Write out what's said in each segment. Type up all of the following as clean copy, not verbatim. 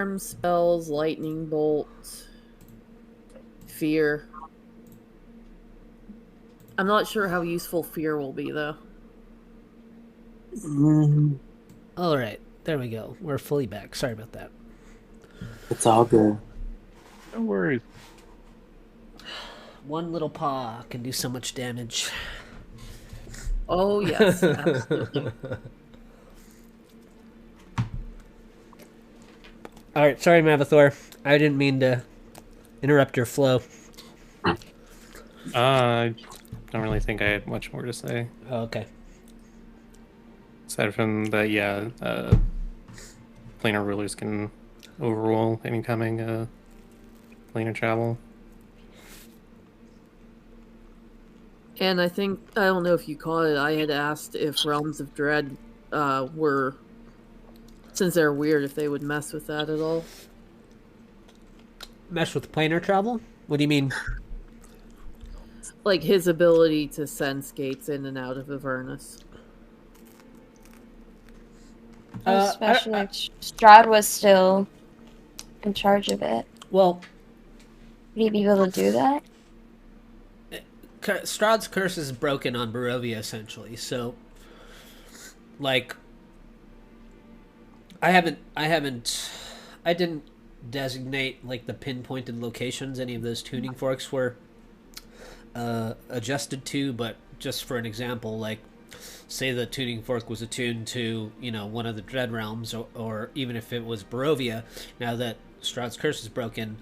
Charm spells, lightning bolt, fear. I'm not sure how useful fear will be, though. All right, there we go. We're fully back. Sorry about that. It's all good. No worries. One little paw can do so much damage. Oh, yes, absolutely. All right, sorry, Mavathor. I didn't mean to interrupt your flow. I don't really think I had much more to say. Oh, okay. Aside from that, yeah, planar rulers can overrule incoming planar travel. And I don't know if you caught it, I had asked if Realms of Dread were, since they're weird, if they would mess with that at all. Mess with planar travel? What do you mean? Like his ability to sense gates in and out of Avernus. Especially if Strahd was still in charge of it. Well, Would he be able to do that? Strahd's curse is broken on Barovia, essentially. So, like, I didn't designate like the pinpointed locations any of those tuning forks were adjusted to, but just for an example, like, say the tuning fork was attuned to, one of the Dread Realms, or even if it was Barovia, now that Strahd's curse is broken,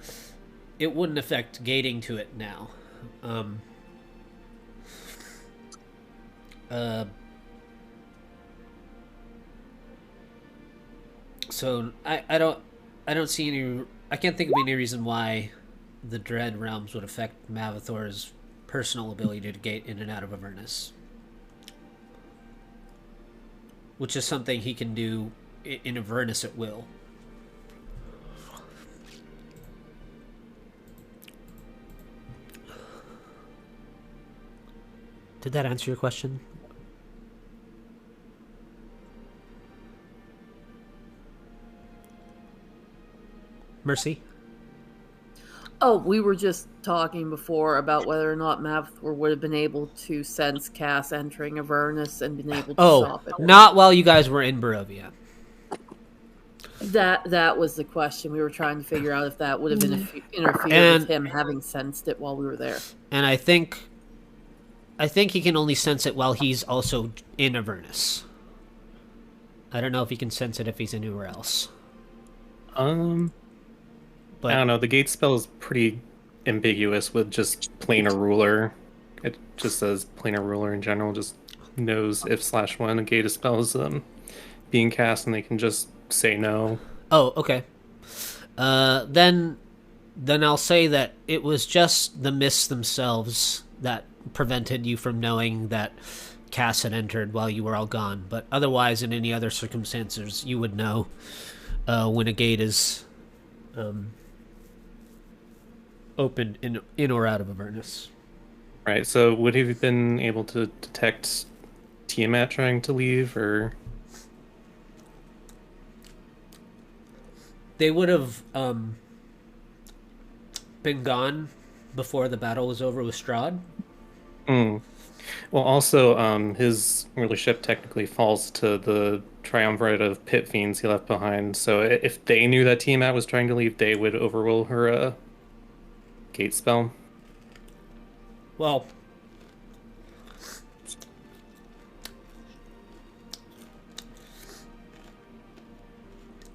it wouldn't affect gating to it now. So I don't see any. I can't think of any reason why the Dread Realms would affect Mavathor's personal ability to gate in and out of Avernus, which is something he can do in Avernus at will. Did that answer your question? Mercy? Oh, we were just talking before about whether or not Mavthor would have been able to sense Cass entering Avernus and been able to stop it. Not while you guys were in Barovia. That was the question. We were trying to figure out if that would have interfered with him having sensed it while we were there. And I think he can only sense it while he's also in Avernus. I don't know if he can sense it if he's anywhere else. But I don't know. The gate spell is pretty ambiguous with just planar ruler. It just says planar ruler in general. Just knows if/when a gate spell is being cast, and they can just say no. Oh, okay. Then I'll say that it was just the mists themselves that prevented you from knowing that Cass had entered while you were all gone. But otherwise, in any other circumstances, you would know when a gate is opened in or out of Avernus. Right. So would he have been able to detect Tiamat trying to leave, or? They would have been gone before the battle was over with Strahd. Well, also, his rulership technically falls to the triumvirate of pit fiends he left behind. So if they knew that Tiamat was trying to leave, they would overrule her gate spell. Well,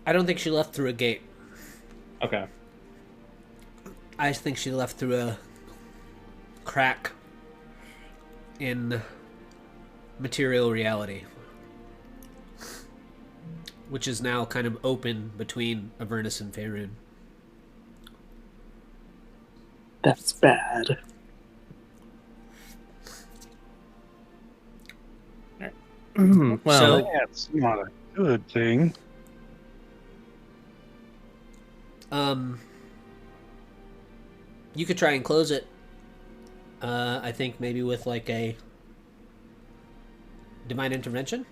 I don't think she left through a gate. Okay. I think she left through a crack in material reality, which is now kind of open between Avernus and Faerun. That's bad. Well, So- That's not a good thing. You could try and close it. I think maybe with like a divine intervention.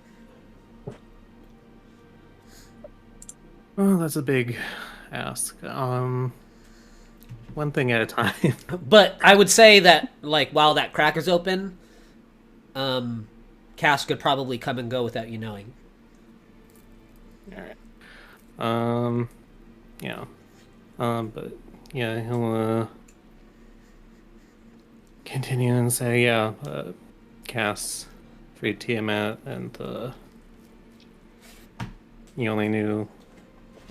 well, that's a big ask? One thing at a time. But I would say that, like, while that crack is open, Cass could probably come and go without you knowing. Alright. Yeah. But yeah, he'll continue and say, yeah, Cass freed Tiamat, and he only knew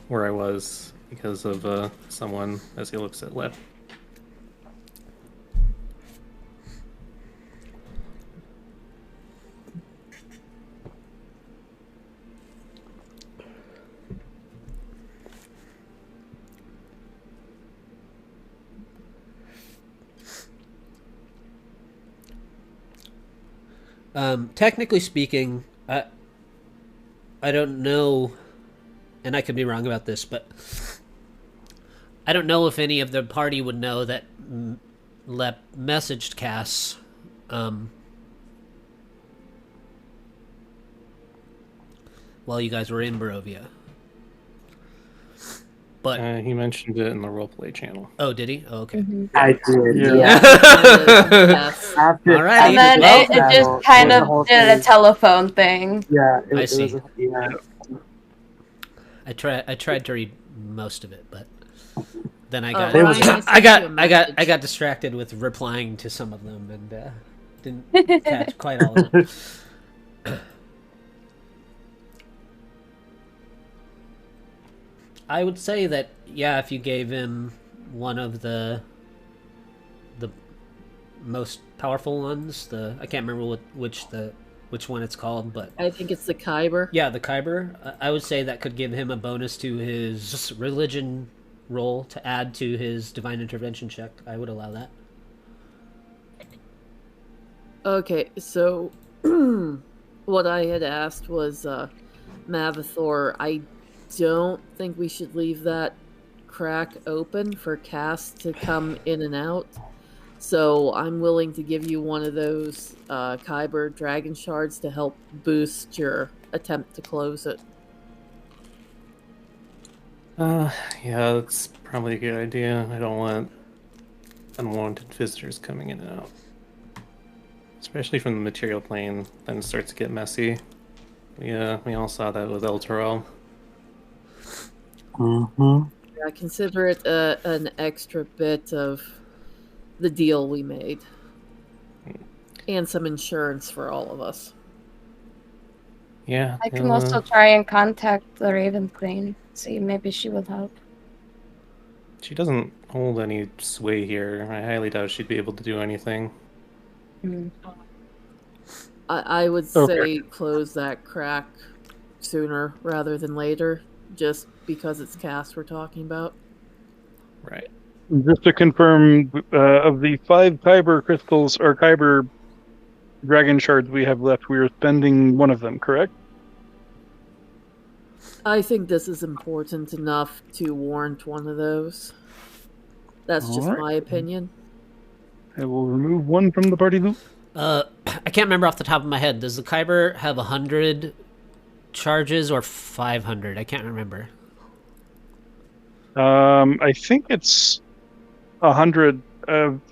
where I was because of someone, as he looks at Lep. Technically speaking, I don't know, and I could be wrong about this, but I don't know if any of the party would know that Lep messaged Cass. While you guys were in Barovia. But he mentioned it in the roleplay channel. Oh, did he? Oh, okay. I did. Yeah. Yes. After, All right. And then Well, it just kind of did a telephone thing. Yeah, I see. Yeah. I tried to read most of it, but then I Oh, got Ryan, I I got distracted with replying to some of them and didn't catch quite all of them. I would say that, yeah, if you gave him one of the most powerful ones, I can't remember which one it's called, but I think it's the Kyber. yeah, the Kyber. I would say that could give him a bonus to his religion roll to add to his divine intervention check. I would allow that. Okay, so what I had asked was Mavathor. I don't think we should leave that crack open for Cass to come in and out. So I'm willing to give you one of those Kyber dragon shards to help boost your attempt to close it. Yeah, that's probably a good idea. I don't want unwanted visitors coming in and out. Especially from the material plane, then it starts to get messy. We all saw that with El Toro. Mm-hmm. Yeah, consider it an extra bit of the deal we made. And some insurance for all of us. Yeah. I can also try and contact the Raven Queen. See, maybe she will help. She doesn't hold any sway here. I highly doubt she'd be able to do anything. I would say close that crack sooner rather than later, just because it's Cass we're talking about. Right. Just to confirm, of the 5 Kyber crystals or Kyber dragon shards we have left, we are spending one of them, correct? I think this is important enough to warrant one of those. That's just Alright. my opinion. I will remove one from the party loop. I can't remember off the top of my head. Does the Kyber have 100 charges or 500? I can't remember. I think it's 100.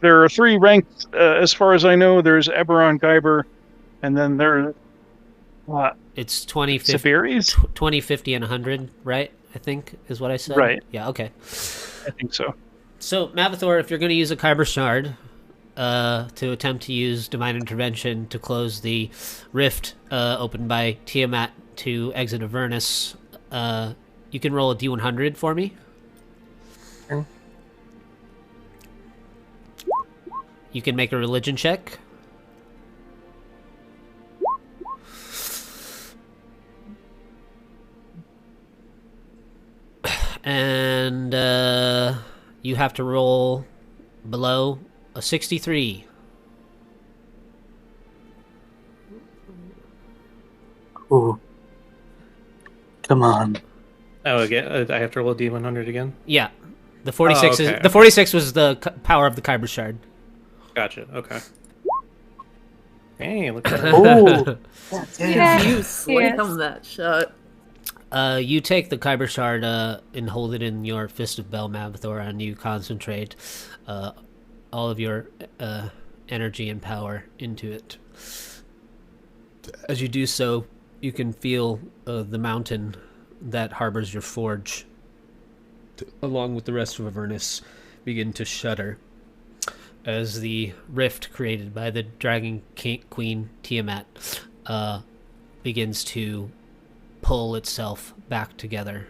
There are 3 ranks, as far as I know. There's Eberron Kyber, and then there's It's 20, 50, Safaris? 20, 50, and 100, right? I think is what I said. Right. Yeah, okay. I think so. So, Mavathor, if you're going to use a Kyber shard to attempt to use Divine Intervention to close the rift opened by Tiamat to exit Avernus, you can roll a D100 for me. Sure. You can make a religion check. And you have to roll below a 63. Ooh. Come on. Oh, again, I have to roll a D100 again? Yeah. The 46 okay. is the 46 was the power of the Kyber shard. Gotcha, okay. Hey, look at that. Oh, You slammed that shut. You take the Kyber shard and hold it in your fist of Bel Mavathor, and you concentrate all of your energy and power into it. As you do so, you can feel the mountain that harbors your forge, along with the rest of Avernus, begin to shudder as the rift created by the Dragon Queen Tiamat begins to pull itself back together,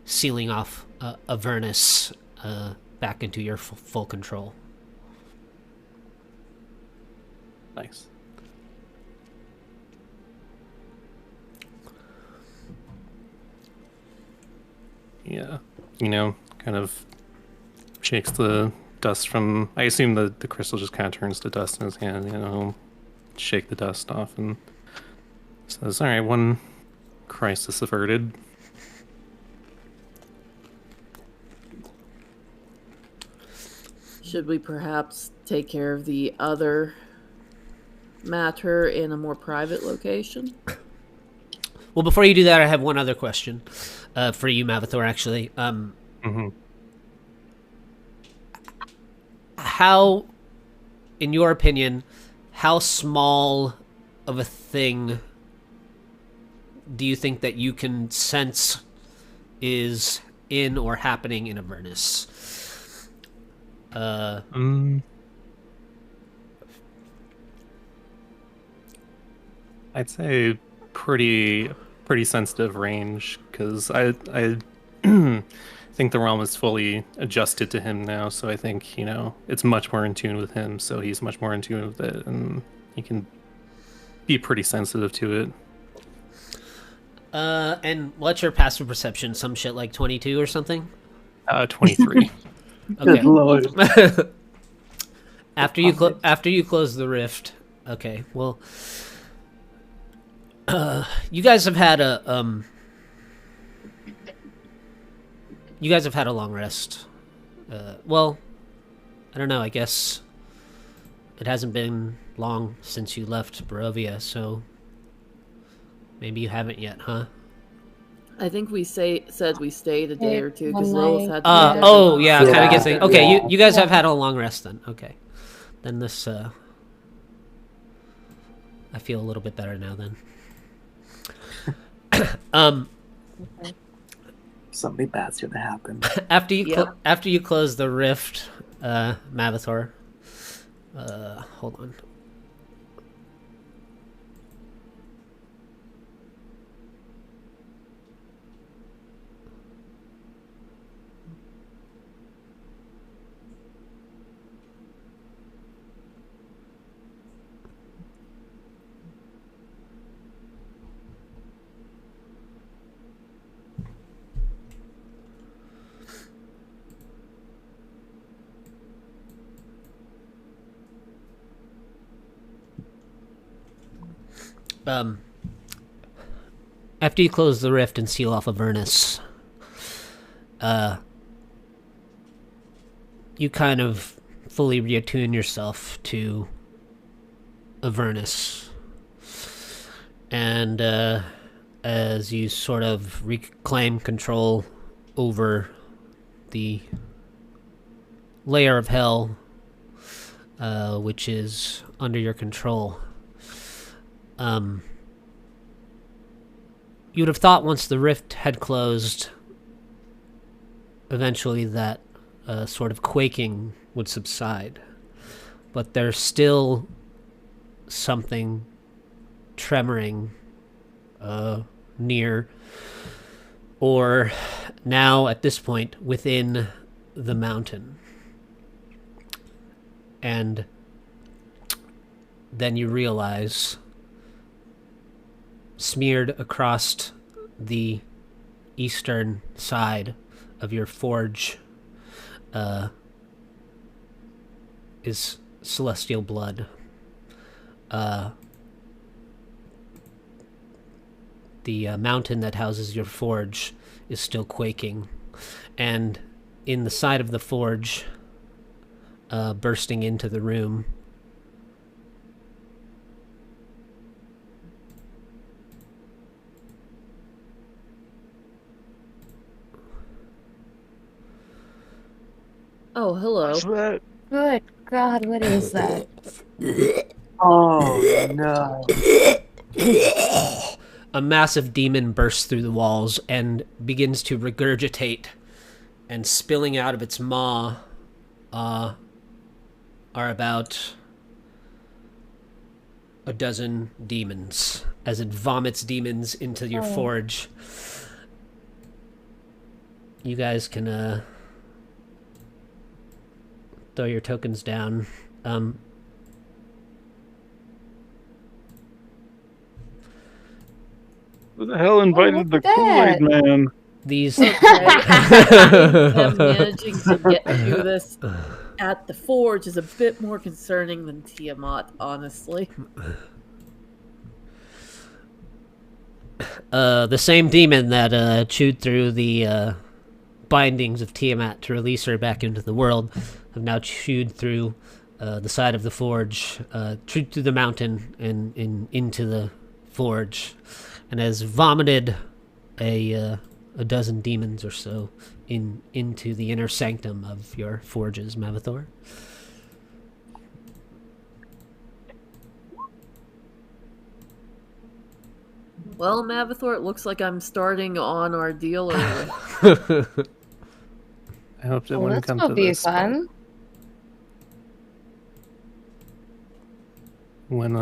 sealing off Avernus back into your full control. Nice. Yeah, kind of shakes the dust from. I assume the crystal just kind of turns to dust in his hand. Shake the dust off and says, "All right, one crisis averted." Should we perhaps take care of the other matter in a more private location? Well, before you do that, I have one other question for you, Mavathor, actually. How, in your opinion, how small of a thing do you think that you can sense is in or happening in Avernus? I'd say pretty sensitive range, because I think the realm is fully adjusted to him now, so I think it's much more in tune with him, so he's much more in tune with it, and he can be pretty sensitive to it. And what's your passive perception? Some shit like 22 or something? 23. Okay. Good Lord. After you close the rift, okay. Well, you guys have had a long rest. Well, I don't know. I guess it hasn't been long since you left Barovia, so maybe you haven't yet, huh? I think we said we stayed a day or two because One Lilith night. had to. Oh, yeah, kind of Yeah. gets things. Okay, Yeah. you guys have had a long rest then. Okay, then this I feel a little bit better now then. Something bad's gonna happen. After you Yeah. after you close the rift, Mavathor. Hold on. After you close the rift and seal off Avernus, you kind of fully reattune yourself to Avernus. And as you sort of reclaim control over the layer of hell, which is under your control, you would have thought once the rift had closed, eventually that sort of quaking would subside. But there's still something tremoring near, or now at this point within the mountain. And then you realize, smeared across the eastern side of your forge is celestial blood. The mountain that houses your forge is still quaking, and in the side of the forge, bursting into the room, Oh, hello. What's that? Good God, what is that? Oh no! A massive demon bursts through the walls and begins to regurgitate, and spilling out of its maw are about a dozen demons as it vomits demons into your forge. You guys can throw your tokens down. Who the hell invited the look at Kool-Aid that. man? These Okay. Them managing to get through this at the forge is a bit more concerning than Tiamat, honestly. the same demon that chewed through the bindings of Tiamat to release her back into the world have now chewed through the side of the forge, chewed through the mountain and into the forge, and has vomited a dozen demons or so into the inner sanctum of your forges, Mavathor. Well, Mavathor, it looks like I'm starting on our deal early. I hope it Well, wouldn't that's come gonna to be this. but fun. When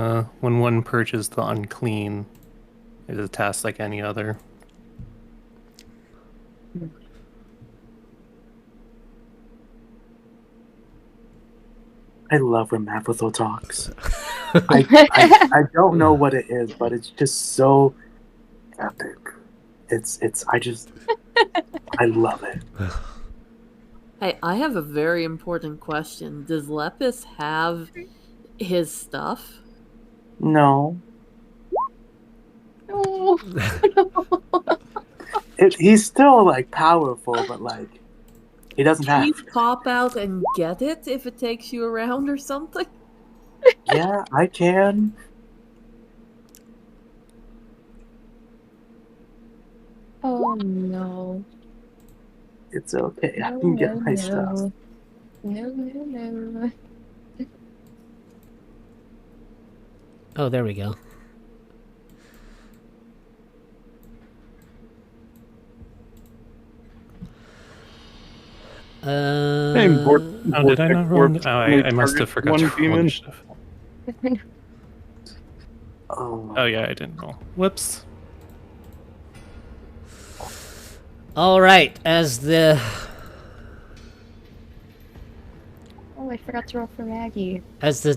one purges the unclean, it is a task like any other. I love when Mavathor talks. I don't know what it is, but it's just so epic. I love it. Hey, I have a very important question. Does Lepus have his stuff? No. No. He's still like powerful, but like he doesn't Can have. you pop out and get it if it takes you around or something? Yeah, I can. Oh no. It's okay. I No, can get no, my no. stuff. No, no, no. Oh, there we go. Hey, Oh, did I not roll? Oh, I must have forgot to one roll demon. initiative. Oh, Oh yeah, I didn't roll. Whoops. All right, as the Oh, I forgot to roll for Maggie.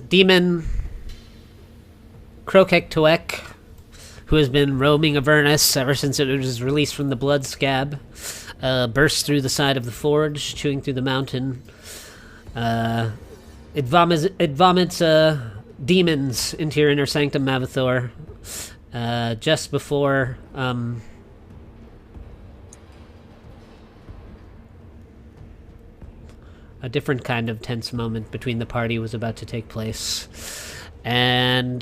demon Krokek Toek, who has been roaming Avernus ever since it was released from the blood scab, bursts through the side of the forge, chewing through the mountain. It vomits demons into your inner sanctum, Mavathor, just before a different kind of tense moment between the party was about to take place. And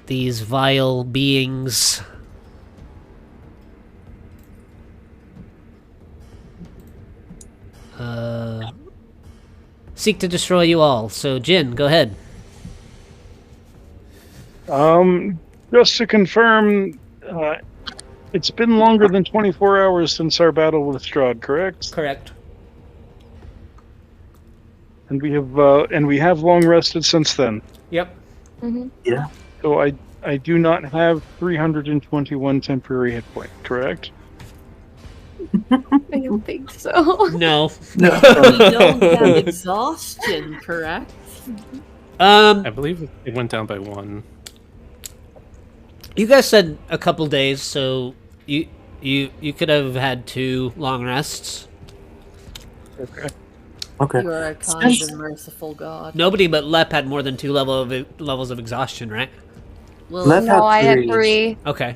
these vile beings seek to destroy you all. So, Jin, go ahead. Just to confirm, it's been longer than 24 hours since our battle with Strahd, correct? Correct. And we have long rested since then. Yep. Mm-hmm. yeah. So I do not have 321 temporary hit points, correct? I don't think so. No. We don't have exhaustion, correct? I believe it went down by one. You guys said a couple days, so you could have had 2 long rests. Okay. Okay. You are a kind and merciful God. Nobody but Lep had more than 2 levels of exhaustion, right? Well, Left No, I had had 3. Okay.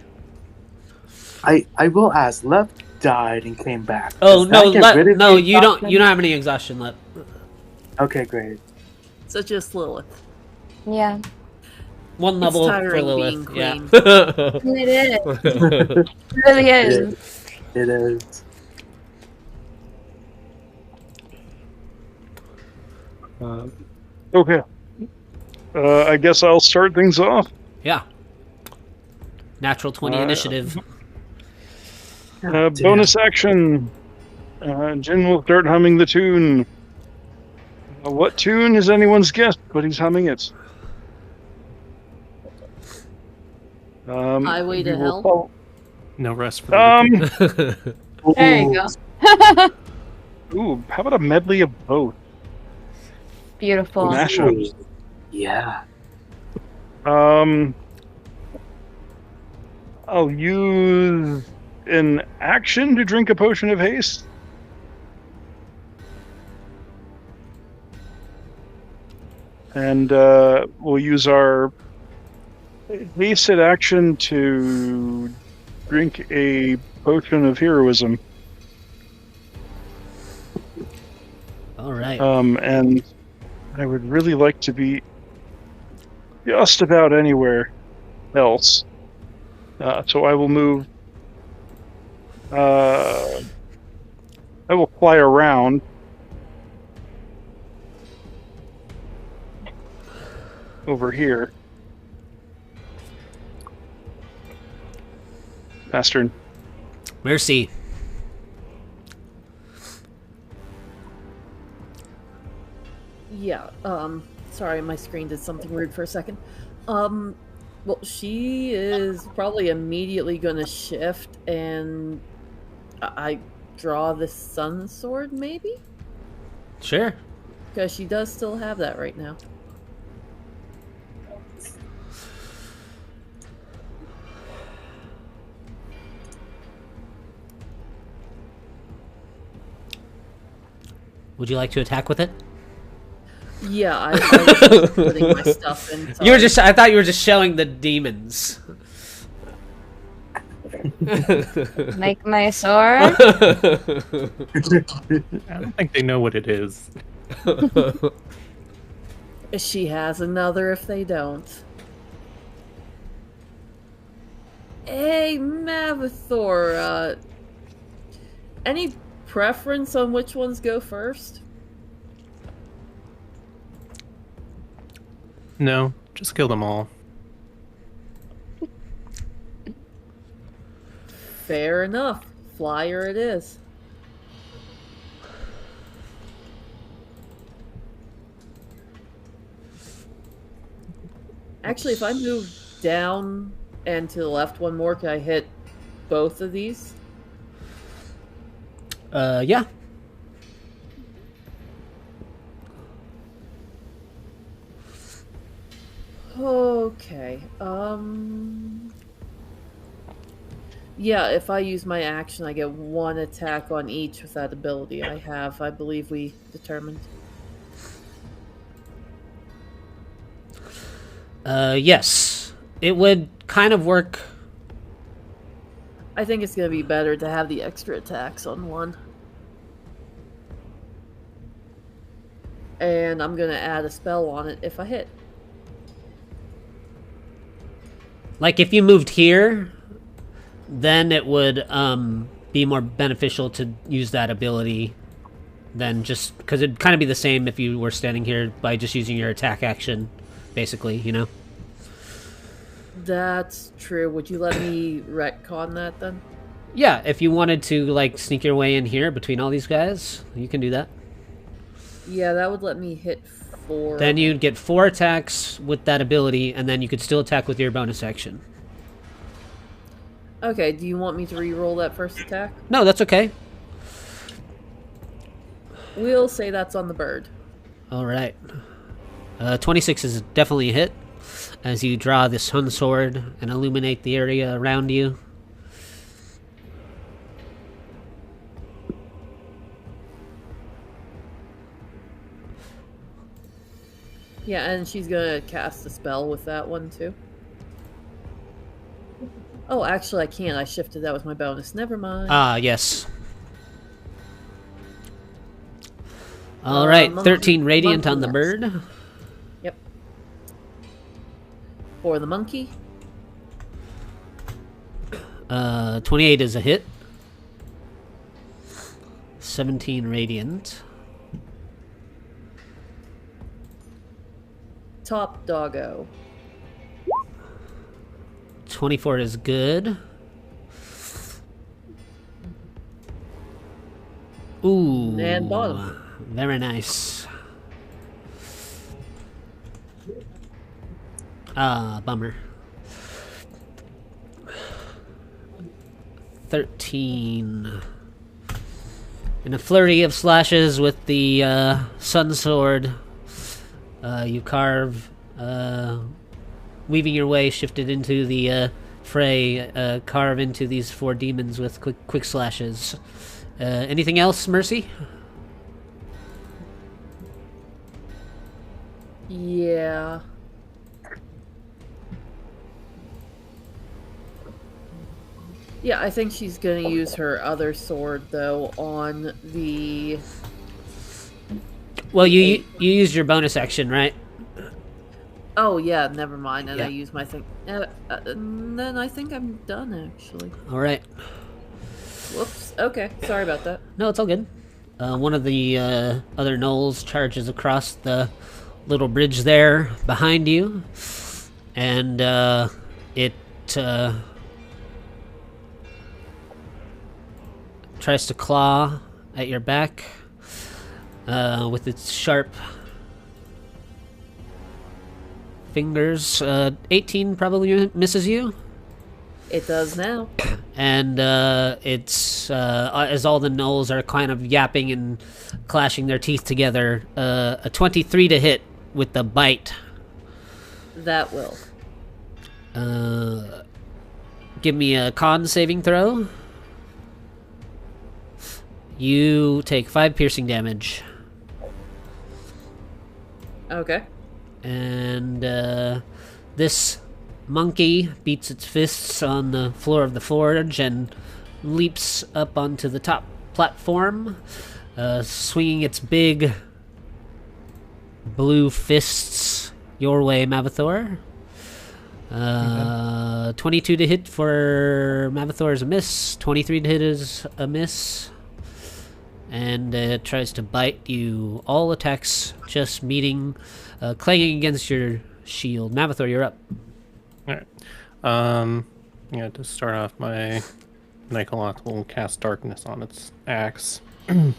I will ask. Left died and came back. Oh Does no, that get rid of the you don't exhaustion? have any exhaustion, Lep. Okay, great. so just Lilith. Yeah. 1 level for tiring Lilith. being Yeah. It is. It really is. It is. Okay. I guess I'll start things off. Yeah. Natural 20 initiative. Bonus action. Jin will start humming the tune. What tune is anyone's guess, but he's humming it. Highway to Hell? Follow... No rest for the There There you go. Ooh, how about a medley of both? Beautiful. Mashups. Yeah. I'll use an action to drink a potion of haste. And we'll use our hasted action to drink a potion of heroism. All right. And I would really like to be just about anywhere else. So I will move. I will fly around. Over here. Pastern. Mercy. Yeah, sorry, my screen did something weird for a second. Well, she is probably immediately gonna shift and I draw the sun sword, maybe? Sure. Because she does still have that right now. Would you like to attack with it? Yeah, I was just putting my stuff in. You were just. I thought you were just showing the demons. Make my sword. I don't think they know what it is. She has another if they don't. Hey, Mavathor, any preference on which ones go first? No, just kill them all. Fair enough. Flyer it is. Actually, if I move down and to the left one more, can I hit both of these? Yeah. Okay. Yeah, if I use my action, I get one attack on each with that ability I have. I believe we determined. Yes. It would kind of work. I think it's going to be better to have the extra attacks on one. And I'm going to add a spell on it if I hit. Like, if you moved here, then it would be more beneficial to use that ability than just... Because it'd kind of be the same if you were standing here by just using your attack action, basically, you know? That's true. Would you let me retcon that, then? Yeah, if you wanted to, like, sneak your way in here between all these guys, you can do that. Yeah, that would let me hit 4. Then you'd get 4 attacks with that ability, and then you could still attack with your bonus action. Okay, do you want me to re-roll that first attack? No, that's okay. We'll say that's on the bird. Alright. 26 is definitely a hit, as you draw the sun sword and illuminate the area around you. Yeah, and she's gonna cast a spell with that one, too. Oh, actually, I can't. I shifted that with my bonus. Never mind. Ah, yes. Alright, 13 radiant on the bird. Yep. For the monkey. 28 is a hit. 17 radiant. top doggo. 24 is good. Ooh. And bottom. Very nice. Ah, bummer. 13. In a flurry of slashes with the sun sword, you carve, weaving your way, shifted into the fray, carve into these 4 demons with quick slashes. Anything else, Mercy? Yeah. Yeah, I think she's gonna use her other sword, though, on the... Well, you used your bonus action, right? Oh, yeah, never mind. And Yeah. I use my thing. And then I think I'm done, actually. All right. Whoops. Okay, sorry about that. No, it's all good. One of the other gnolls charges across the little bridge there behind you, and it tries to claw at your back with its sharp fingers. 18 probably misses you. It does now. And it's as all the gnolls are kind of yapping and clashing their teeth together, a 23 to hit with the bite. That will. Give me a con saving throw. You take 5 piercing damage. Okay. And this monkey beats its fists on the floor of the forge and leaps up onto the top platform, swinging its big blue fists your way, Mavathor. 22 to hit for Mavathor is a miss. 23 to hit is a miss. And it tries to bite you. All attacks just meeting, clanging against your shield. Mavathor, you're up. Alright. Yeah, to start off, my Nicolot will cast darkness on its axe. And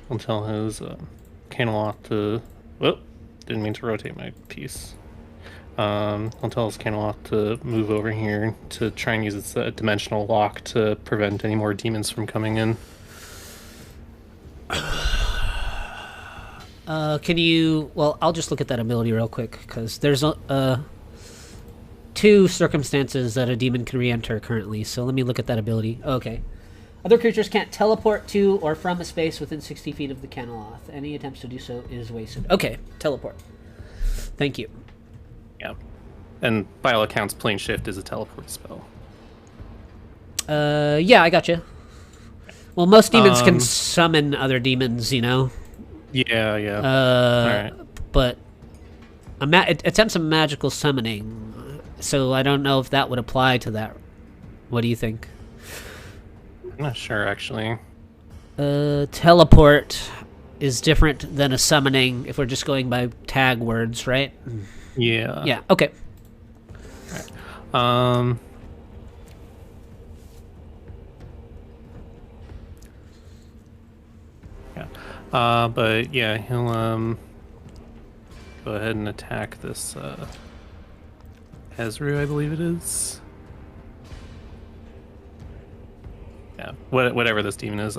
I'll tell his Canalot to... Whoop! Didn't mean to rotate my piece. I'll tell his Canalot to move over here to try and use its dimensional lock to prevent any more demons from coming in. Can you... Well, I'll just look at that ability real quick, because there's 2 circumstances that a demon can re-enter currently, so let me look at that ability. Okay. Other creatures can't teleport to or from a space within 60 feet of the Canaloth. Any attempts to do so is wasted. Okay, teleport. Thank you. Yeah. And by all accounts, Plane Shift is a teleport spell. Yeah, I gotcha. Well, most demons can summon other demons, you know? Yeah, yeah. Alright. But it attempts a magical summoning, so I don't know if that would apply to that. What do you think? I'm not sure, actually. Teleport is different than a summoning if we're just going by tag words, right? Yeah. Yeah, okay. Right. Yeah. But yeah, he'll go ahead and attack this Ezru, I believe it is. Yeah, whatever this demon is.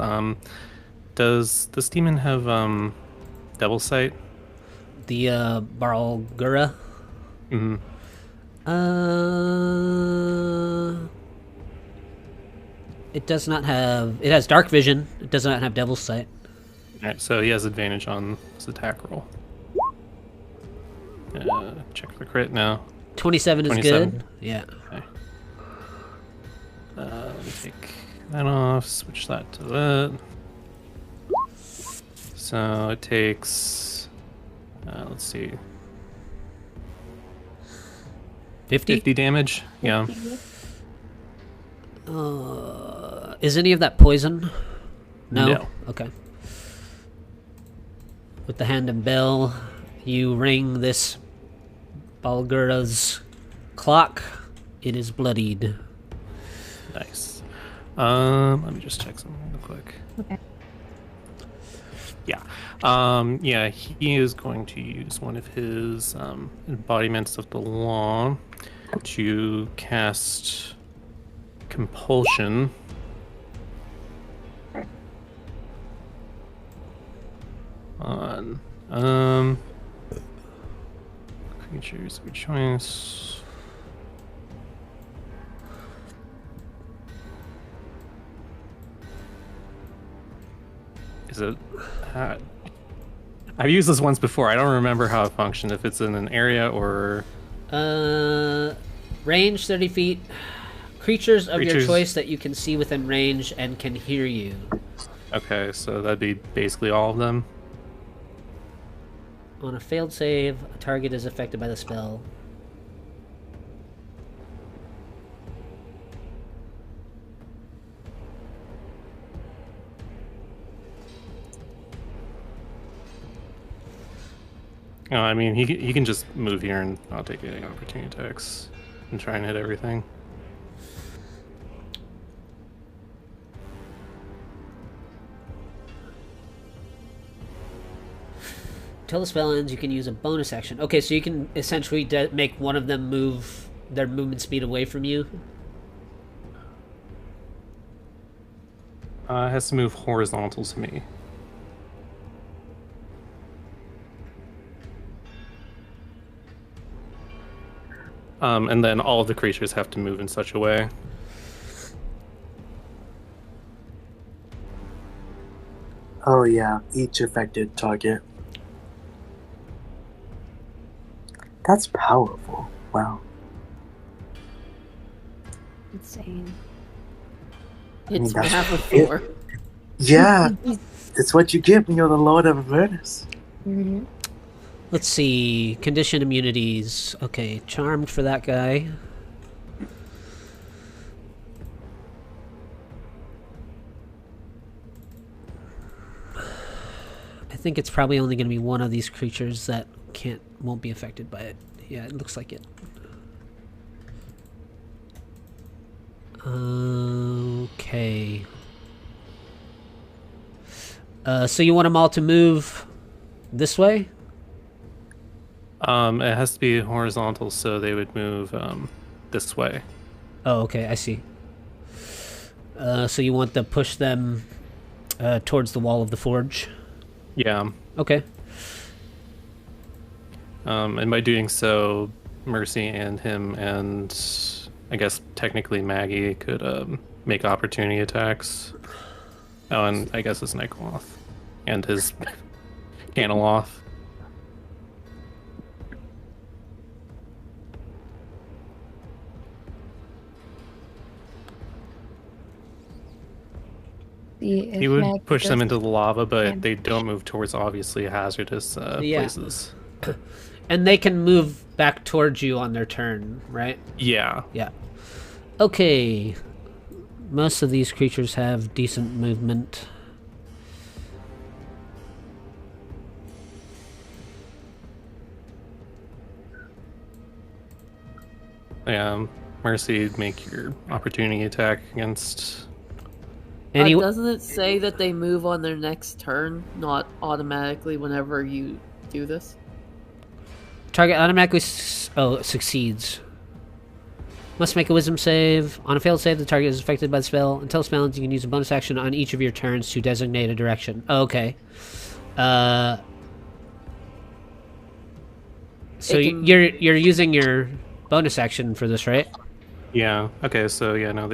Does this demon have Devil Sight? The Barlgura? Mm-hmm. It does not have... It has Dark Vision. It does not have Devil's Sight. Alright, so he has advantage on his attack roll. Check for crit now. 27 is 27. good. Yeah. Okay. Let me take that off, switch that to that. So it takes, let's see, 50? 50 damage? Yeah. Is any of that poison? No? No. Okay. with the hand and bell, you ring this Balgura's clock. It is bloodied. Nice. Let me just check something real quick. Okay. Yeah. Yeah, he is going to use one of his embodiments of the law to cast compulsion. On creatures of choice. Is it? I've used this once before. I don't remember how it functioned. If it's in an area or range 30 feet. Creatures of your choice that you can see within range and can hear you. Okay, so that'd be basically all of them. On a failed save, a target is affected by the spell. Oh, I mean, he can just move here and not take any opportunity attacks and try and hit everything. Until the spell ends, you can use a bonus action. Okay, so you can essentially make one of them move their movement speed away from you. It has to move horizontal to me. And then all of the creatures have to move in such a way. Oh yeah, each affected target. That's powerful. Wow. Insane. It's that's- half a four. Yeah, it's what you get when you're the Lord of Avernus. Mm-hmm. Let's see. Condition immunities. Okay, charmed for that guy. I think it's probably only going to be one of these creatures that won't be affected by it. Yeah, it looks like it. Okay. So you want them all to move this way? It has to be horizontal, so they would move this way. Oh, okay, I see. So you want to push them towards the wall of the forge? Yeah. Okay. And by doing so, Mercy and him and I guess technically Maggie could make opportunity attacks. Oh, and I guess his Nightcloth and his Caneloth. He would push them into the lava, but they don't move towards obviously hazardous places. And they can move back towards you on their turn, right? Yeah. Yeah. Okay. Most of these creatures have decent movement. Yeah. Mercy, make your opportunity attack against... Doesn't it say that they move on their next turn, not automatically whenever you do this? Target automatically succeeds. Must make a wisdom save. On a failed save, the target is affected by the spell. Until the spell ends, you can use a bonus action on each of your turns to designate a direction. Oh, okay. So you're using your bonus action for this, right? Yeah. Okay. So yeah, no,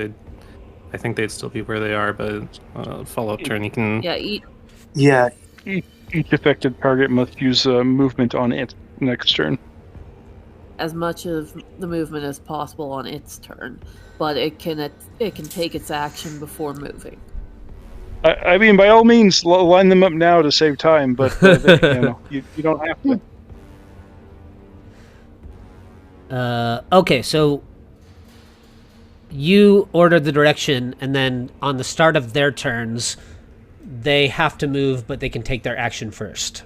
I think they'd still be where they are, but follow-up turn you can. Yeah. Each affected target must use movement on its next turn. As much of the movement as possible on its turn, but it can take its action before moving. I mean, by all means, line them up now to save time, but you don't have to. Okay, so you order the direction, and then on the start of their turns, they have to move, but they can take their action first.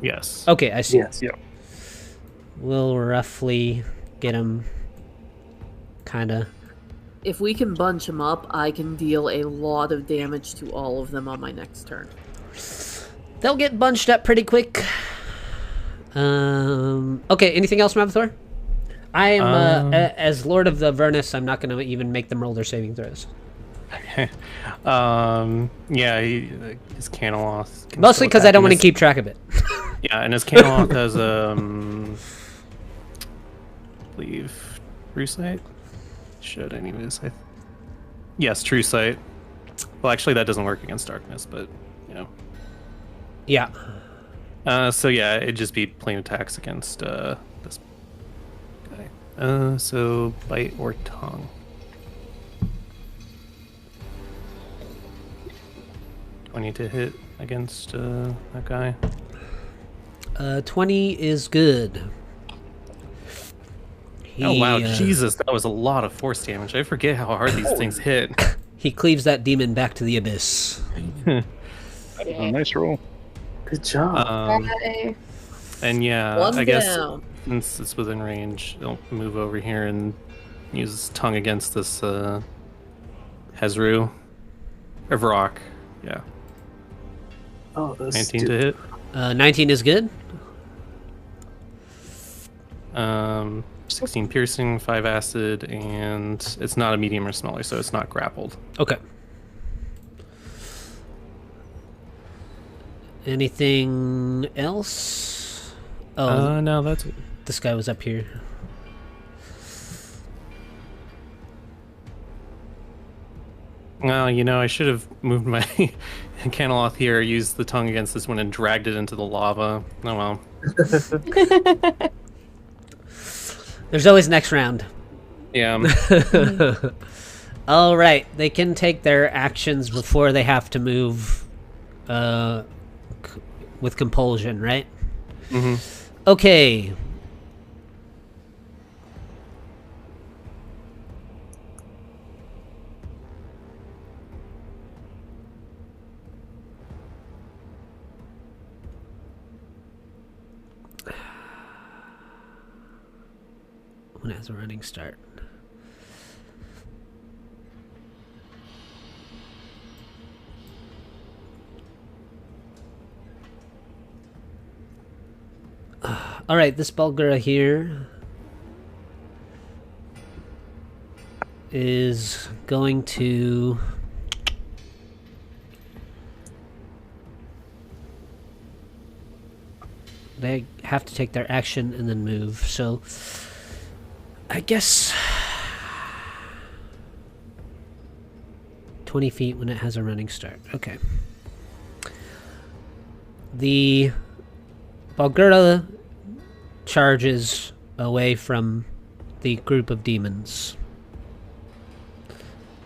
Yes. Okay, I see. Yes. Yeah. We'll roughly get him kind of... If we can bunch them up, I can deal a lot of damage to all of them on my next turn. They'll get bunched up pretty quick. Okay, anything else, Mavathor? I am, as Lord of the Avernus, I'm not going to even make them roll their saving throws. Yeah, his Caneloth. can Mostly still because attack I don't him. want to His- keep track of it. Yeah, and his Caneloth has I believe True Sight. Should anyways. Yes, True Sight. Well, actually, that doesn't work against darkness, but you know. Yeah. So yeah, it'd just be plain attacks against this guy. So bite or tongue. 20 to hit against that guy. 20 is good. Oh wow, He, Jesus, that was a lot of force damage. I forget how hard these things hit. He cleaves that demon back to the abyss. That was a nice roll. Good job. Bye. And yeah, One I guess down. since it's within range, I'll move over here and use his tongue against this Hezru. Or Varrock. Yeah. Oh, those 19 to hit. 19 is good. 16 piercing, 5 acid, and it's not a medium or smaller, so it's not grappled. Okay. Anything else? Oh, No, that's it. this guy was up here. Well, you know, I should have moved my Caneloth here, used the tongue against this one, and dragged it into the lava. Oh well. There's always next round. Yeah. All right, they can take their actions before they have to move with compulsion, right? Mm-hmm. Okay. When it has a running start. All right, this Bulgura here is going to they have to take their action and then move. So I guess 20 feet when it has a running start. Okay. The Bulgura charges away from the group of demons.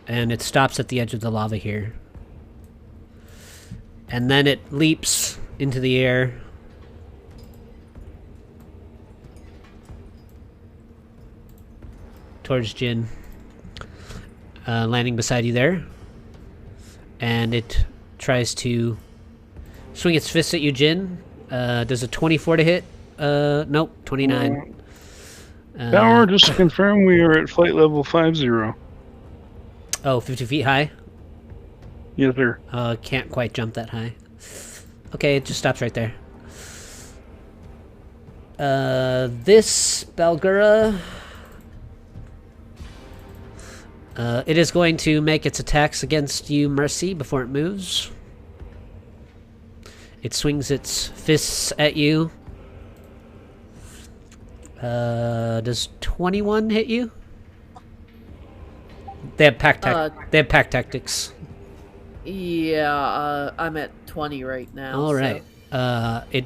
And it stops at the edge of the lava here. And then it leaps into the air. Towards Jin. Landing beside you there. And it tries to swing its fist at you, Jin. Does a 24 to hit? Nope, 29. Power, just to confirm, we are at flight level 50. Oh, 50 feet high? Yes, sir. Can't quite jump that high. Okay, it just stops right there. This Bulgura... it is going to make its attacks against you, Mercy, before it moves. It swings its fists at you. Does 21 hit you? They have pack tactics. Yeah, I'm at 20 right now. All right. It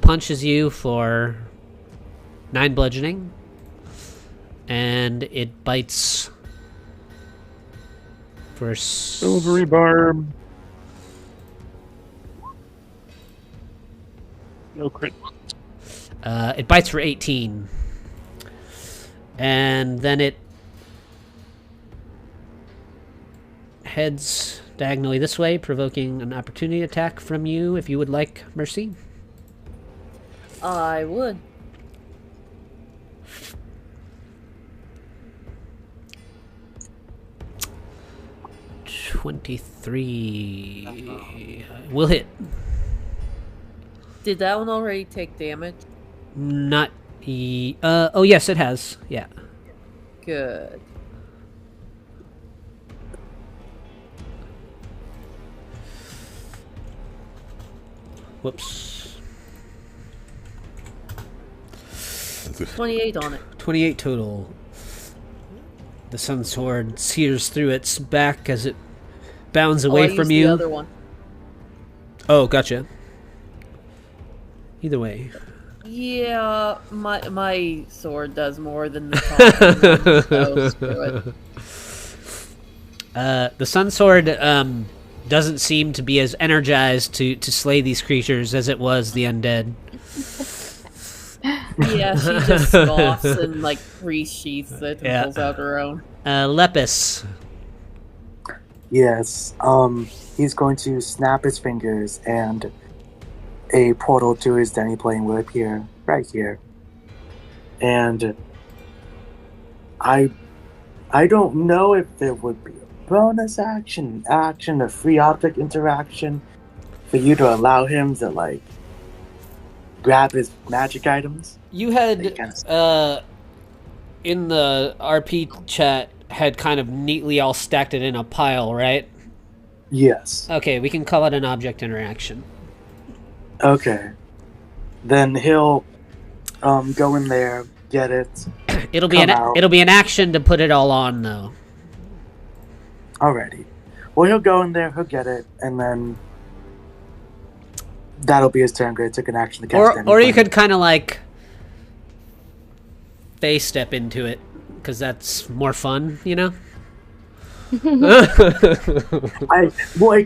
punches you for 9 bludgeoning, and it bites for Silvery barb. No crit. It bites for 18. And then it heads diagonally this way, provoking an opportunity attack from you if you would like, Mercy. I would. $23. Will hit. Did that one already take damage? Not. Oh, yes, it has. Yeah. Good. Whoops. 28 on it. 28 total. The Sun Sword sears through its back as it bounds away I from used you. The other one. Oh, gotcha. Either way. Yeah, my sword does more than the top. So screw it. The Sun Sword doesn't seem to be as energized to slay these creatures as it was the undead. Yeah, she just scoffs and like resheaths it and pulls out her own. Lepus. Yes. He's going to snap his fingers and a portal to his Denny plane will appear right here. And I don't know if there would be a bonus action, a free object interaction for you to allow him to like grab his magic items. You had in the RP chat had kind of neatly all stacked it in a pile, right? Yes. Okay, we can call it an object interaction. Okay. Then he'll go in there, get it. It'll be an action to put it all on though. Alrighty. Well, he'll go in there, he'll get it, and then that'll be his turn. Great, took an action to cast or you could kind of like face step into it because that's more fun, you know. It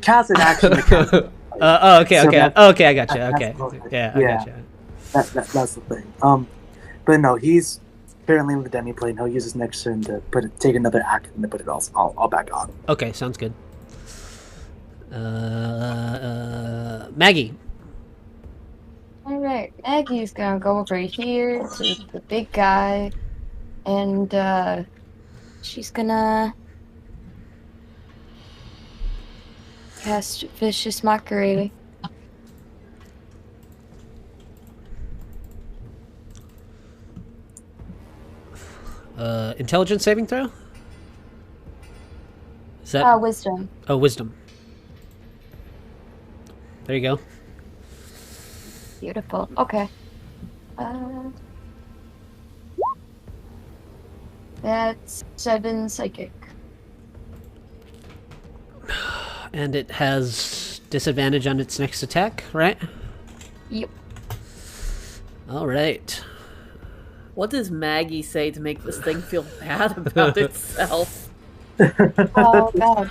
casts an action to cast. Okay, So okay, I gotcha. Okay, yeah, I gotcha. That's the thing. But no, he's currently in the Demi plane. He'll use his next turn to take another action to put it all back on. Okay, sounds good. Maggie. Alright, Maggie's gonna go over here to the big guy, and she's gonna cast Vicious Mockery. Intelligence saving throw? Is that Wisdom. Oh, wisdom. There you go. Beautiful. Okay. That's 7 psychic. And it has disadvantage on its next attack, right? Yep. All right. What does Maggie say to make this thing feel bad about itself? Oh god.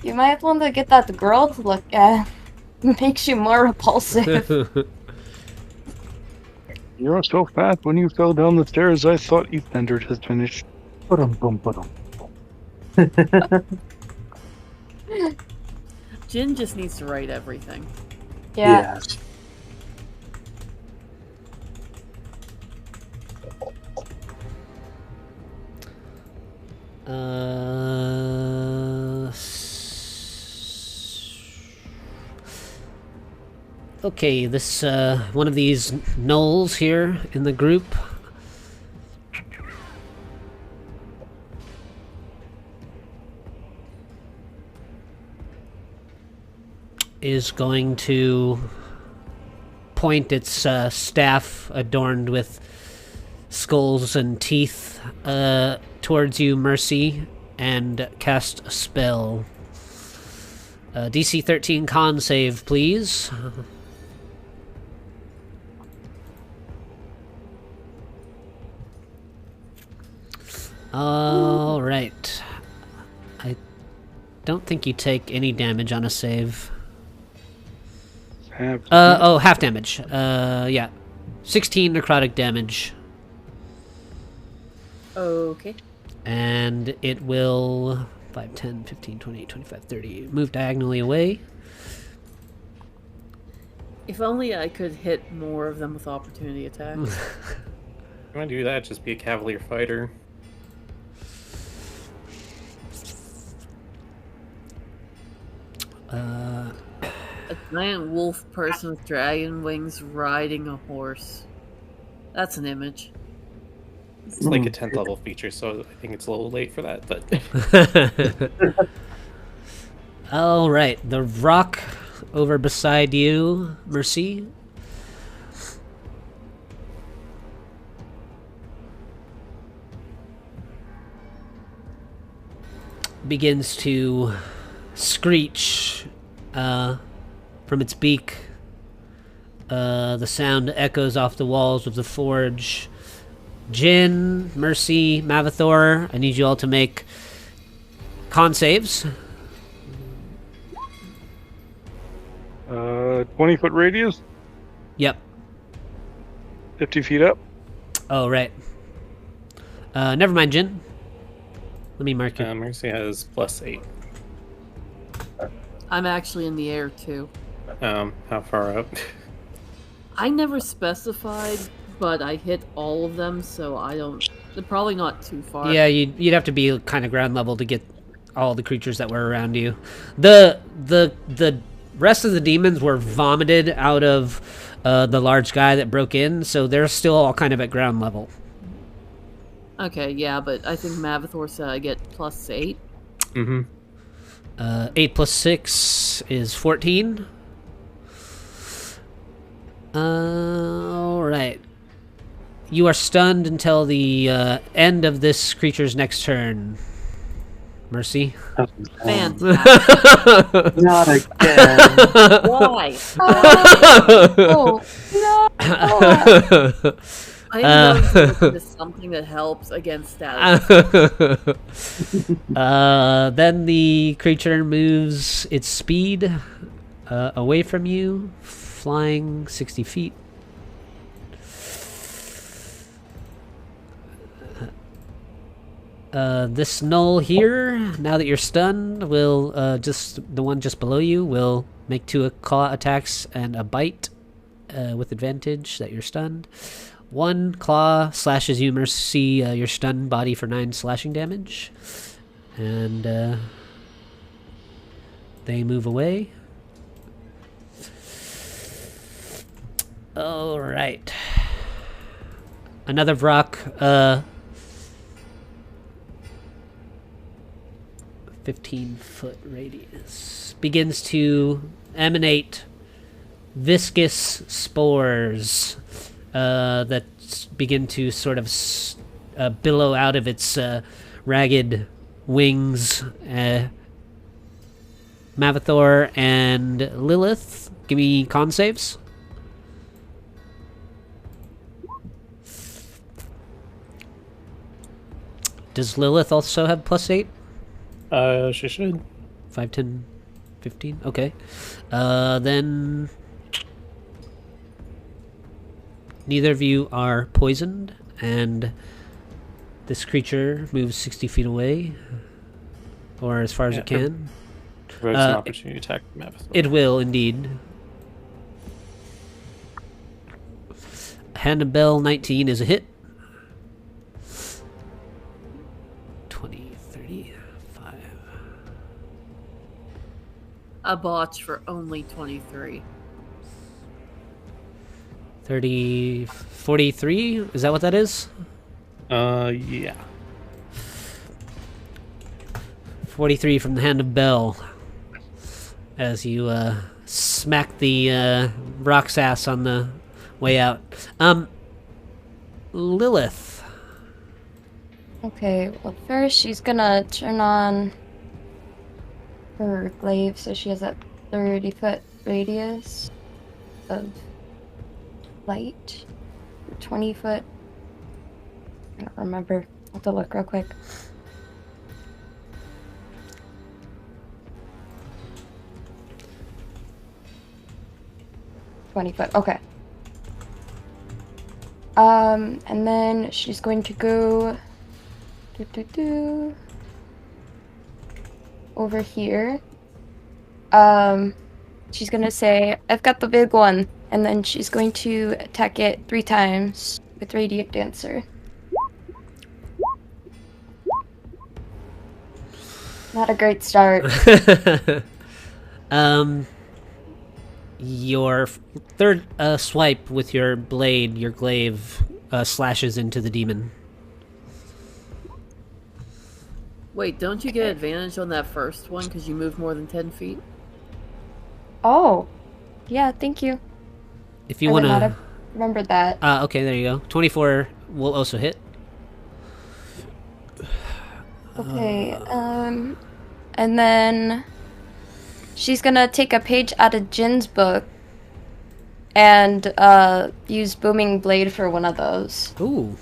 You might want to get that girl to look at. Makes you more repulsive. You're so fat. When you fell down the stairs, I thought EastEnders has finished. Jin just needs to write everything. Yeah. Yes. Okay, this one of these gnolls here in the group is going to point its staff adorned with skulls and teeth towards you, Mercy, and cast a spell. DC 13 con save, please. All right. I don't think you take any damage on a save. Half Half damage. Yeah. 16 necrotic damage. Okay. And it will 5, 10, 15, 20, 25, 30 move diagonally away. If only I could hit more of them with opportunity attack. If you want to do that, just be a cavalier fighter. A giant wolf person with dragon wings riding a horse. That's an image. It's like a 10th level feature, so I think it's a little late for that, but... All right, the rock over beside you, Mercy. Begins to screech from its beak. The sound echoes off the walls of the forge. Jin, Mercy, Mavathor, I need you all to make con saves. 20-foot radius, Yep. 50 feet up. Oh, right. Never mind, Jin. Let me mark it. Mercy has +8. I'm actually in the air too. How far up? I never specified, but I hit all of them, so I don't. They're probably not too far. Yeah, you'd have to be kind of ground level to get all the creatures that were around you. The rest of the demons were vomited out of the large guy that broke in, so they're still all kind of at ground level. Okay, yeah, but I think Mavathor said I get +8. Mm-hmm. 8 plus 6 is 14. Alright. You are stunned until the end of this creature's next turn. Mercy. Fantastic. Not again. Why? Oh, no! I know this is something that helps against status. Then the creature moves its speed away from you, flying 60 feet. This null here, now that you're stunned, will the one just below you will make 2 claw attacks and a bite with advantage that you're stunned. 1 claw slashes you, Mercy, your stunned body for 9 slashing damage. And they move away. Alright. Another Vrock, 15-foot radius, begins to emanate viscous spores that begin to sort of billow out of its ragged wings. Mavathor and Lilith, give me con saves. Does Lilith also have +8? She should. 5, 10, 15? Okay. Then neither of you are poisoned, and this creature moves 60 feet away, or as far as it can. Provokes an opportunity attack from Mavathor. It will, indeed. Hannibal 19 is a hit. 20, 35. A botch for only 23. 30, 43? Is that what that is? Yeah. 43 from the hand of Bell. As you smack the rock's ass on the way out. Lilith. Okay, well, first she's gonna turn on her glaive so she has that 30-foot radius of light. 20-foot. I don't remember. I'll have to look real quick. $20. Okay. And then she's going to go over here. She's gonna say, "I've got the big one. And then she's going to attack it 3 times with Radiant Dancer. Not a great start. Your third swipe with your blade, your glaive, slashes into the demon. Wait, don't you get advantage on that first one because you move more than 10 feet? Oh. Yeah, thank you. If you I want would not to... have remembered that. Okay, there you go. 24 will also hit. Okay, and then she's gonna take a page out of Jin's book and use Booming Blade for one of those. Ooh.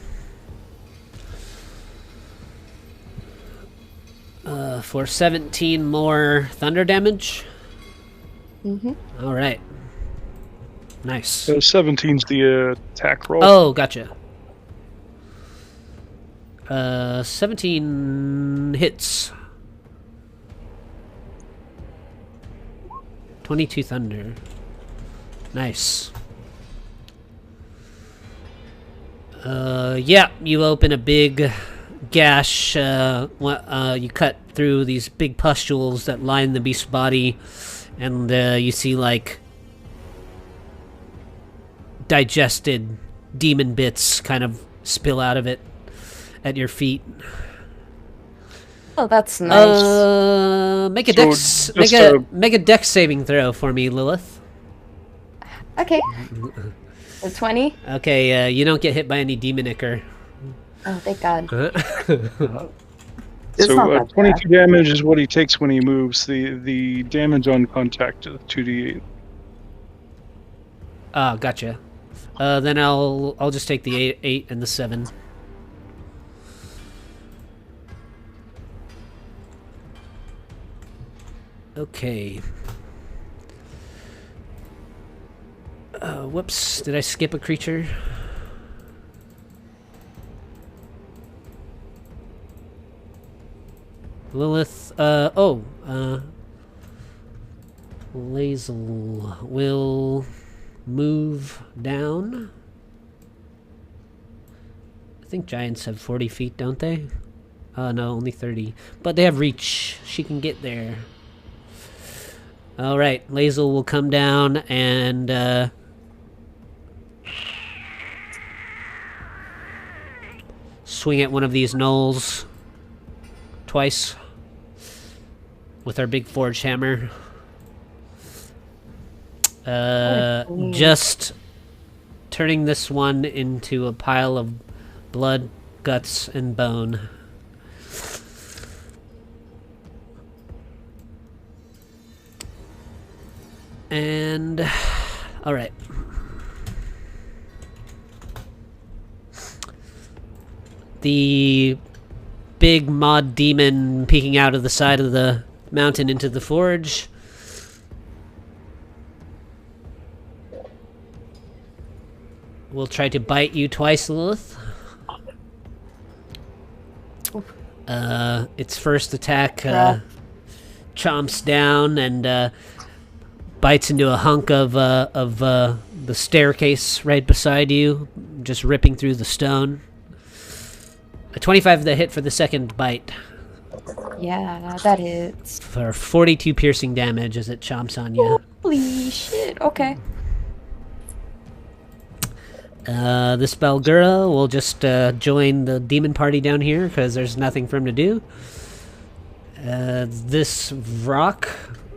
For 17 more thunder damage. Mm-hmm. All right. Nice. So 17's the attack roll. Oh, gotcha. 17 hits. 22 thunder. Nice. Yeah, you open a big gash. You cut through these big pustules that line the beast's body, and you see, like, digested demon bits kind of spill out of it at your feet. Oh, that's nice. Make a So dex. just Make a dex saving throw for me, Lilith. Okay. A 20? Okay, you don't get hit by any demon ichor. Oh, thank God. It's not So that 22 damage is what he takes when he moves. The damage on contact is 2d8. Oh, gotcha. Then I'll just take the 8 and the 7. Okay. Whoops, did I skip a creature? Lilith, Lazel will move down. I think giants have 40 feet, don't they? No, only 30. But they have reach. She can get there. Alright, Lazel will come down and, swing at one of these gnolls twice with our big forge hammer. Just turning this one into a pile of blood, guts, and bone. And all right. The big mod demon peeking out of the side of the mountain into the forge will try to bite you twice, Lilith. Its first attack chomps down and bites into a hunk of the staircase right beside you, just ripping through the stone. A 25 the hit for the second bite. Yeah, that hits. For 42 piercing damage as it chomps on you. Holy shit, okay. This Balgura will just join the demon party down here because there's nothing for him to do. This rock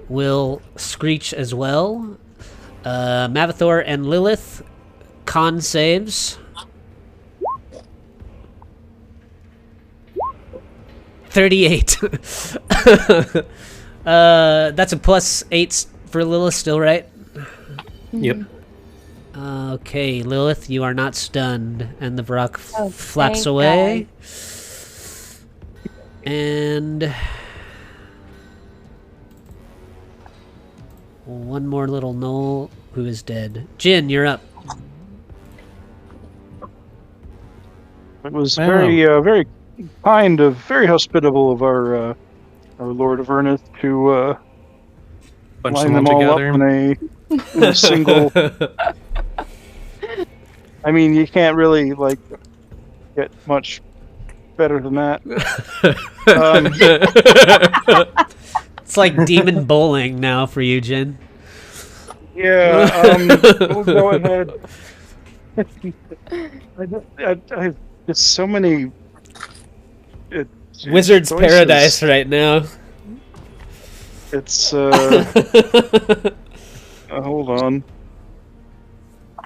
will screech as well. Mavathor and Lilith, con saves. 38. That's a +8 for Lilith still, right? Yep. Okay, Lilith, you are not stunned. And the rock flaps thank away. And one more little gnoll who is dead. Jin, you're up. It was Wow. very kind of, very hospitable of our Lord of Ernest to Bunch line them them all all up together. in in a single. I mean, you can't really like get much better than that. It's like demon bowling now for you, Jin. Yeah, we'll go ahead. I have just so many. Wizard's choices. paradise right now. It's hold on.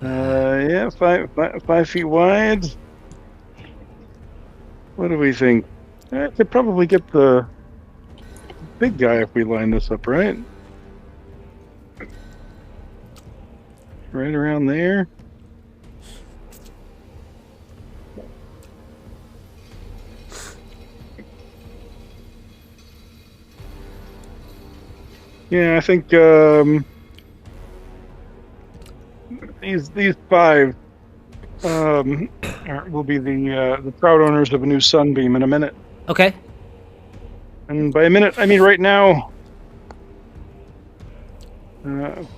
Yeah, 5 feet wide. What do we think? I could probably get the big guy if we line this up right. Right around there. Yeah, I think these 5 will be the proud owners of a new sunbeam in a minute. Okay. And by a minute, I mean right now.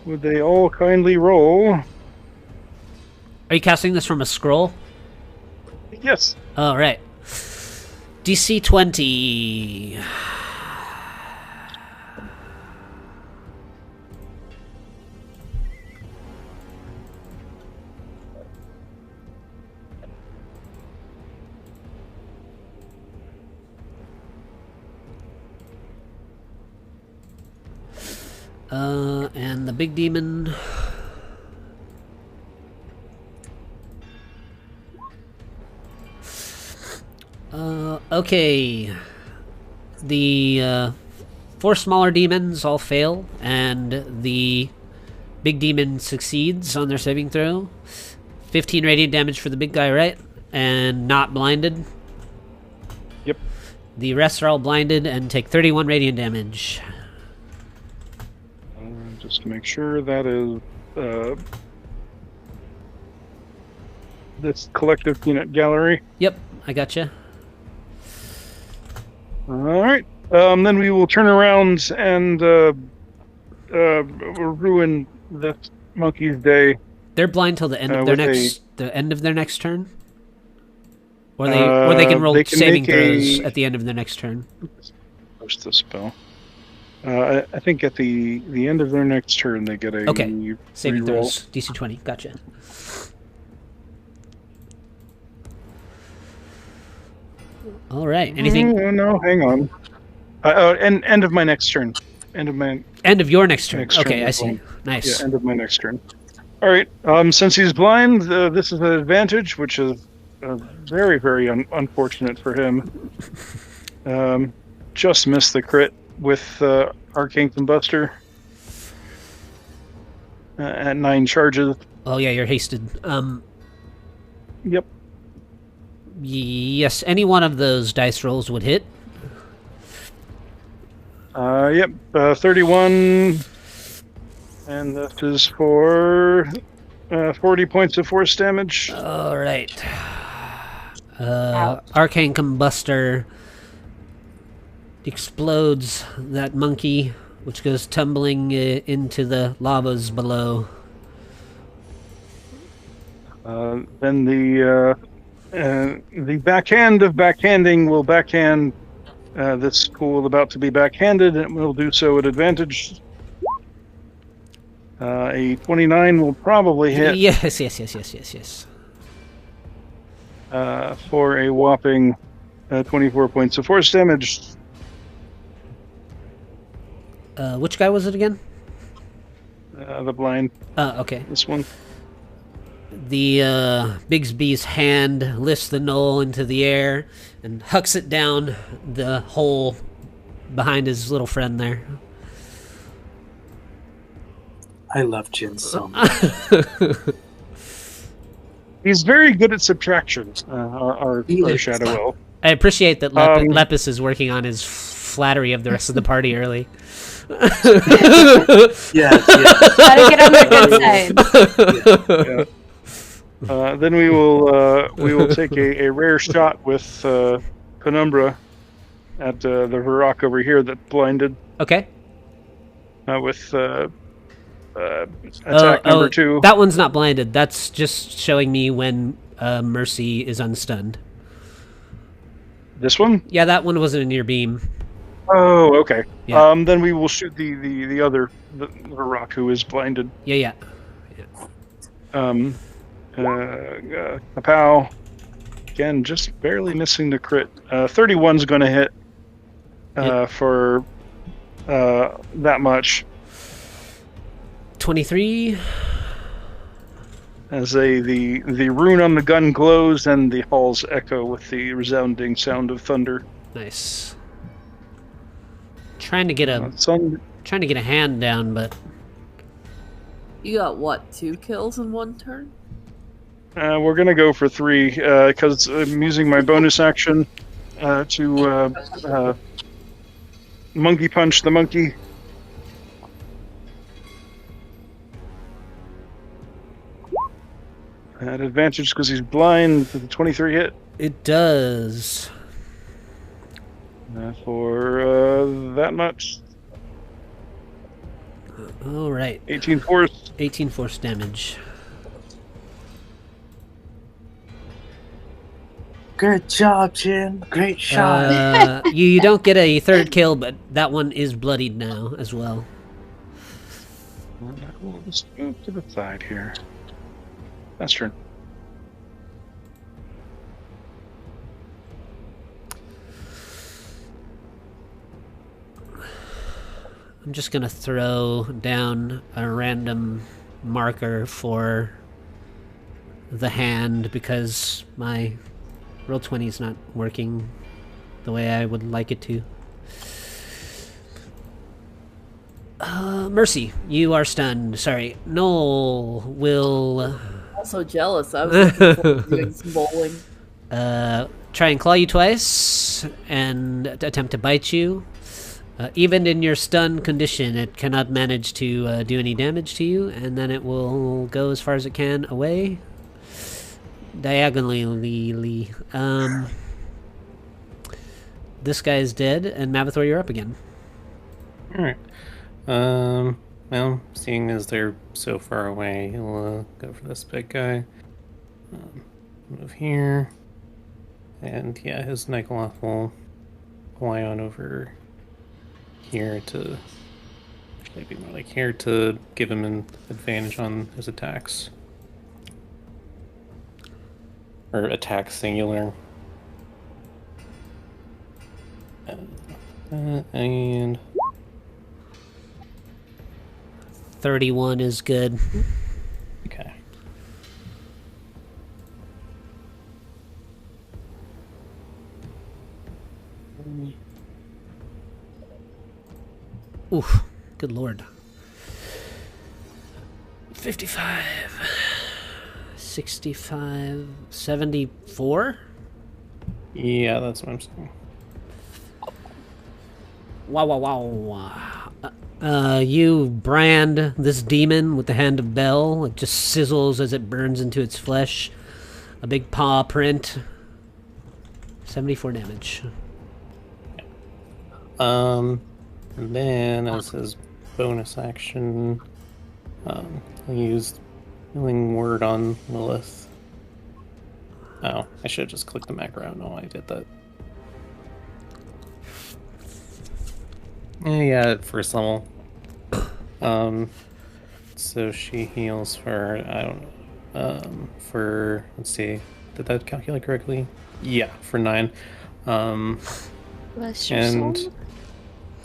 Would they all kindly roll? Are you casting this from a scroll? Yes. All right. DC 20. And the big demon. Okay. The 4 smaller demons all fail, and the big demon succeeds on their saving throw. 15 radiant damage for the big guy, right? And not blinded. Yep. The rest are all blinded and take 31 radiant damage. Just to make sure that is this collective peanut gallery. Yep, I gotcha. All right. Then we will turn around and ruin this monkey's day. They're blind till the end of their next turn. Or they can roll saving throws at the end of their next turn. Post the spell. I think at the end of their next turn they get a saving re-roll. throws. DC 20. Gotcha. All right. Anything? No, hang on. End of my next turn. End of your next turn. Next Okay, turn I see. Nice. Yeah, end of my next turn. All right. Since he's blind, this is an advantage, which is very, very unfortunate for him. Just missed the crit with Arcane Combustor at 9 charges. Oh yeah, you're hasted. Yep. Yes, any one of those dice rolls would hit. Yep. 31, and that is for 40 points of force damage. All right. Arcane Combustor explodes that monkey, which goes tumbling into the lavas below. Then the backhand of backhanding will backhand this pool about to be backhanded, and will do so at advantage. A 29 will probably hit. Yes. For a whopping 24 points of force damage. Which guy was it again? The blind. Okay. This one. The Bigsby's hand lifts the knoll into the air and hucks it down the hole behind his little friend there. I love Jin so much. He's very good at subtraction, our Shadow Elf. I appreciate that Lepis is working on his flattery of the rest of the party early. Yes. Gotta get on the good side. Yeah. Then we will take a rare shot with Penumbra at the Varrock over here that blinded. Okay. With attack number 2. That one's not blinded. That's just showing me when Mercy is unstunned. This one? Yeah, that one wasn't in your beam. Oh, okay. Yeah. Then we will shoot the other the rock who is blinded. Yeah. Kapow. Again, just barely missing the crit. 31's going to hit for that much. 23. As the rune on the gun glows and the halls echo with the resounding sound of thunder. Nice. Trying to get a hand down, but You got what, 2 kills in 1 turn? we're gonna go for 3 because I'm using my bonus action to monkey punch the monkey. At advantage because he's blind. For the 23 hit. it does. For that much. All right. 18 force. 18 force damage. Good job, Jin. Great shot. You don't get a 3rd kill, but that one is bloodied now as well. We'll just move to the side here. That's turn. I'm just gonna throw down a random marker for the hand because my Roll20 is not working the way I would like it to. Mercy, you are stunned. Sorry. Noel will... Also jealous. I was looking forward to doing some bowling. try and claw you twice and attempt to bite you. Even in your stun condition, it cannot manage to do any damage to you, and then it will go as far as it can away. Diagonally. This guy is dead, and Mavathor, you're up again. Alright. Well, seeing as they're so far away, he'll go for this big guy. Move here. And yeah, his Nikoloth will fly on over here to... Maybe more like here to give him an advantage on his attacks. Or attack singular. And... 31 is good. Okay. Oof. Good lord. 55. 65. 74? Yeah, that's what I'm saying. Wow. You brand this demon with the hand of Bel. It just sizzles as it burns into its flesh. A big paw print. 74 damage. And then as his bonus action, he'll use Healing Word on Lilith. Oh, I should have just clicked the macro. No, I did that. Yeah, at first level. So she heals for, I don't know, for, let's see, did that calculate correctly? Yeah, for 9. Bless your And soul.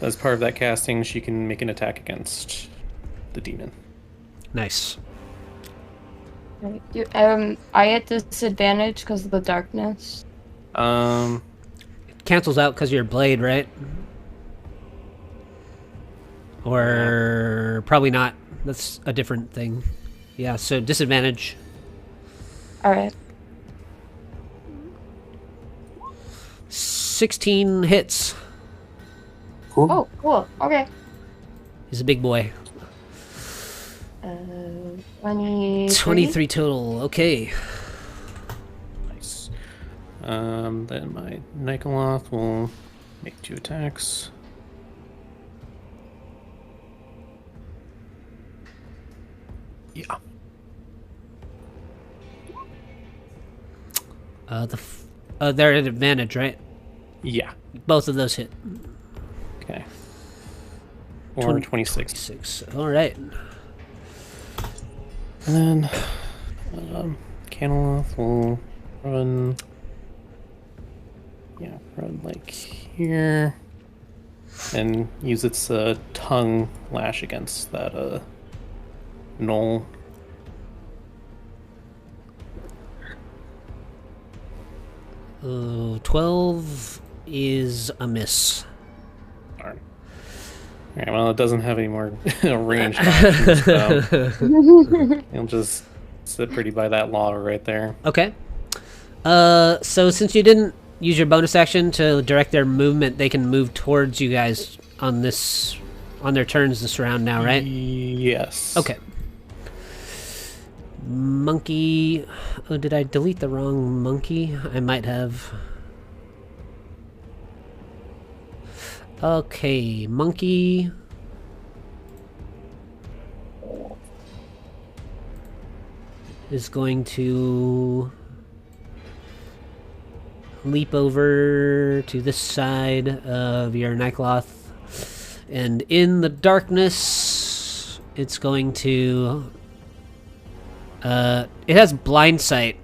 as part of that casting, she can make an attack against the demon. Nice. Right. I at disadvantage because of the darkness. It cancels out because you're blade, right? Or probably not. That's a different thing. Yeah, so disadvantage. Alright. 16 hits. Cool. Oh, cool. Okay. He's a big boy. 23. 23 total. Okay. Nice. Then my Nikoloth will make 2 attacks. Yeah. They're at advantage, right? Yeah. Both of those hit. Okay. Or 26. 26. All right. And then, Caneloth will run. Yeah, run like here. And use its tongue lash against that knoll. Oh, 12 is a miss. Darn. Alright, well, it doesn't have any more ranged options, so you'll just sit pretty by that lava right there. Okay. So since you didn't use your bonus action to direct their movement, they can move towards you guys on their turns this round now, right? Yes. Okay. Monkey. Oh, did I delete the wrong monkey? I might have. Okay, monkey. Is going to leap over to this side of your Nycloth, and in the darkness, it's going to. It has blind sight.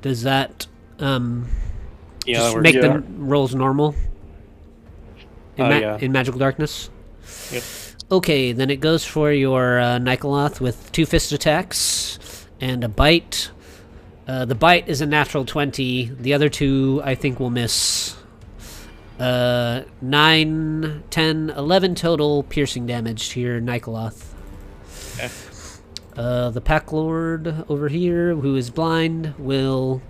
Does that just that make works. the rolls normal? Yeah. In magical darkness. Yep. Okay, then it goes for your Nycloth with 2 fist attacks and a bite. The bite is a natural 20. The other 2, I think, will miss. 9, 10, 11 total piercing damage to your Nycloth. Okay. The Pack Lord over here, who is blind, will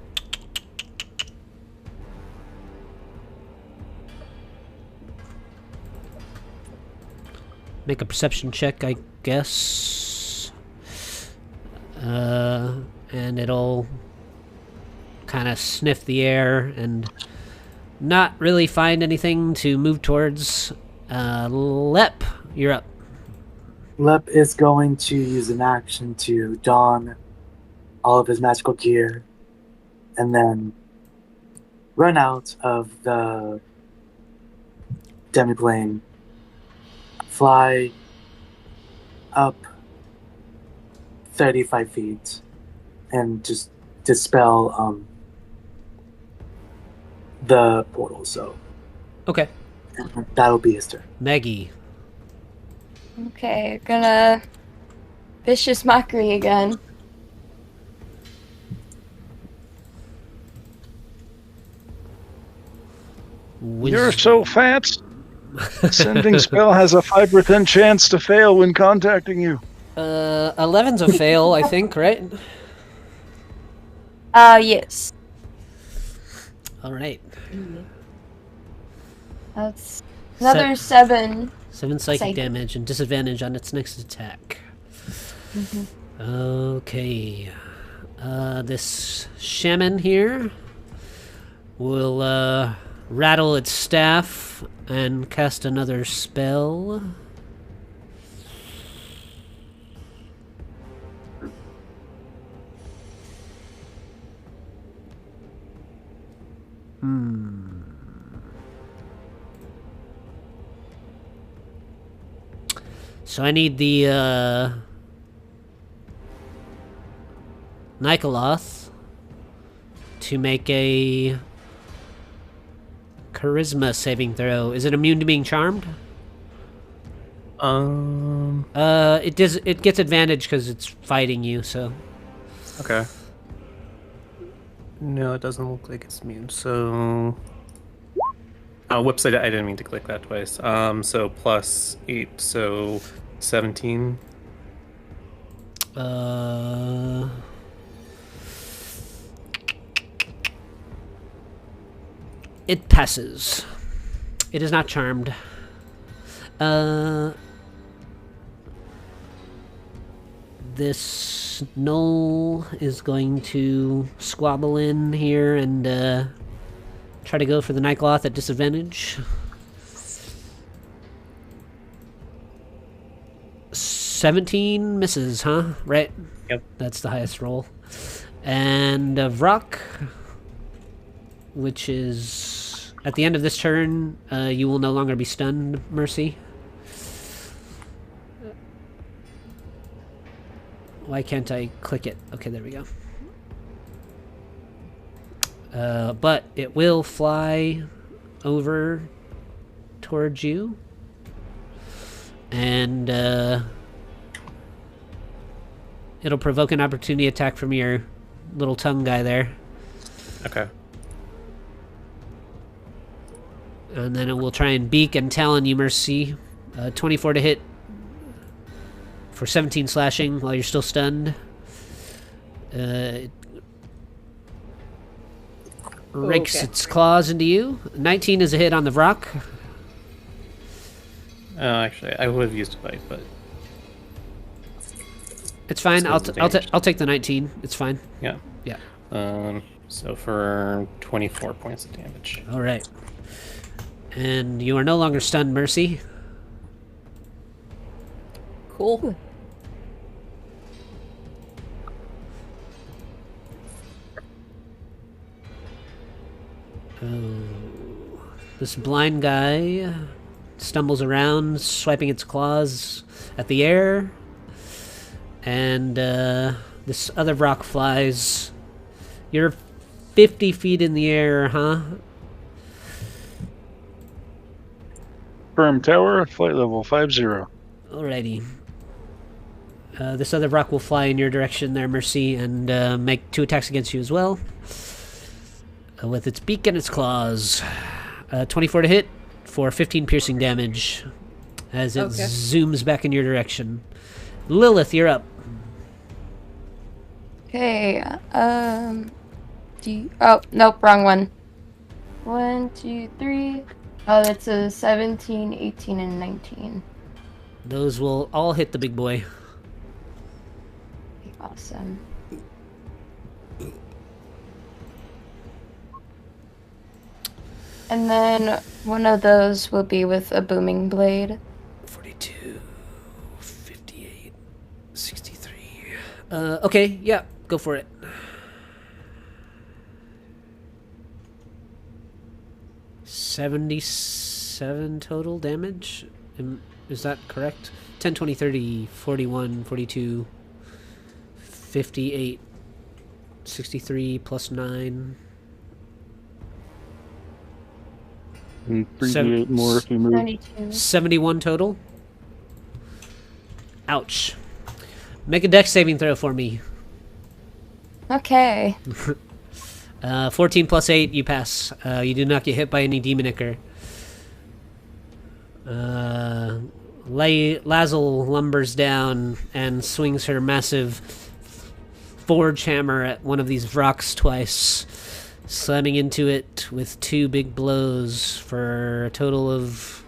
make a perception check, I guess. And it'll kind of sniff the air and not really find anything to move towards. Lep, you're up. Lep is going to use an action to don all of his magical gear and then run out of the demiplane, fly up 35 feet, and just dispel the portal. So Okay. that'll be his turn. Maggie. Okay, gonna vicious mockery again. You're so fat. Sending spell has a 5% chance to fail when contacting you. 11's a fail, I think, right? Yes. Alright. That's another 7. 7 psychic Psychic. damage and disadvantage on its next attack. Okay. This shaman here will rattle its staff and cast another spell. So I need the Nycloth to make a charisma saving throw. Is it immune to being charmed? It does. It gets advantage because it's fighting you. So Okay. No, it doesn't look like it's immune. So, whoops! I didn't mean to click that twice. So +8, so 17. It passes. It is not charmed. This gnoll is going to squabble in here and try to go for the Nycloth at disadvantage. 17 misses, huh? Right? Yep. That's the highest roll. And Vrock, which is at the end of this turn, you will no longer be stunned, Mercy. Why can't I click it? Okay, there we go. But it will fly over towards you. And it'll provoke an opportunity attack from your little tongue guy there. Okay. And then it will try and beak and talon you, Mercy. 24 to hit for 17 slashing while you're still stunned. It rakes its claws into you. 19 is a hit on the Vrock. Actually, I would have used a bite, but It's fine. I'll damage. take the 19. It's fine. yeah. Yeah. So for 24 points of damage. All right. And you are no longer stunned, Mercy. Cool. This blind guy stumbles around, swiping its claws at the air. And this other rock flies. You're 50 feet in the air, huh? Firm tower, flight level 50. Alrighty. This other rock will fly in your direction there, Mercy, and make 2 attacks against you as well. With its beak and its claws. 24 to hit for 15 piercing damage as it zooms back in your direction. Lilith, you're up. Okay, oh, nope, wrong one. 1, 2, 3. Oh, that's a 17, 18, and 19. Those will all hit the big boy. Okay, awesome. And then one of those will be with a booming blade. 42, 58, 63. Okay, yeah, go for it. 77 total damage? Is that correct? 10, 20, 30, 41, 42, 58, 63 plus 9. And 38 more if you move. 92. 71 total. Ouch. Make a dex saving throw for me. Okay. 14 plus 8, you pass. You do not get hit by any demon ichor. Lazel lumbers down and swings her massive forge hammer at one of these rocks twice, slamming into it with 2 big blows for a total of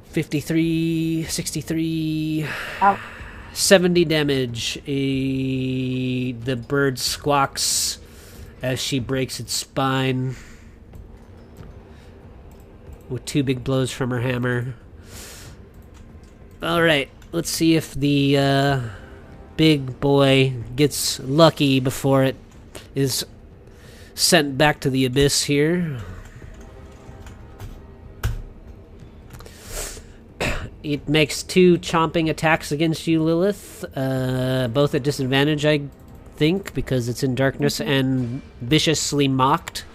53, 63, Ow. 70 damage. The bird squawks as she breaks its spine with 2 big blows from her hammer. Alright, let's see if the big boy gets lucky before it is sent back to the abyss here. It makes 2 chomping attacks against you, Lilith, both at disadvantage, I think, because it's in darkness and viciously mocked.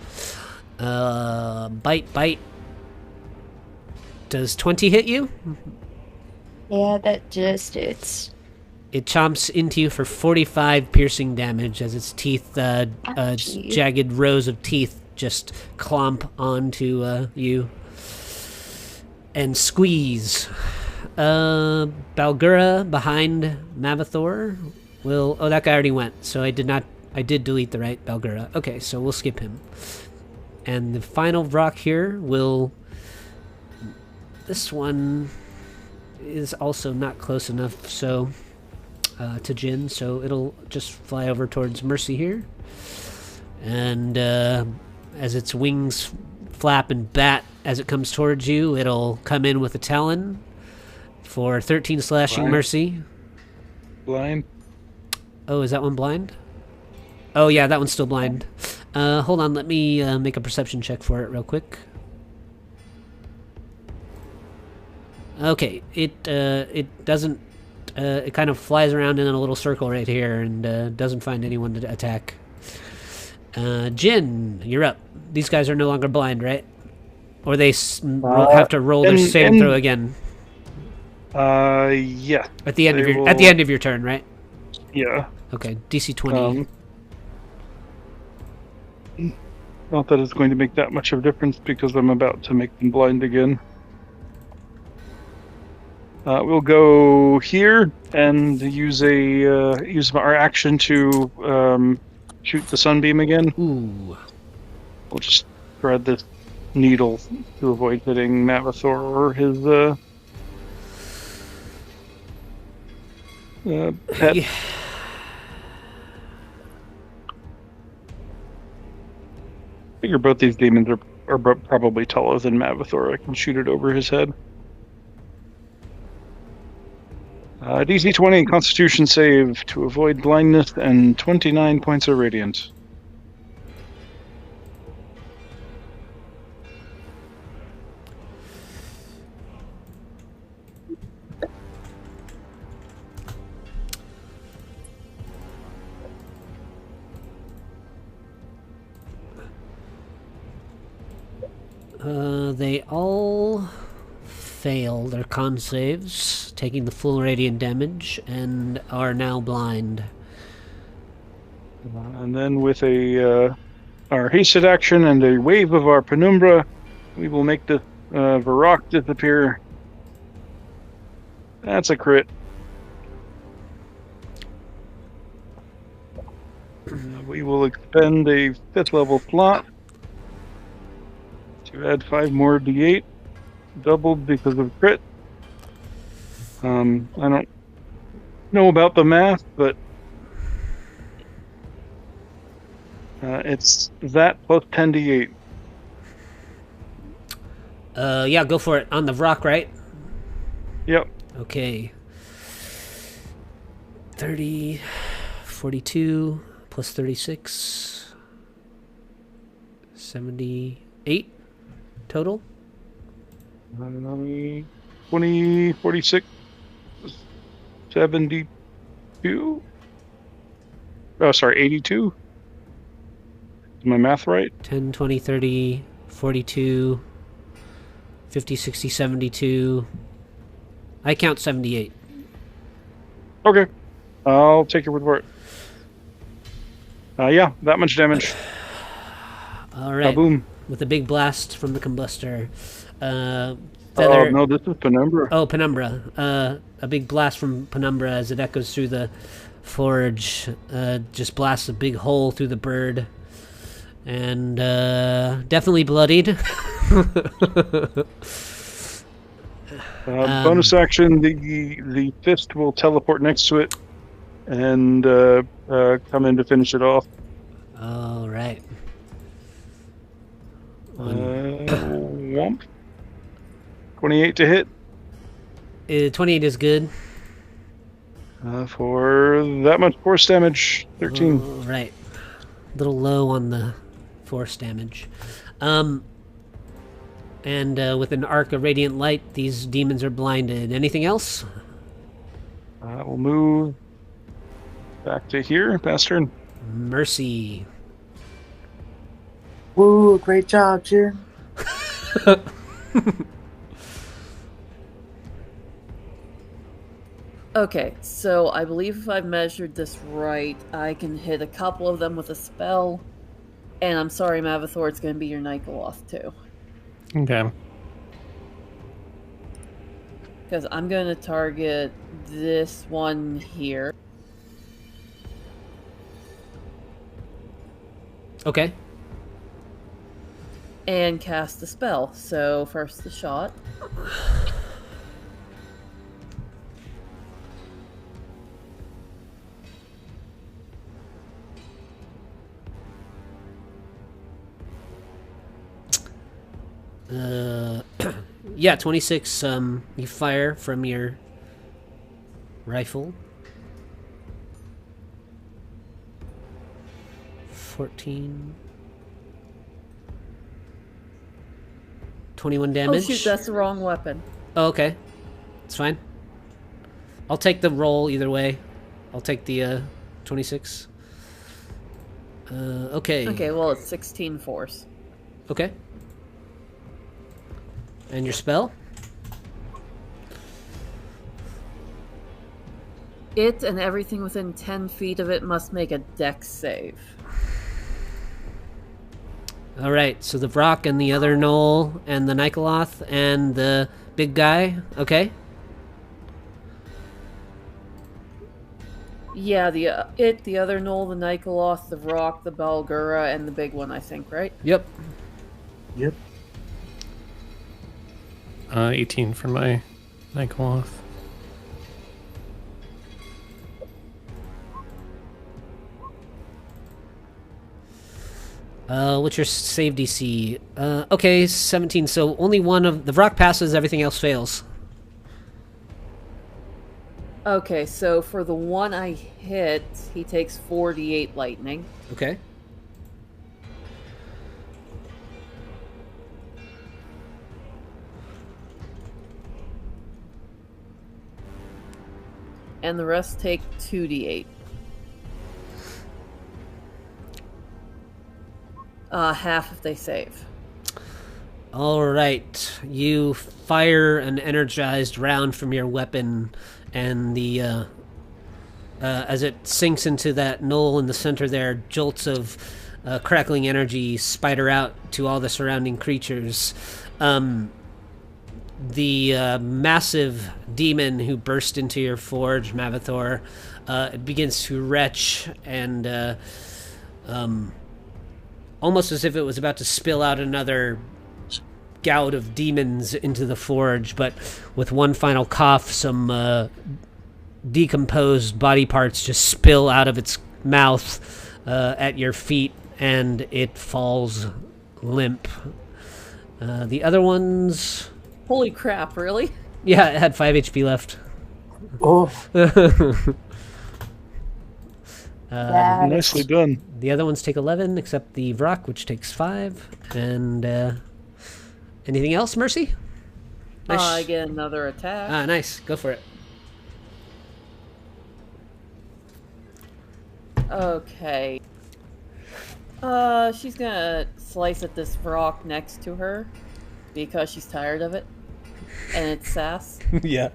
Bite. Does 20 hit you? Yeah, that just it's. It chomps into you for 45 piercing damage as its teeth, Ouchie. jagged rows of teeth just clomp onto you and squeeze. Balgura behind Mavathor will... Oh, that guy already went, so I did delete the right Balgura. Okay, so we'll skip him. And the final rock here will... This one is also not close enough, so... to Jin, so it'll just fly over towards Mercy here. And as its wings flap and bat as it comes towards you, it'll come in with a talon For 13 slashing Blind. mercy. Blind. Oh, is that one blind? Oh, yeah, that one's still blind. Hold on, let me make a perception check for it real quick. Okay, it doesn't... it kind of flies around in a little circle right here and doesn't find anyone to attack. Jin, you're up. These guys are no longer blind, right? Or they have to roll their saving throw again. Yeah. At the end of your turn, right? Yeah. Okay, DC 20. Not that it's going to make that much of a difference because I'm about to make them blind again. We'll go here and use our action to shoot the sunbeam again. Ooh. We'll just thread this needle to avoid hitting Mavathor or his pet. Yeah. I figure both these demons are probably taller than Mavathor. I can shoot it over his head. DC 20 Constitution save to avoid blindness and 29 points of radiant. They all fail their con saves, taking the full radiant damage, and are now blind. And then with our hasted action and a wave of our penumbra, we will make the Varrock disappear. That's a crit. We will expend a 5th level slot to add 5 more d8, doubled because of crit. I don't know about the math, but it's that plus 10 d8. Yeah, go for it. On the rock, right? Yep. Okay. 30, 42, plus 36, 78 total. 20, 46, 72. Oh, sorry, 82. Is my math right? 10, 20, 30, 42, 50, 60, 72. I count 78. Okay. I'll take your word for it. Yeah, that much damage. All right. Boom. With a big blast from the combustor. Oh, no, this is Penumbra. Oh, Penumbra. A big blast from Penumbra as it echoes through the forge. Just blasts a big hole through the bird. And definitely bloodied. Bonus action, the fist will teleport next to it and come in to finish it off. All right. Womp. 28 to hit. 28 is good. For that much force damage, 13. All right. A little low on the force damage. And with an arc of radiant light, these demons are blinded. Anything else? We'll move back to here, Bastard. Mercy. Woo, great job, Jin. Okay, so I believe if I've measured this right, I can hit a couple of them with a spell. And I'm sorry, Mavathor, it's going to be your Nikoloth too. Okay. Because I'm going to target this one here. Okay. And cast a spell. So first the shot. Yeah, 26. You fire from your rifle. 14. 21 damage. Oh shoot, that's the wrong weapon. Oh, okay. It's fine. I'll take the roll either way. I'll take the 26. Okay. Okay, well it's 16 force. Okay. And your spell? It and everything within 10 feet of it must make a dex save. Alright, so the Vrock and the other Knoll and the Nikoloth and the big guy. Okay. Yeah, the other Knoll, the Nikoloth, the Vrock, the Balgura, and the big one, I think, right? Yep. Yep. 18 for my Nikoloth. What's your save DC? Okay, 17. So only one of the Vrock passes, everything else fails. Okay, so for the one I hit, he takes 48 lightning. Okay. And the rest take 2d8. Half if they save. All right. You fire an energized round from your weapon, and the as it sinks into that knoll in the center there, jolts of crackling energy spider out to all the surrounding creatures. The massive demon who burst into your forge, Mavathor, begins to retch and almost as if it was about to spill out another gout of demons into the forge, but with one final cough, some decomposed body parts just spill out of its mouth at your feet, and it falls limp. The other ones... Holy crap, really? Yeah, it had 5 HP left. Oh, Nicely done. The other ones take 11, except the Vrock, which takes 5. And anything else, Mercy? Nice. I get another attack. Ah, nice. Go for it. Okay. She's gonna slice at this Vrock next to her because she's tired of it. And it's sass. Yeah.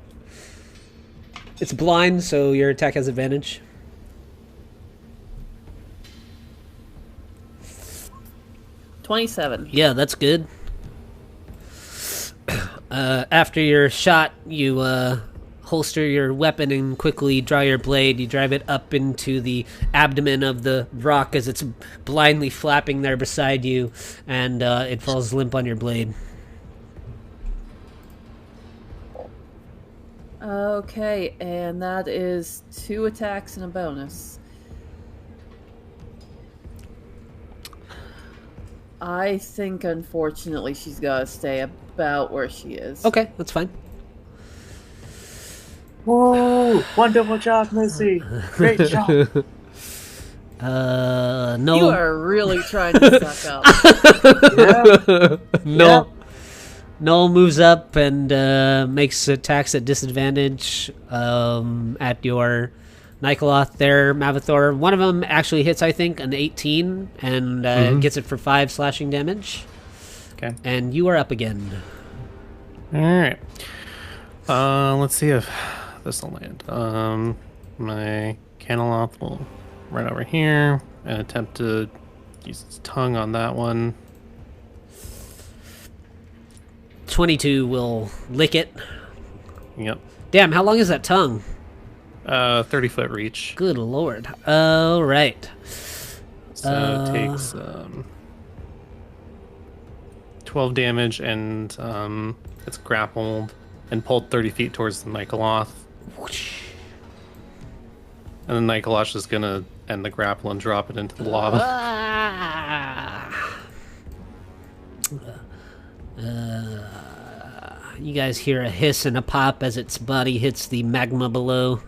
It's blind, so your attack has advantage. $27. Yeah, that's good. After your shot, you holster your weapon and quickly draw your blade. You drive it up into the abdomen of the rock as it's blindly flapping there beside you, and it falls limp on your blade. Okay, and that is 2 attacks and a bonus. I think, unfortunately, she's got to stay about where she is. Okay, that's fine. whoa! Wonderful job, Missy. Great job. No. You are really trying to suck up. Yeah. No. Yeah. Null moves up and makes attacks at disadvantage at your Nikoloth there, Mavathor. One of them actually hits, I think, an 18 and gets it for 5 slashing damage. Okay. And you are up again. All right. Let's see if this will land. My Caneloth will run over here and attempt to use its tongue on that one. 22 will lick it. Yep. Damn, how long is that tongue? 30-foot reach. Good lord. All right. So it takes 12 damage, and it's grappled and pulled 30 feet towards the Nikoloth. And the Nikoloth is going to end the grapple and drop it into the lava. You guys hear a hiss and a pop as its body hits the magma below.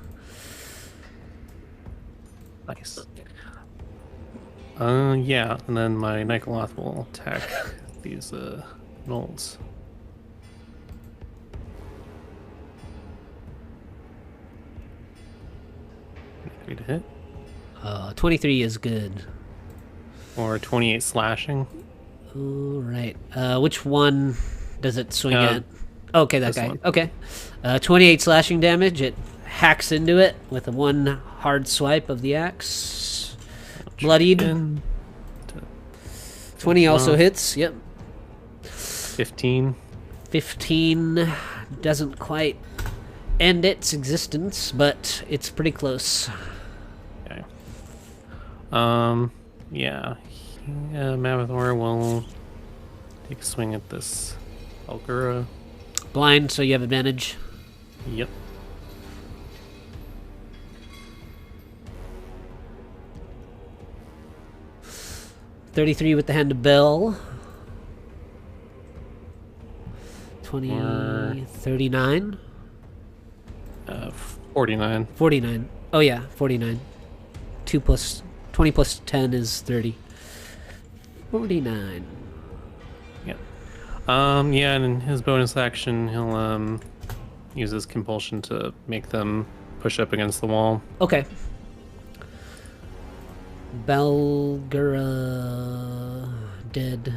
Nice. Yeah, and then my Nikoloth will attack these gnolls. Three to hit. 23 is good. Or 28 slashing. All right. Which one does it swing at? Okay, that guy. one. Okay. 28 slashing damage. It hacks into it with one hard swipe of the axe. Bloodied. 20 also hits. Yep. 15. 15 doesn't quite end its existence, but it's pretty close. Okay. Yeah. Mavathor will take a swing at this Algura. Blind, so you have advantage. Yep. $33 with the hand of Bell. 20, 39. 49. 49. Oh yeah, 49. 20 plus 10 is 30. 49. Yep. Yeah, and in his bonus action, he'll use his compulsion to make them push up against the wall. Okay. Balgura dead.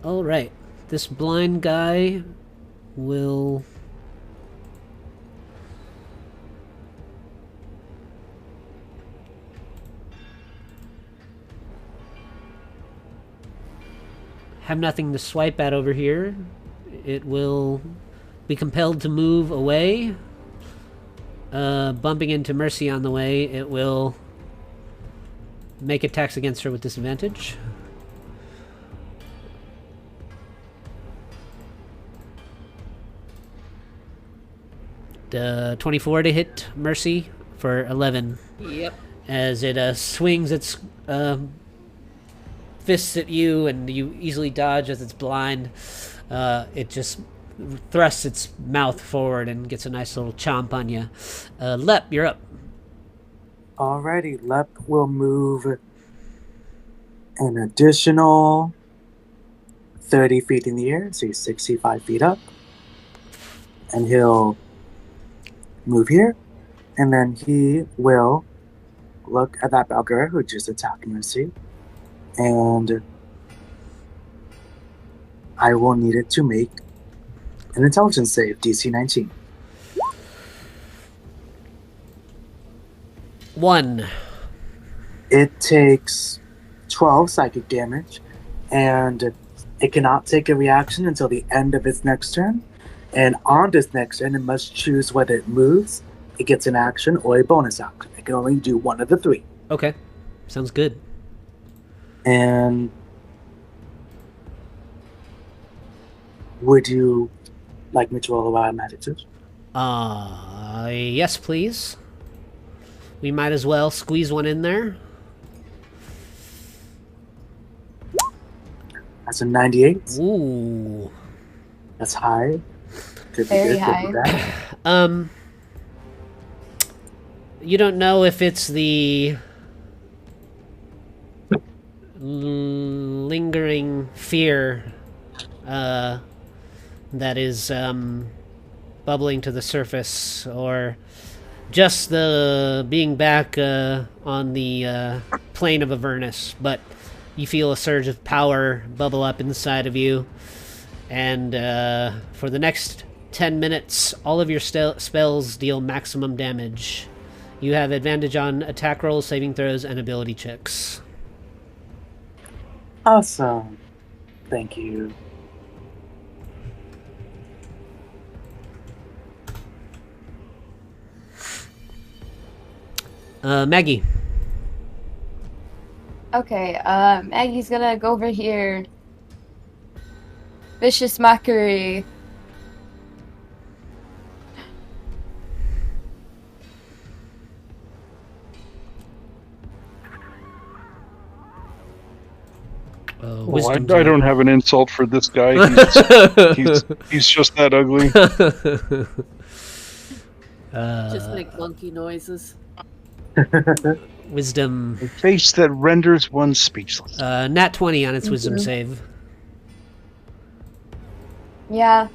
All right. This blind guy will have nothing to swipe at over here. It will be compelled to move away. Bumping into Mercy on the way, it will make attacks against her with disadvantage. The 24 to hit Mercy for 11. Yep. As it swings its fists at you, and you easily dodge as it's blind. It just thrusts its mouth forward and gets a nice little chomp on you. Lep, you're up. Alrighty, Lep will move an additional 30 feet in the air, so he's 65 feet up. And he'll move here, and then he will look at that Balgura who just attacked Mercy, and I will need it to make an intelligence save, DC 19. 1. It takes 12 psychic damage, and it cannot take a reaction until the end of its next turn. And on this next turn, it must choose whether it moves, it gets an action, or a bonus action. It can only do one of the three. Okay. Sounds good. And would you like me to roll a wild magic too? Yes, please. We might as well squeeze one in there. That's a 98. Ooh. That's high. Could be Very good, could be high. bad. You don't know if it's the lingering fear that is bubbling to the surface, or just the being back on the plane of Avernus, but you feel a surge of power bubble up inside of you, and for the next 10 minutes, all of your spells deal maximum damage. You have advantage on attack rolls, saving throws, and ability checks. Awesome. Thank you. Maggie. Okay, Maggie's gonna go over here. Vicious Mockery. wisdom I save. don't have an insult for this guy. He's just that ugly. Just make monkey noises. Wisdom. A face that renders one speechless. Nat 20 on its wisdom save. Yeah,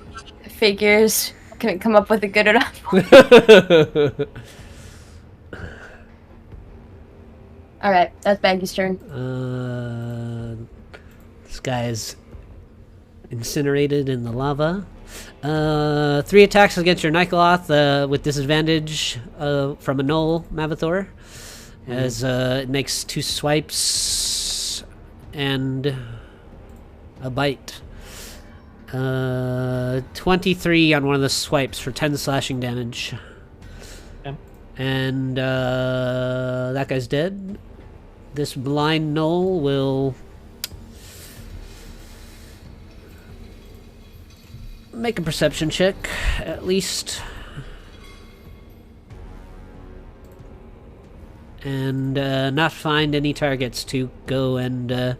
figures. Couldn't come up with a good enough one. Alright, that's Baggy's turn. This guy is incinerated in the lava. 3 attacks against your Nikoloth with disadvantage from a null, Mavathor. As it makes 2 swipes and a bite. 23 on one of the swipes for 10 slashing damage. Okay. And that guy's dead. This blind null will make a perception check, at least. And not find any targets to go and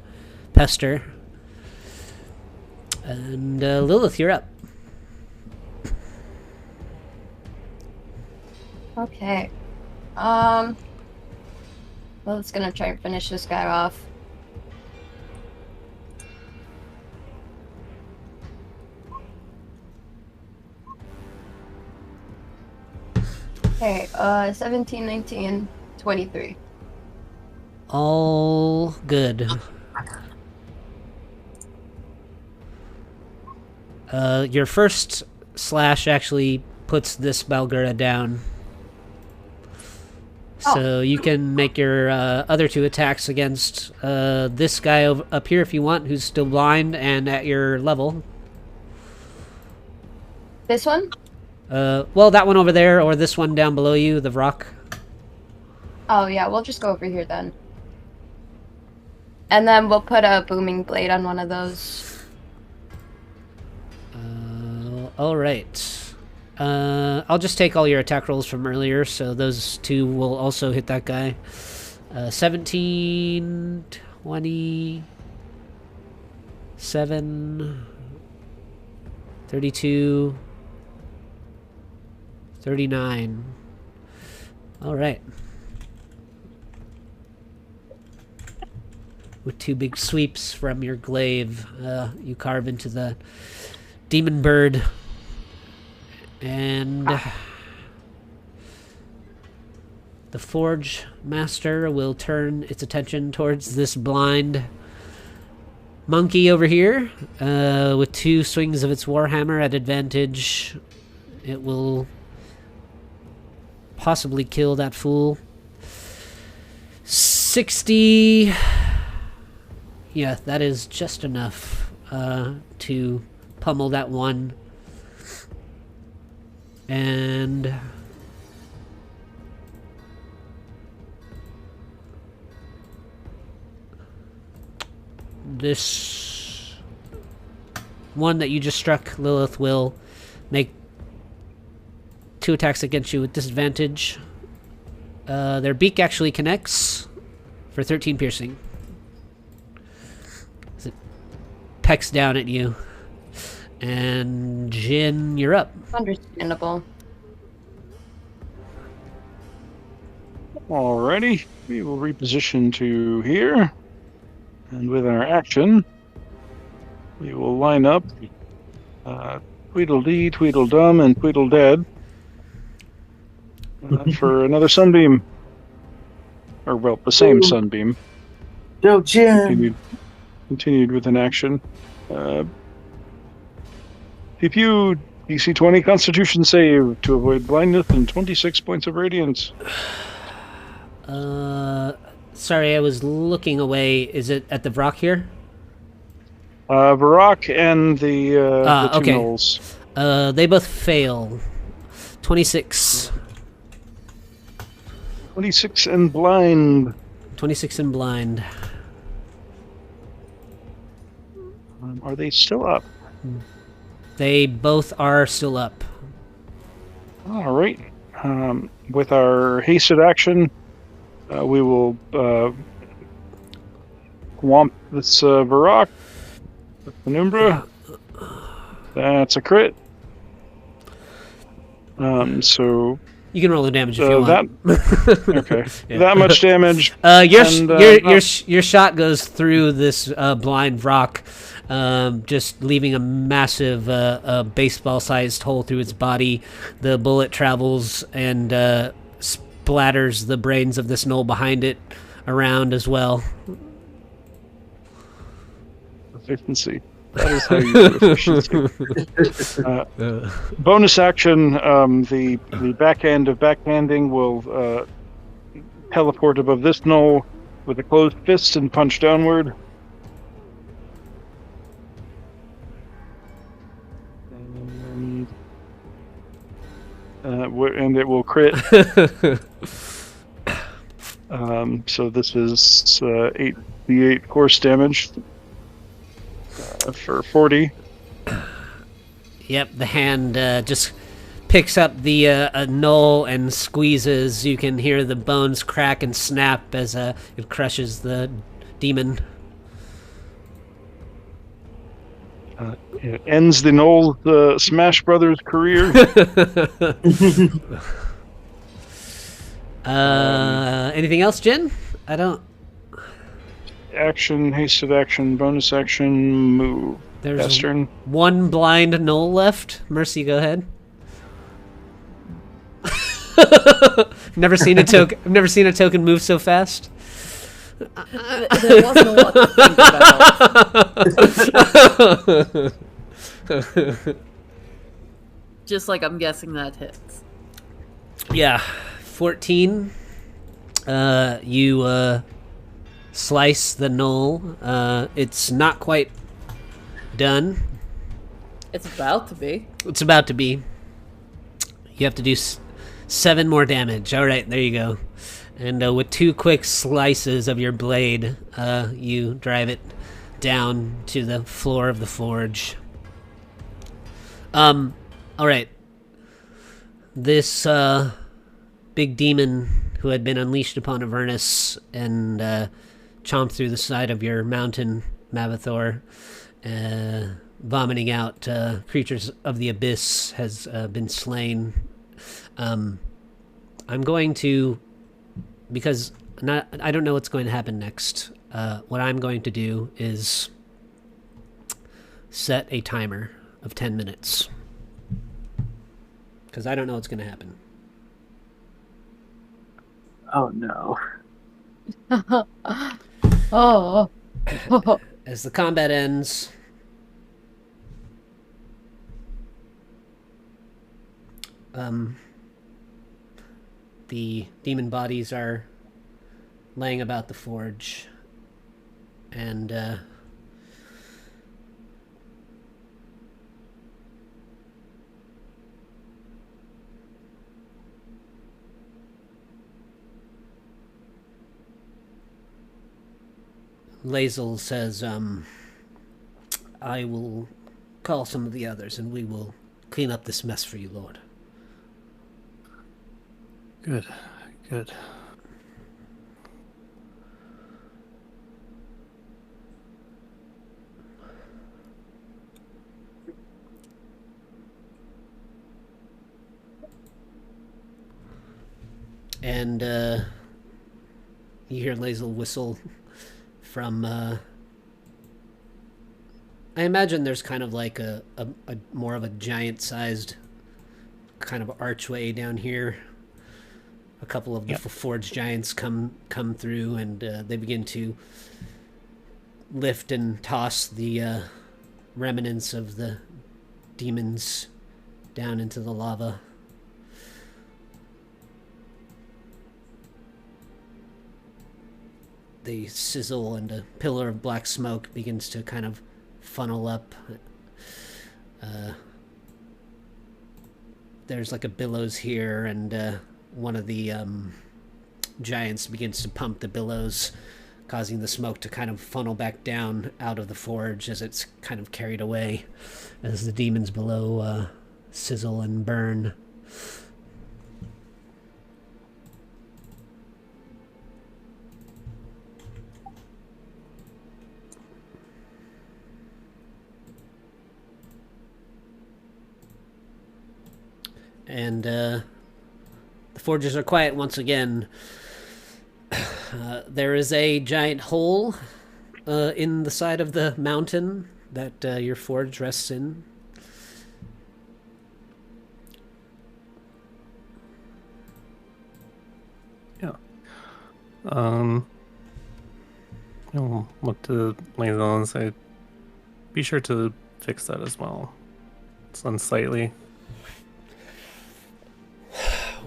pester. And Lilith, you're up. Okay. Lilith's gonna try and finish this guy off. Okay, 17, 19, 23. All good. Your first slash actually puts this Balgura down. So you can make your other 2 attacks against this guy up here if you want, who's still blind and at your level. This one? Well, that one over there, or this one down below you, the rock. Oh yeah, we'll just go over here then. And then we'll put a booming blade on one of those. Alright. I'll just take all your attack rolls from earlier, so those 2 will also hit that guy. 17, 20, 7, 32, 39. Alright. With 2 big sweeps from your glaive, you carve into the demon bird. And the Forge Master will turn its attention towards this blind monkey over here. With 2 swings of its Warhammer at advantage, it will possibly kill that fool. 60. Yeah, that is just enough to pummel that one. And this one that you just struck, Lilith, will make 2 attacks against you with disadvantage. Their beak actually connects for 13 piercing. As it pecks down at you. And Jin, you're up. Understandable. Alrighty, we will reposition to here. And with our action, we will line up Tweedledee, Tweedledum, and Tweedledead for another sunbeam. Or, well, the same sunbeam. Yo, Jim! Continued with an action. CPU DC 20 Constitution save to avoid blindness and 26 points of radiance. Sorry, I was looking away. Is it at the Vrock here? Varrock and the 2 okay. gnolls. They both fail. 26. 26 and blind. 26 and blind. Are they still up? They both are still up. All right. With our hasted action, we will whomp this Varrock Penumbra. That's a crit. So You can roll the damage if you want. okay. Yeah. That much damage. Your shot goes through this blind rock, just leaving a massive baseball-sized hole through its body. The bullet travels and splatters the brains of this gnoll behind it around as well. Efficiency. That is how you do efficiency. Bonus action, the backhand of backhanding will teleport above this gnoll with a closed fist and punch downward. And it will crit. So this is 8d8 course damage for 40. Yep, the hand just picks up the gnoll and squeezes. You can hear the bones crack and snap as it crushes the demon. It ends the gnoll Smash Brothers career. Anything else, Jin? I don't... Action, hasted action, bonus action, move. There's turn. one blind gnoll left. Mercy, go ahead. Never seen a token. I've never seen a token move so fast. There wasn't a lot to think about. Just like I'm guessing that hits. Yeah, 14. You slice the gnoll. It's not quite done. It's about to be. It's about to be. You have to do 7 more damage. All right, there you go. And with 2 quick slices of your blade, you drive it down to the floor of the forge. All right. This big demon who had been unleashed upon Avernus and chomped through the side of your mountain, Mavathor, vomiting out creatures of the abyss, has been slain. I'm going to, because I don't know what's going to happen next. What I'm going to do is set a timer of 10 minutes. Because I don't know what's going to happen. Oh no. Oh. As the combat ends, the demon bodies are laying about the forge, and Lazel says, I will call some of the others and we will clean up this mess for you, Lord. Good. And you hear Lazel whistle from I imagine there's kind of like a more of a giant-sized kind of archway down here. A couple of the forge giants come through, and they begin to lift and toss the remnants of the demons down into the lava. They sizzle, and a pillar of black smoke begins to kind of funnel up. There's like a billows here, and one of the giants begins to pump the billows, causing the smoke to kind of funnel back down out of the forge as it's kind of carried away, as the demons below sizzle and burn. and the forgers are quiet once again. There is a giant hole in the side of the mountain that your forge rests in. Yeah. I'll look to Lazel and say, be sure to fix that as well. It's unsightly.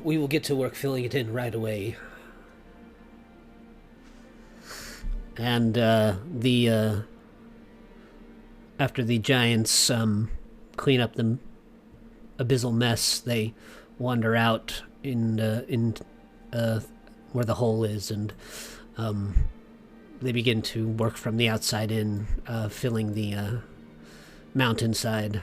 We will get to work filling it in right away. And after the giants clean up the abyssal mess, they wander out in where the hole is, and they begin to work from the outside in, filling the mountainside.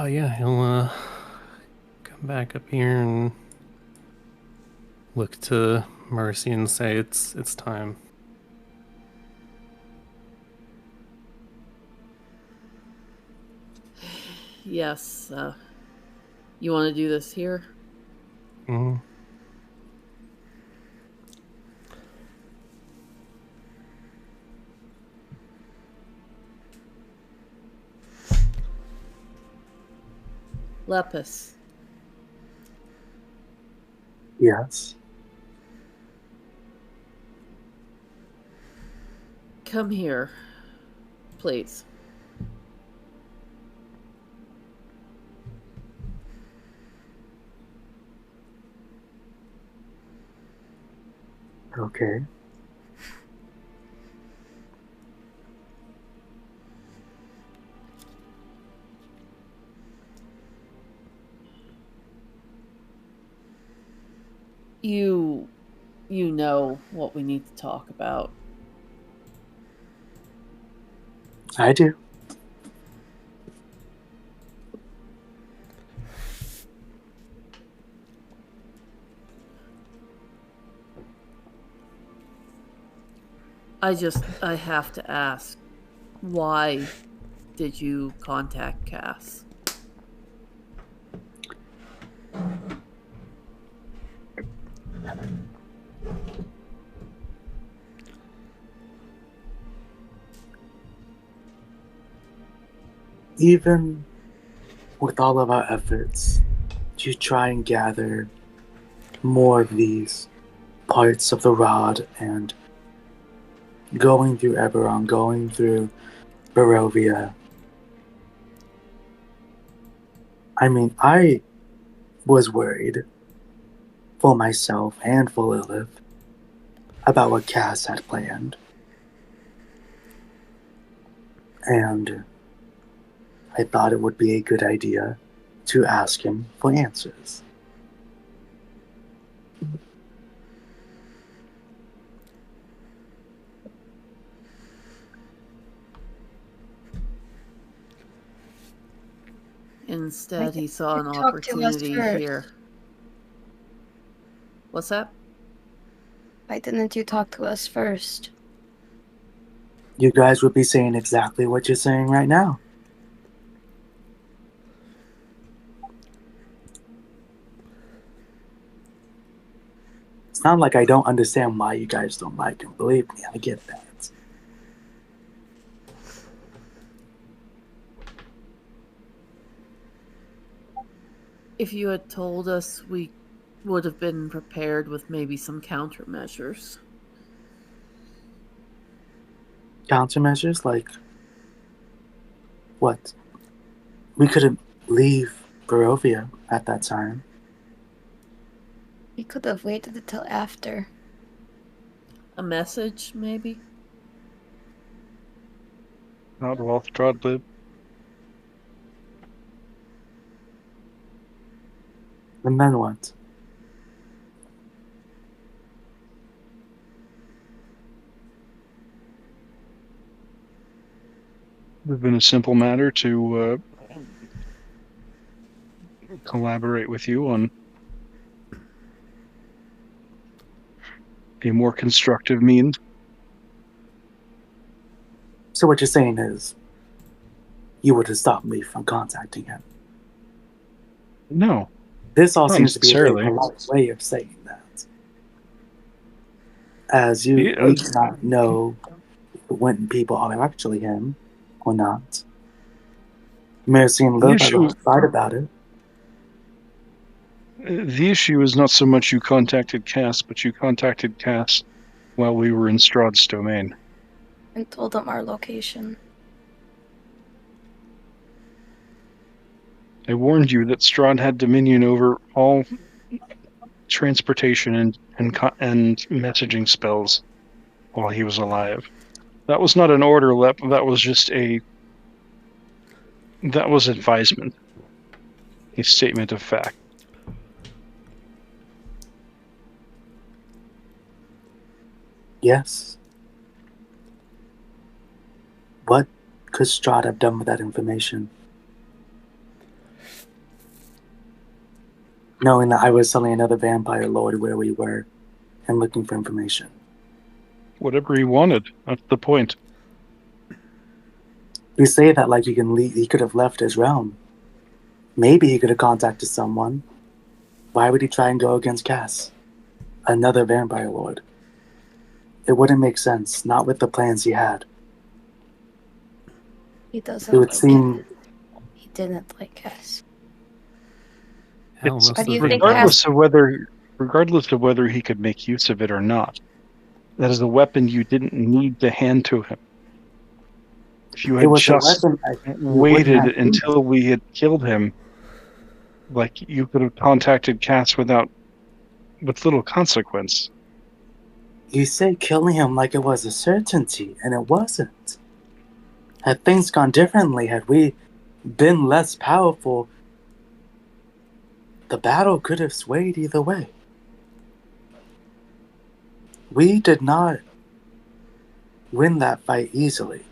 Yeah, he'll come back up here and look to Mercy and say it's time. Yes, you want to do this here? Mm-hmm. Lepus. Yes. Come here, please. Okay. You know what we need to talk about. I do. I have to ask, why did you contact Cass? Even with all of our efforts to try and gather more of these parts of the rod and going through Eberron, going through Barovia, I mean, I was worried for myself and for Lilith about what Cass had planned. And I thought it would be a good idea to ask him for answers. Instead, he saw an Talk to us opportunity first. here. What's that? Why didn't you talk to us first? You guys would be saying exactly what you're saying right now. It's not like I don't understand why you guys don't like him. Believe me, I get that. If you had told us, we would have been prepared with maybe some countermeasures. Countermeasures? Like what? We couldn't leave Barovia at that time. We could have waited until after. A message, maybe? Not while Strahd lived. And then what? It would have been a simple matter to collaborate with you on a more constructive means. So what you're saying is, you would have stopped me from contacting him. No. This all Not seems to be a very necessarily. polite way of saying that. As we do not know when people are actually him or not. Mercy and Love have lied about it. The issue is not so much you contacted Cass, but you contacted Cass while we were in Strahd's domain. And told them our location. I warned you that Strahd had dominion over all transportation and messaging spells while he was alive. That was not an order, Lep. That was just that was advisement. A statement of fact. Yes. What could Strahd have done with that information? Knowing that I was telling another vampire lord where we were and looking for information. Whatever he wanted. That's the point. You say that like you can leave, he could have left his realm. Maybe he could have contacted someone. Why would he try and go against Cass? Another vampire lord. It wouldn't make sense, not with the plans he had. He doesn't. It would seem he didn't like us. Regardless of whether he could make use of it or not, that is a weapon you didn't need to hand to him. If you had just waited until we had killed him, like you could have contacted Cass with little consequence. You say killing him like it was a certainty, and it wasn't. Had things gone differently, had we been less powerful, the battle could have swayed either way. We did not win that fight easily.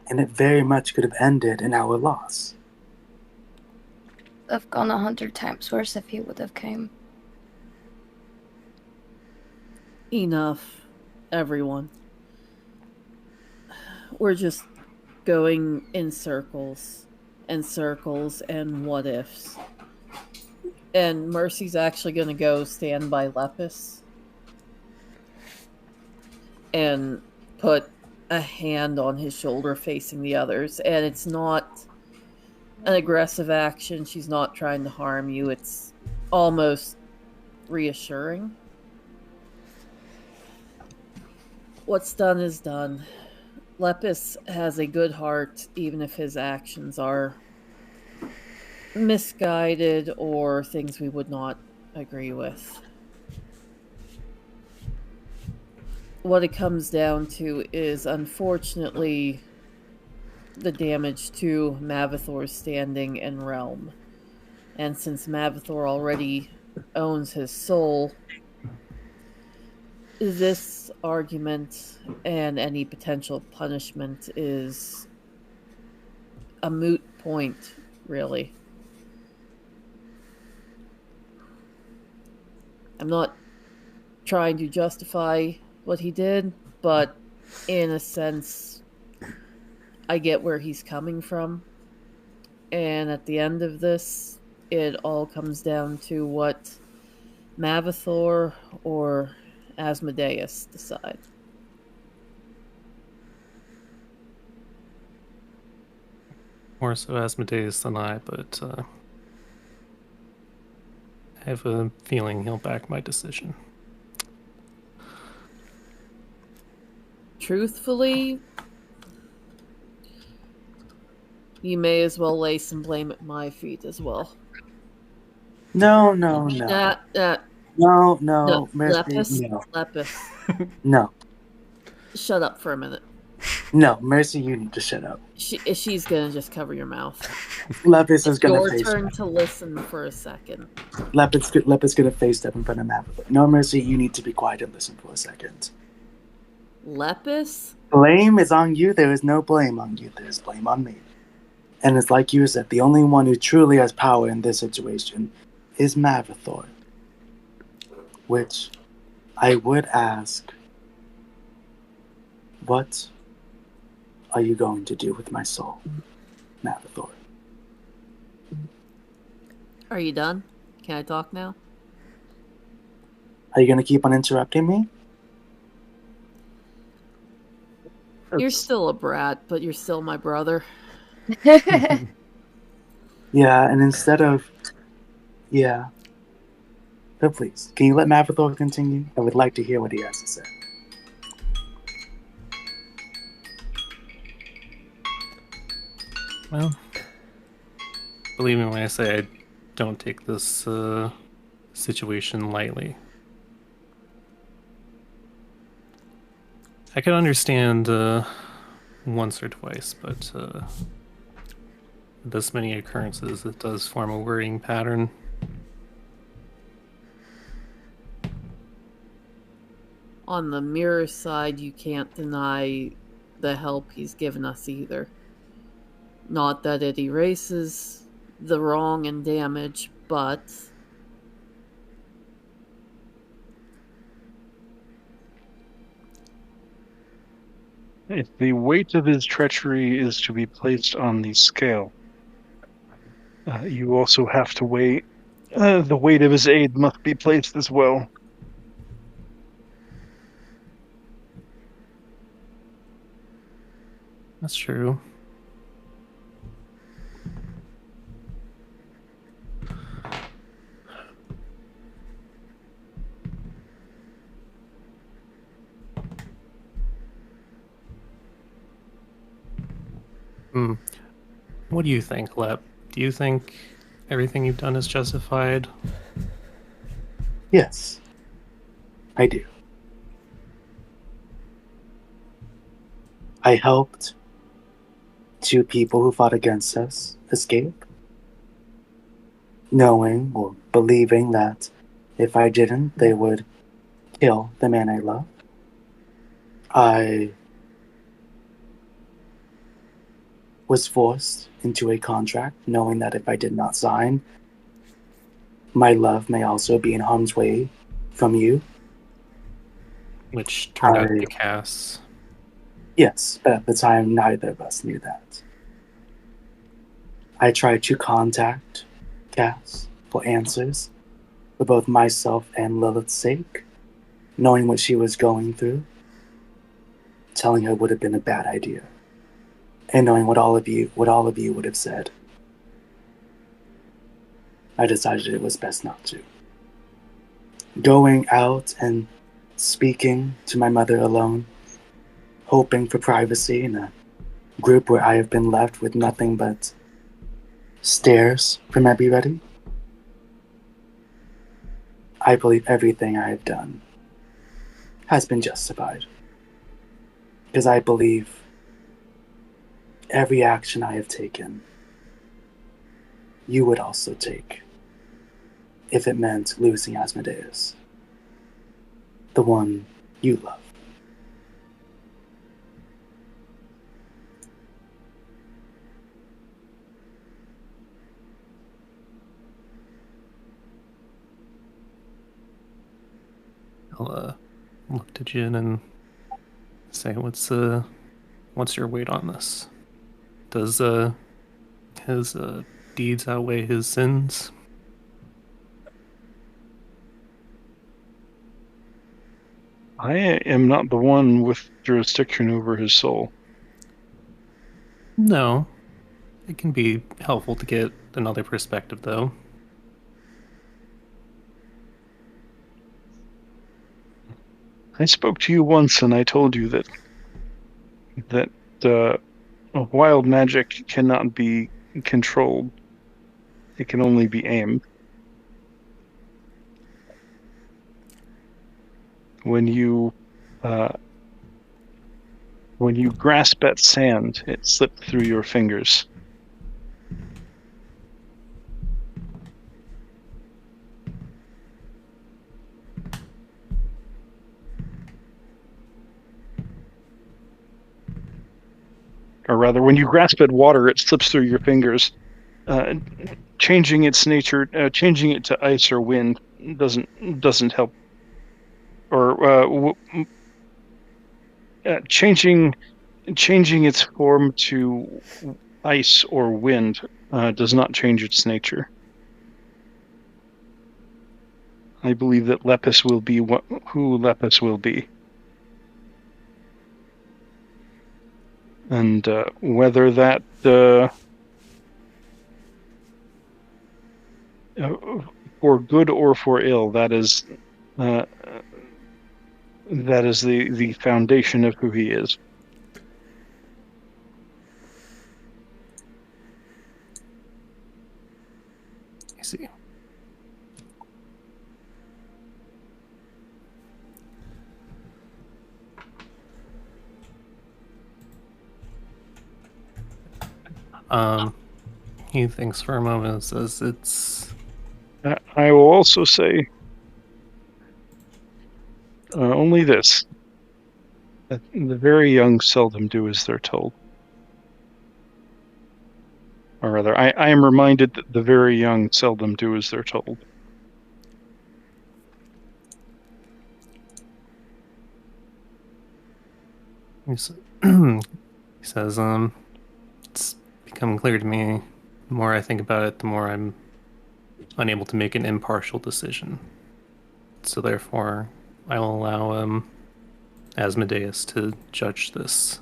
And it very much could have ended in our loss. It would have gone 100 times worse if he would have came. Enough, everyone. We're just going in circles and circles and what ifs. And Mercy's actually going to go stand by Lepus and put a hand on his shoulder facing the others. And it's not an aggressive action. She's not trying to harm you. It's almost reassuring. What's done is done. Lepus has a good heart, even if his actions are misguided or things we would not agree with. What it comes down to is, unfortunately, the damage to Mavathor's standing and realm. And since Mavathor already owns his soul, this argument and any potential punishment is a moot point, really. I'm not trying to justify what he did, but in a sense, I get where he's coming from. And at the end of this, it all comes down to what Mavathor or Asmodeus decide. More so Asmodeus than I, but I have a feeling he'll back my decision. Truthfully, you may as well lay some blame at my feet as well. No. No, Mercy, Lepus. No. Shut up for a minute. No, Mercy, you need to shut up. She's gonna just cover your mouth. Lepus is gonna face your turn to listen for a second. Lepus gonna face step in front of Mavathor. No, Mercy, you need to be quiet and listen for a second. Lepus? Blame is on you. There is no blame on you. There is blame on me. And it's like you said, the only one who truly has power in this situation is Mavathor. which I would ask, what are you going to do with my soul, Mavathor? Are you done? Can I talk now? Are you going to keep on interrupting me? You're still a brat, but you're still my brother. Yeah, and instead of... Yeah. But please, can you let Mavathor continue? I would like to hear what he has to say. Well, believe me when I say I don't take this situation lightly. I can understand once or twice, but this many occurrences, it does form a worrying pattern. On the mirror side, you can't deny the help he's given us either. Not that it erases the wrong and damage, but If the weight of his treachery is to be placed on the scale, you also have to weigh the weight of his aid must be placed as well. That's true. What do you think, Lep? Do you think everything you've done is justified? Yes, I do. I helped 2 people who fought against us escape, knowing or believing that if I didn't, they would kill the man I love. I was forced into a contract, knowing that if I did not sign, my love may also be in harm's way from you. Which turned out to be Cass. Yes, but at the time, neither of us knew that. I tried to contact Cass for answers, for both myself and Lilith's sake, knowing what she was going through. Telling her would have been a bad idea. And knowing what all of you would have said. I decided it was best not to. Going out and speaking to my mother alone, hoping for privacy in a group where I have been left with nothing but stares from everybody. I believe everything I have done has been justified. Because I believe every action I have taken, you would also take, if it meant losing Asmodeus, the one you love. I'll look to Jin and say, what's your weight on this? Does his deeds outweigh his sins? I am not the one with jurisdiction over his soul. No. It can be helpful to get another perspective, though. I spoke to you once and I told you that wild magic cannot be controlled. It can only be aimed. When you grasp at sand, it slipped through your fingers. Or rather, when you grasp at water, it slips through your fingers. Changing its nature, changing it to ice or wind doesn't help or changing its form to ice or wind does not change its nature. I believe that Lepus will be who Lepus will be. And whether that for good or for ill, that is the foundation of who he is. I see. He thinks for a moment and says it's... I will also say only this. That the very young seldom do as they're told. Or rather, I am reminded that the very young seldom do as they're told. He says, it's become clear to me, the more I think about it, the more I'm unable to make an impartial decision. So therefore, I will allow Asmodeus to judge this.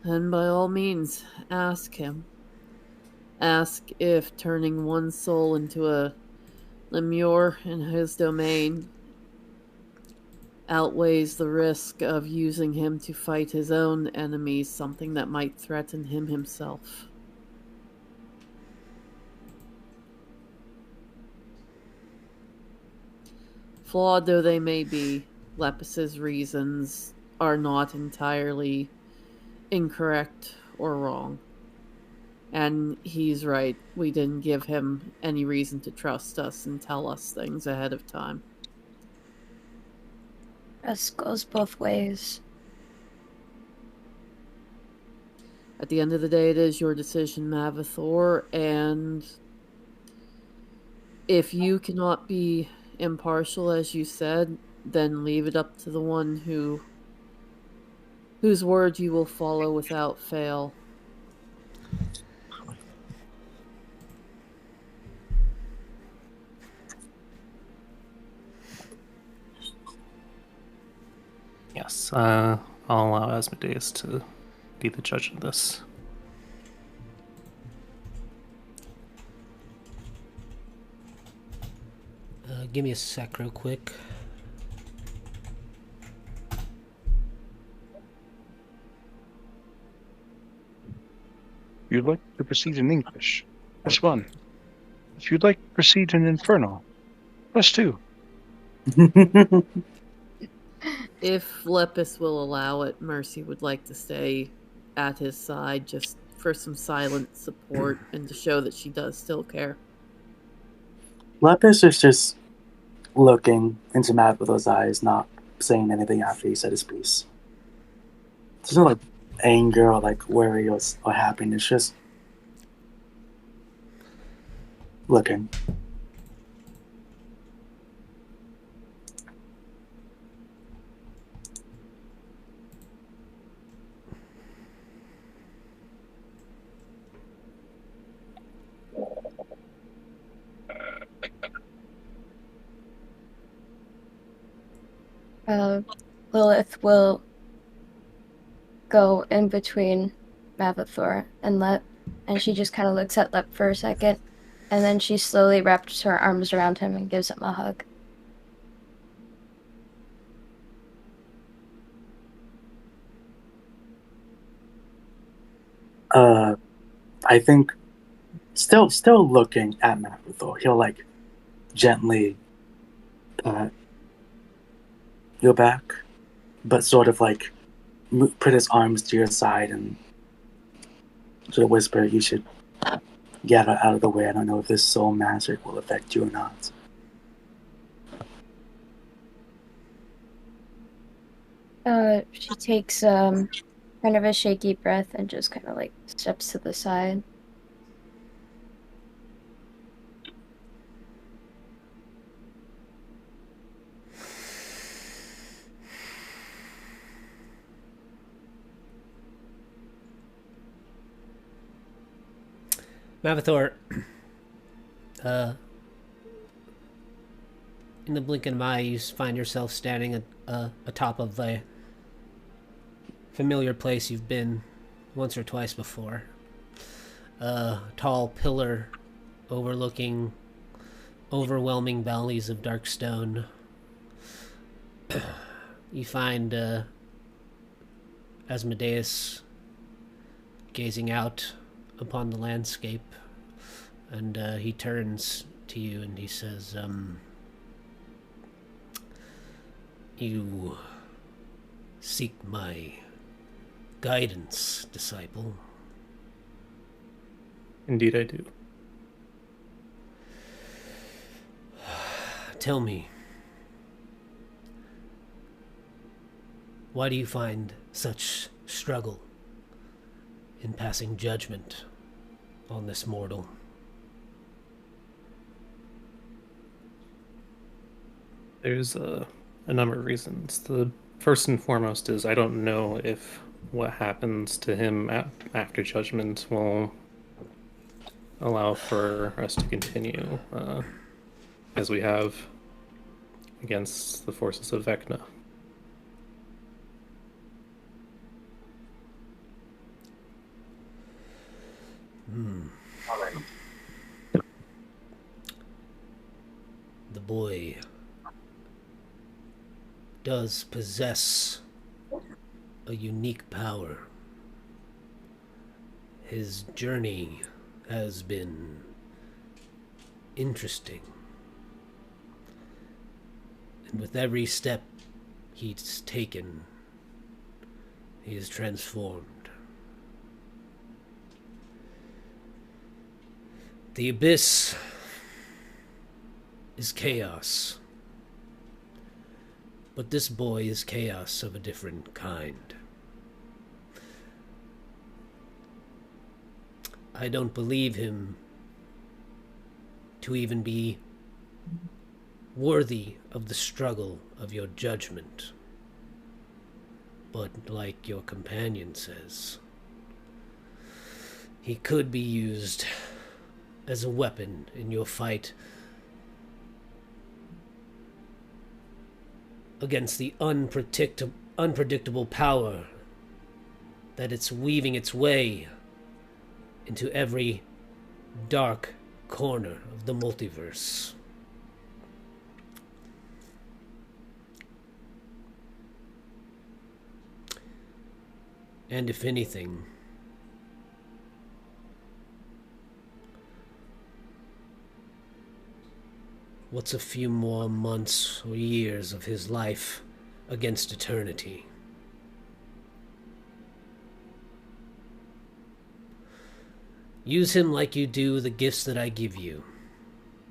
And by all means, ask him. Ask if turning one soul into a lemure in his domain outweighs the risk of using him to fight his own enemies, something that might threaten him himself. Flawed though they may be, Lepus's reasons are not entirely incorrect or wrong. And he's right. We didn't give him any reason to trust us and tell us things ahead of time. This goes both ways. At the end of the day, it is your decision, Mavathor, and if you cannot be impartial, as you said, then leave it up to the one whose word you will follow without fail. Yes, I'll allow Asmodeus to be the judge of this. Give me a sec real quick. If you'd like to proceed in English, press 1. If you'd like to proceed in Infernal, press 2. If Lepus will allow it, Mercy would like to stay at his side just for some silent support and to show that she does still care. Lepus is just looking into Matt with those eyes, not saying anything after he said his piece. There's no like anger or like worry or happiness, just looking. Lilith will go in between Mavathor and Lep, and she just kind of looks at Lep for a second, and then she slowly wraps her arms around him and gives him a hug. I think still looking at Mavathor, he'll like gently pat your back, but sort of like put his arms to your side and sort of whisper, "You should get out of the way. I don't know if this soul magic will affect you or not." She takes her kind of a shaky breath and just kind of like steps to the side. Mavathor, in the blink of an eye, you find yourself standing atop of a familiar place you've been once or twice before. A tall pillar overlooking overwhelming valleys of dark stone. You find Asmodeus gazing out upon the landscape, and he turns to you and he says, "You seek my guidance, disciple." Indeed, I do. Tell me, why do you find such struggle in passing judgment on this mortal? There's a number of reasons. The first and foremost is I don't know if what happens to him after judgment will allow for us to continue as we have against the forces of Vecna. The boy does possess a unique power. His journey has been interesting. And with every step he's taken, he is transformed. The abyss is chaos. But this boy is chaos of a different kind. I don't believe him to even be worthy of the struggle of your judgment. But like your companion says, he could be used as a weapon in your fight against the unpredictable power that it's weaving its way into every dark corner of the multiverse. And if anything, what's a few more months or years of his life against eternity? Use him like you do the gifts that I give you,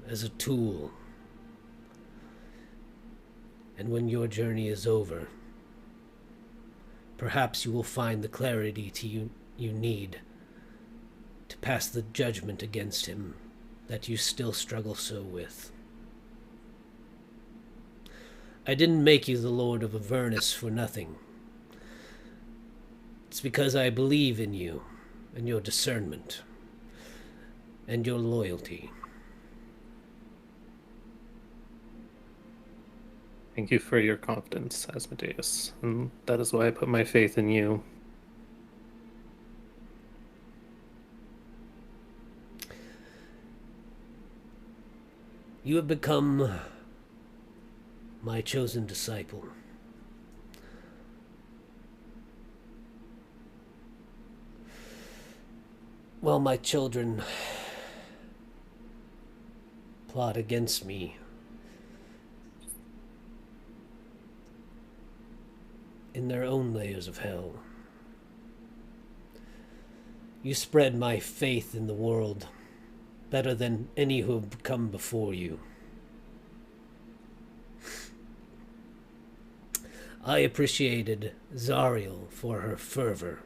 as a tool. And when your journey is over, perhaps you will find the clarity you need to pass the judgment against him that you still struggle so with. I didn't make you the Lord of Avernus for nothing. It's because I believe in you and your discernment and your loyalty. Thank you for your confidence, Asmodeus, and that is why I put my faith in you. You have become my chosen disciple. While my children plot against me, in their own layers of hell, you spread my faith in the world better than any who have come before you. I appreciated Zariel for her fervor,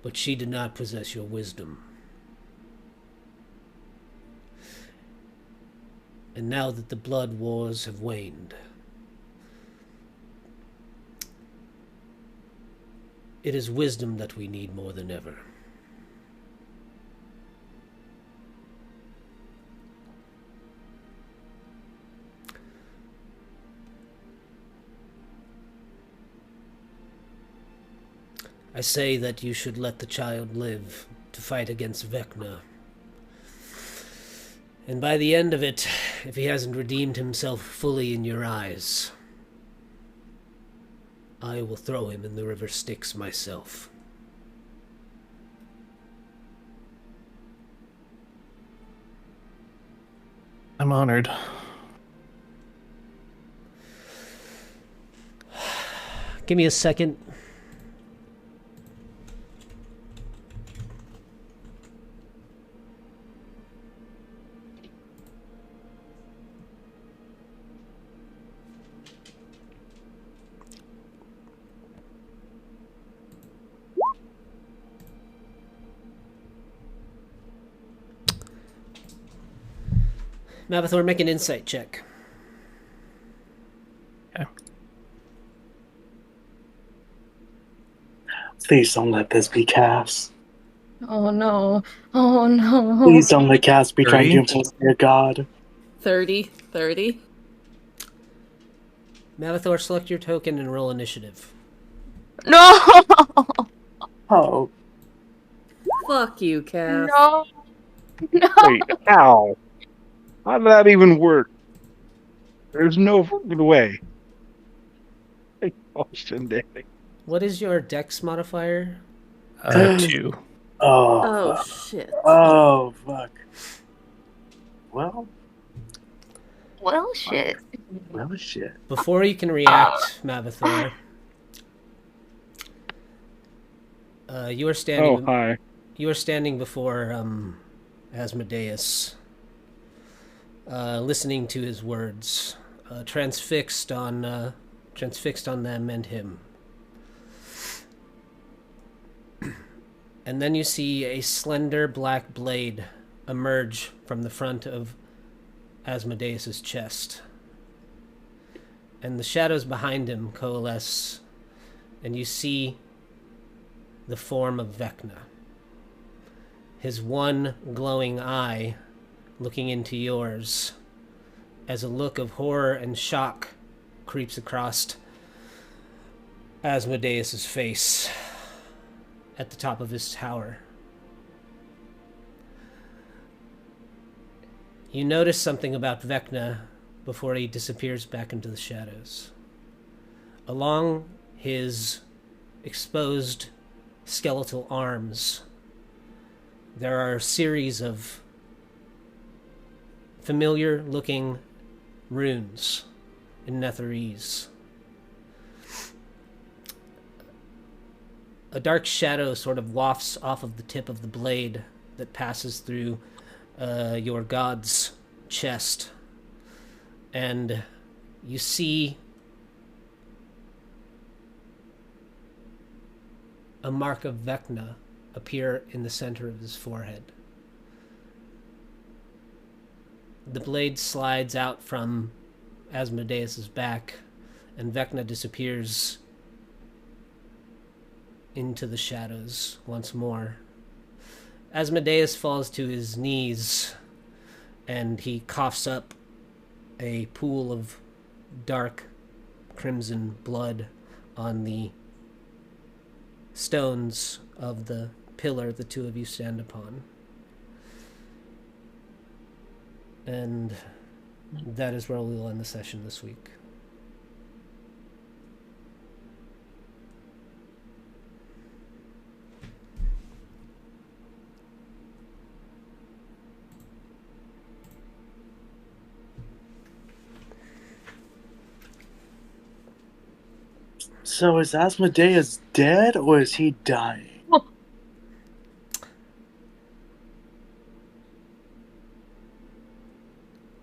but she did not possess your wisdom. And now that the blood wars have waned, it is wisdom that we need more than ever. I say that you should let the child live to fight against Vecna. And by the end of it, if he hasn't redeemed himself fully in your eyes, I will throw him in the river Styx myself. I'm honored. Give me a second. Mavathor, make an insight check. Okay. Please don't let this be Cass. Oh no. Oh no. Please don't let Cass be trying to 30? impose your god. 30. Mavathor, select your token and roll initiative. No! Oh, Fuck you, Cass. No! No! Wait, how? How did that even work? There's no way. Oh, shindig. What is your dex modifier? 2. Oh, fuck. shit. Oh, fuck. Well, Well, shit. shit. Before you can react, Mavathor, you are standing. Oh, hi. You are standing before Asmodeus, listening to his words, transfixed on them and him. And then you see a slender black blade emerge from the front of Asmodeus's chest. And the shadows behind him coalesce, and you see the form of Vecna. His one glowing eye looking into yours, as a look of horror and shock creeps across Asmodeus's face at the top of his tower. You notice something about Vecna before he disappears back into the shadows. Along his exposed skeletal arms, there are a series of familiar-looking runes in Netherese. A dark shadow sort of wafts off of the tip of the blade that passes through your god's chest. And you see a mark of Vecna appear in the center of his forehead. The blade slides out from Asmodeus's back, and Vecna disappears into the shadows once more. Asmodeus falls to his knees, and he coughs up a pool of dark crimson blood on the stones of the pillar the two of you stand upon. And that is where we will end the session this week. So is Asmodeus dead or is he dying?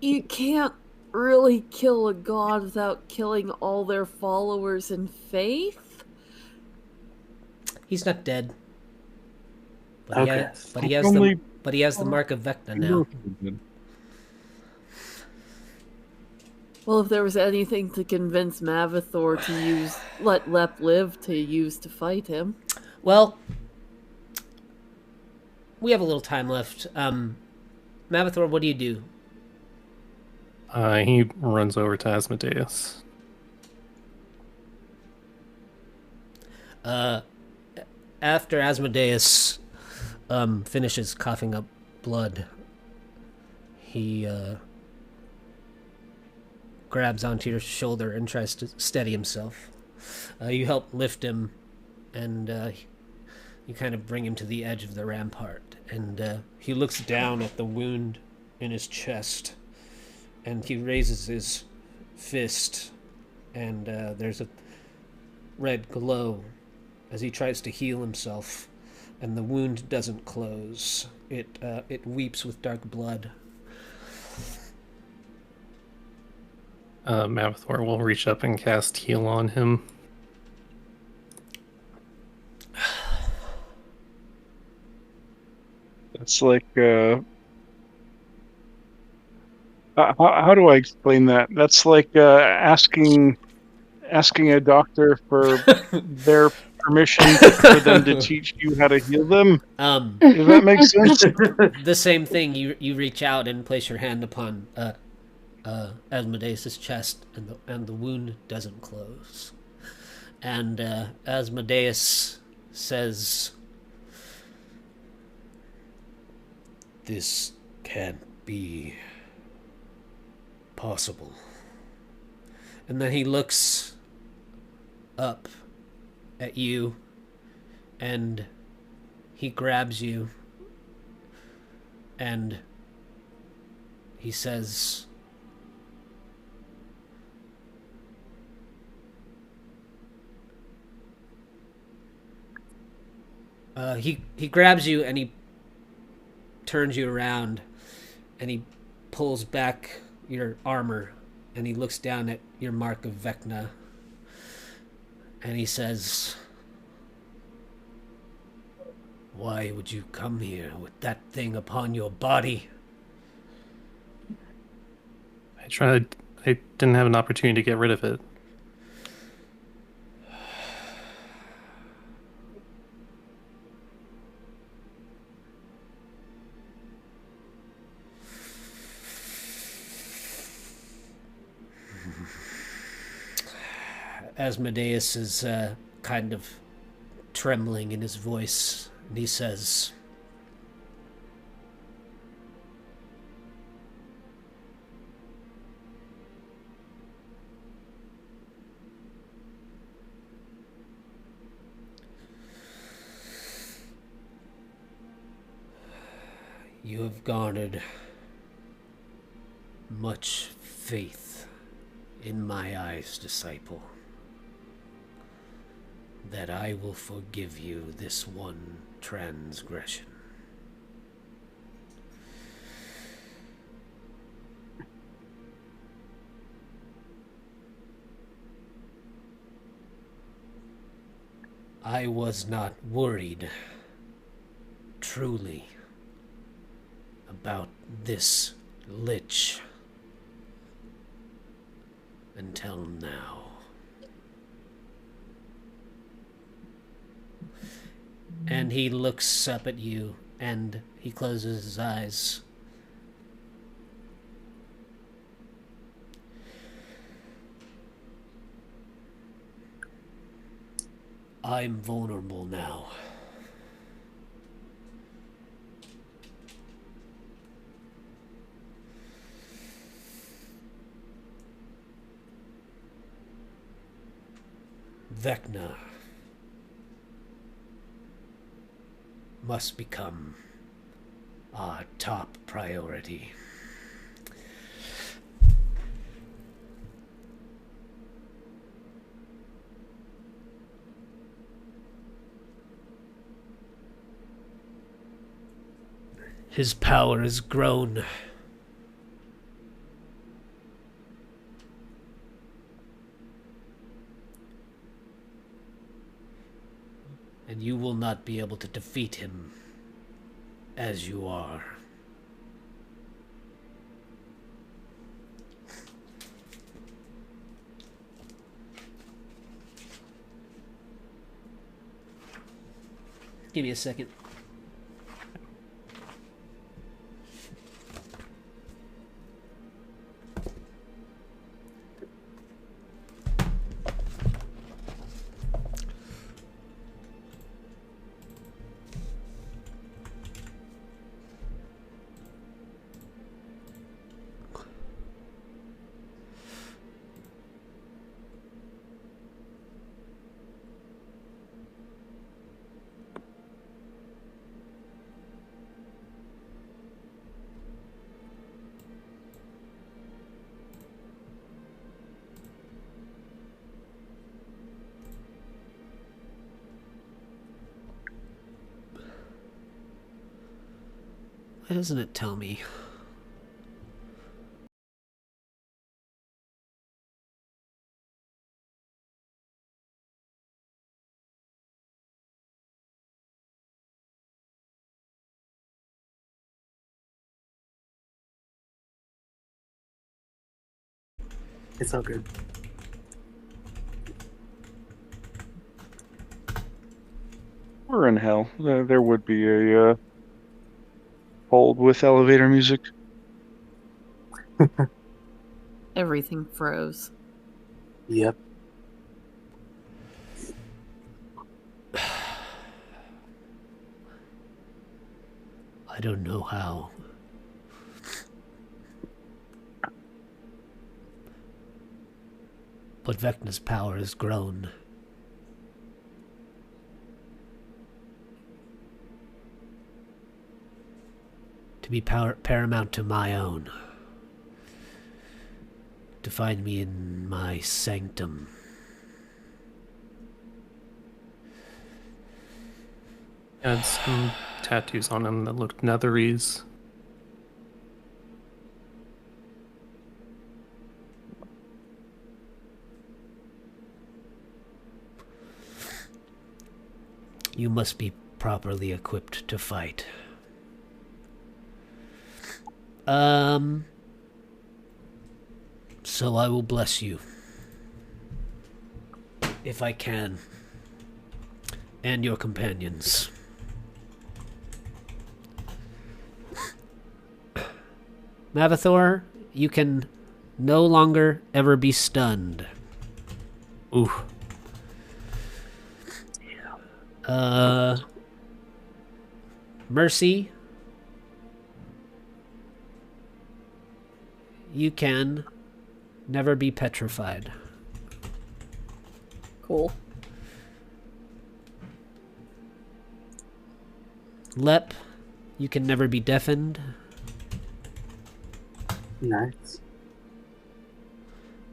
You can't really kill a god without killing all their followers in faith? He's not dead. But Okay. he has Only- the mark of Vecna now. Well, if there was anything to convince Mavathor to let Lep live to use to fight him. Well, we have a little time left. Mavathor, what do you do? He runs over to Asmodeus. After Asmodeus finishes coughing up blood, he grabs onto your shoulder and tries to steady himself. You help lift him, and you kind of bring him to the edge of the rampart. And he looks down at the wound in his chest, and he raises his fist, and there's a red glow as he tries to heal himself, and the wound doesn't close. It weeps with dark blood. Mavathor will reach up and cast heal on him. It's like, how do I explain that? That's like asking a doctor for their permission for them to teach you how to heal them. Does that make sense? The same thing. You reach out and place your hand upon Asmodeus' chest, and the wound doesn't close. And Asmodeus says, "This can't be possible." And then he looks up at you, and he grabs you, and he says, he grabs you and he turns you around, and he pulls back your armor, and he looks down at your mark of Vecna, and he says, "Why would you come here with that thing upon your body?" I didn't have an opportunity to get rid of it. Asmodeus is kind of trembling in his voice, and he says, "You have garnered much faith in my eyes, disciple, that I will forgive you this one transgression. I was not worried, truly, about this lich until now. And he looks up at you, and he closes his eyes. I'm vulnerable now. Vecna must become our top priority. His power has grown and you will not be able to defeat him as you are. Give me a second. Why doesn't it tell me? It's all good. We're in hell. There would be a hold with elevator music. Everything froze. Yep. I don't know how. But Vecna's power has grown. To be paramount to my own. To find me in my sanctum. He had some tattoos on him that looked netherese. You must be properly equipped to fight. So I will bless you. If I can. And your companions. Mavathor, you can no longer ever be stunned. Ooh. Mercy, you can never be petrified. Cool. Lep, you can never be deafened. Nice.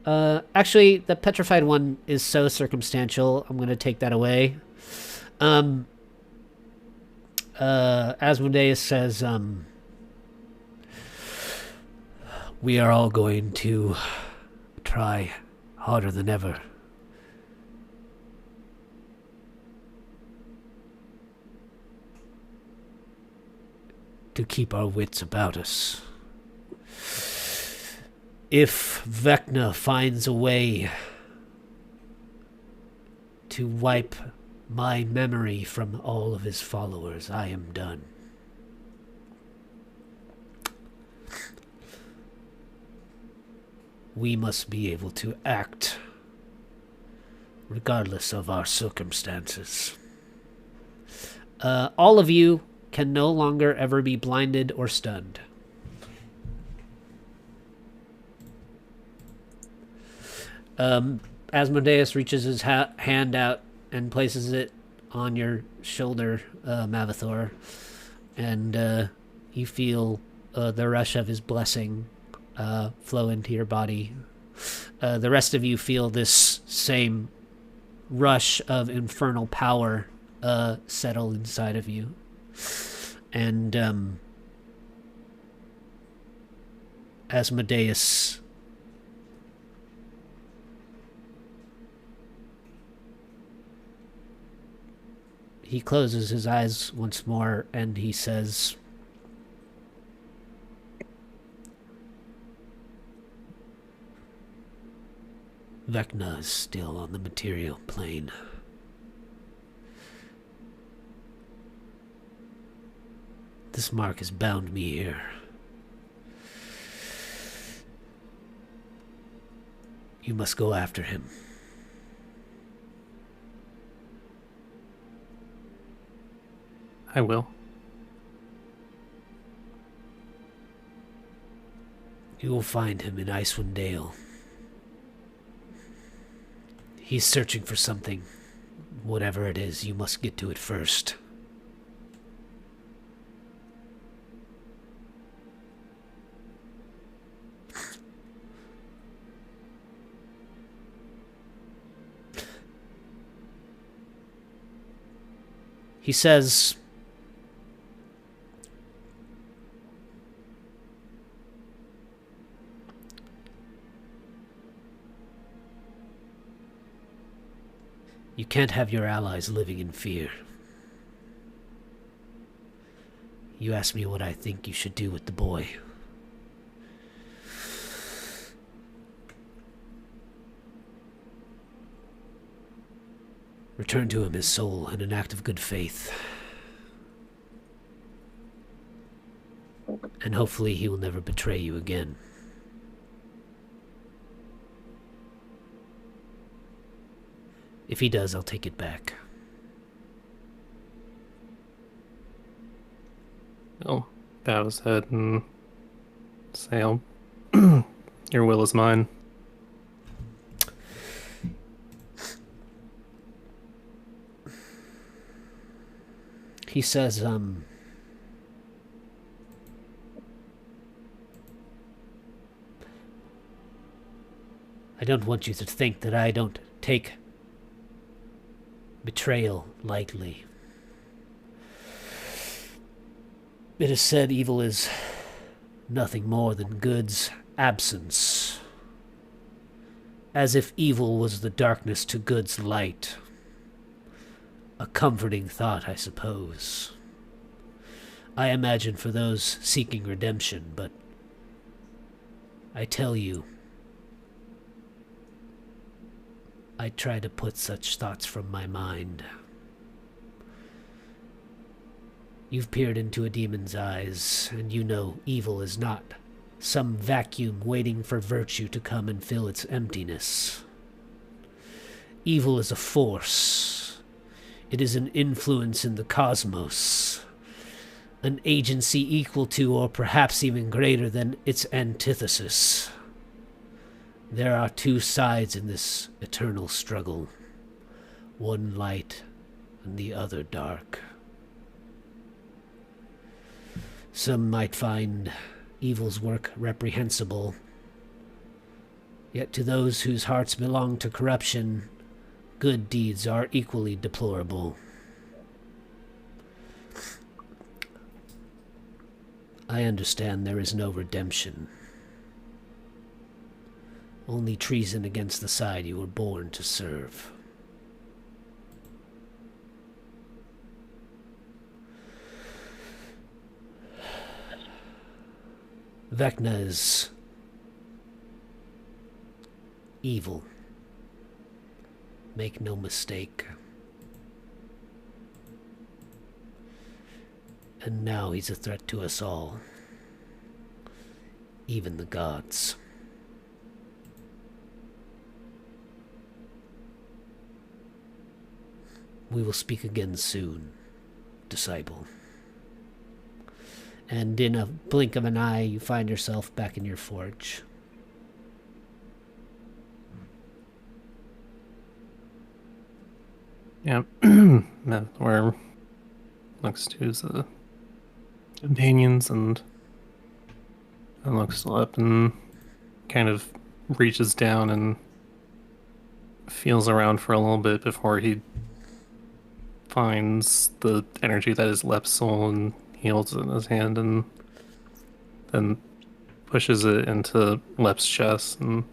Actually, the petrified one is so circumstantial. I'm going to take that away. Asmodeus says, we are all going to try harder than ever. To keep our wits about us. If Vecna finds a way to wipe my memory from all of his followers, I am done. We must be able to act regardless of our circumstances. All of you can no longer ever be blinded or stunned. Asmodeus reaches his hand out and places it on your shoulder, Mavathor, and you feel the rush of his blessing flow into your body. The rest of you feel this same rush of infernal power settle inside of you. And Asmodeus He closes his eyes once more and he says, Vecna is still on the material plane. This mark has bound me here. You must go after him. I will. You will find him in Icewind Dale. He's searching for something. Whatever it is, you must get to it first. He says, you can't have your allies living in fear. You ask me what I think you should do with the boy. Return to him his soul in an act of good faith. And hopefully he will never betray you again. If he does, I'll take it back. I'll bow his head and say, your will is mine. He says, I don't want you to think that I don't take betrayal lightly. It is said evil is nothing more than good's absence, as if evil was the darkness to good's light. A comforting thought, I suppose. I imagine for those seeking redemption, but I tell you, I try to put such thoughts from my mind. You've peered into a demon's eyes, and you know evil is not some vacuum waiting for virtue to come and fill its emptiness. Evil is a force. It is an influence in the cosmos, an agency equal to or perhaps even greater than its antithesis. There are two sides in this eternal struggle, one light and the other dark. Some might find evil's work reprehensible, yet to those whose hearts belong to corruption, good deeds are equally deplorable. I understand there is no redemption. Only treason against the side you were born to serve. Vecna is evil. Make no mistake. And now he's a threat to us all. Even the gods. We will speak again soon, disciple. And in a blink of an eye, you find yourself back in your forge. Yeah, Mathor looks to his companions and looks up and kind of reaches down and feels around for a little bit before he finds the energy that is Lep's soul, and he holds it in his hand and then pushes it into Lep's chest and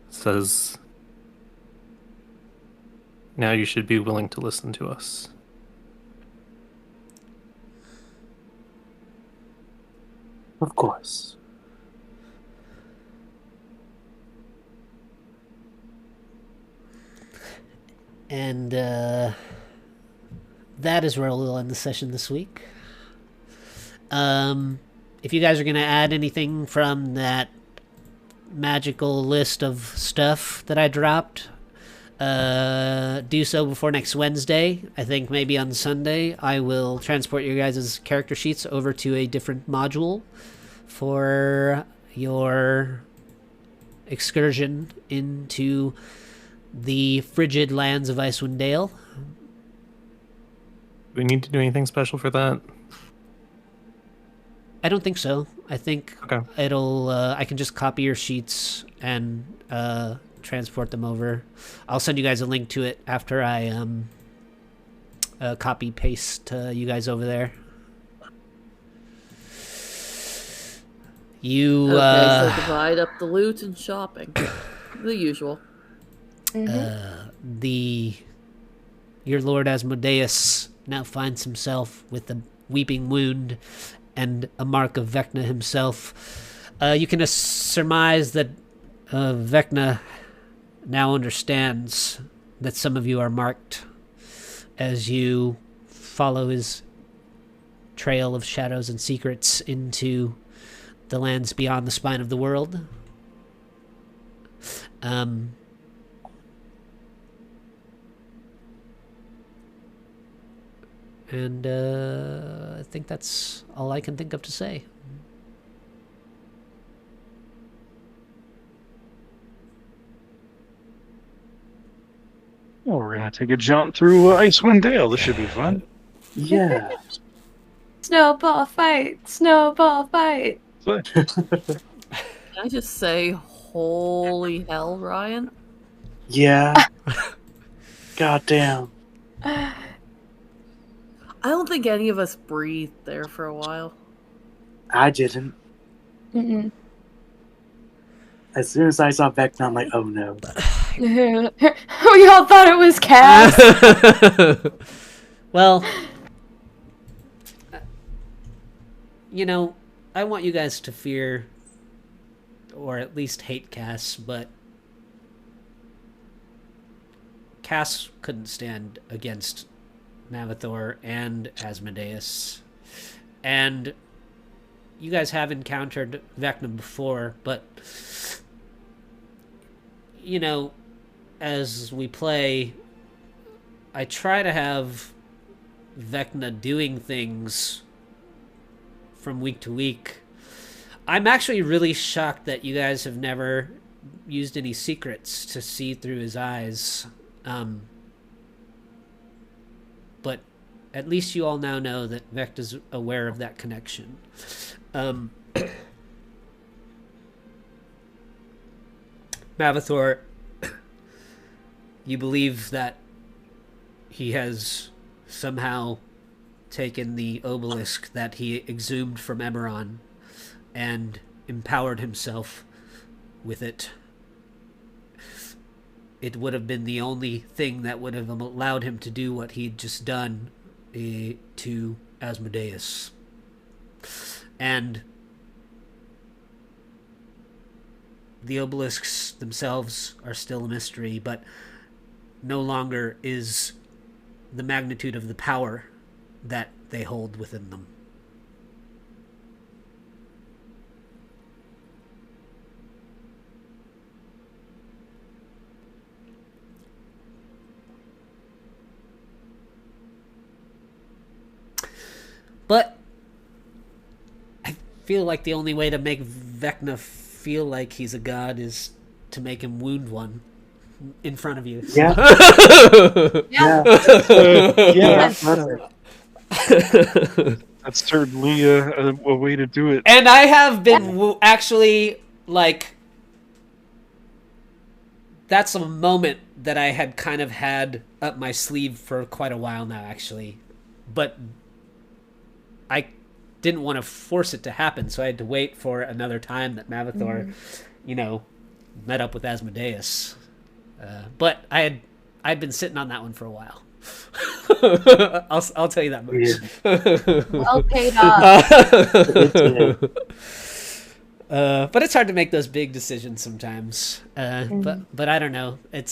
says, now you should be willing to listen to us. Of course. And that is where we'll end the session this week. If you guys are going to add anything from that magical list of stuff that I dropped, do so before next Wednesday. I think maybe on Sunday I will transport your guys' character sheets over to a different module for your excursion into the frigid lands of Icewind Dale. Do we need to do anything special for that? I don't think so. I think it'll. I can just copy your sheets and transport them over. I'll send you guys a link to it after I copy paste you guys over there. You so divide up the loot and shopping, the usual. Your Lord Asmodeus now finds himself with a weeping wound and a mark of Vecna himself. You can surmise that Vecna now understands that some of you are marked as you follow his trail of shadows and secrets into the lands beyond the spine of the world. And I think that's all I can think of to say. Well, we're gonna take a jump through Icewind Dale. This should be fun. Yeah. Snowball fight! Snowball fight! Can I just say, holy hell, Ryan? Yeah. God damn. I don't think any of us breathed there for a while. I didn't. Mm-mm. As soon as I saw Vecna, I'm like, oh no. We all thought it was Cass. Well, you know, I want you guys to fear, or at least hate Cass, but Cass couldn't stand against Mavathor and Asmodeus. And you guys have encountered Vecna before, but, you know, as we play, I try to have Vecna doing things from week to week. I'm actually really shocked that you guys have never used any secrets to see through his eyes. But at least you all now know that Vecna's aware of that connection. Mavathor, you believe that he has somehow taken the obelisk that he exhumed from Eberron and empowered himself with it. It would have been the only thing that would have allowed him to do what he'd just done to Asmodeus. And the obelisks themselves are still a mystery, but no longer is the magnitude of the power that they hold within them. But I feel like the only way to make Vecna feel like he's a god is to make him wound one in front of you. Yeah. Yeah. Yeah. That's certainly a way to do it. And I have been actually, like, that's a moment that I had kind of had up my sleeve for quite a while now, actually. But I didn't want to force it to happen, so I had to wait for another time that Mavathor, you know, met up with Asmodeus. But I'd been sitting on that one for a while. I'll tell you that much. Well paid off. But it's hard to make those big decisions sometimes. But I don't know. I'm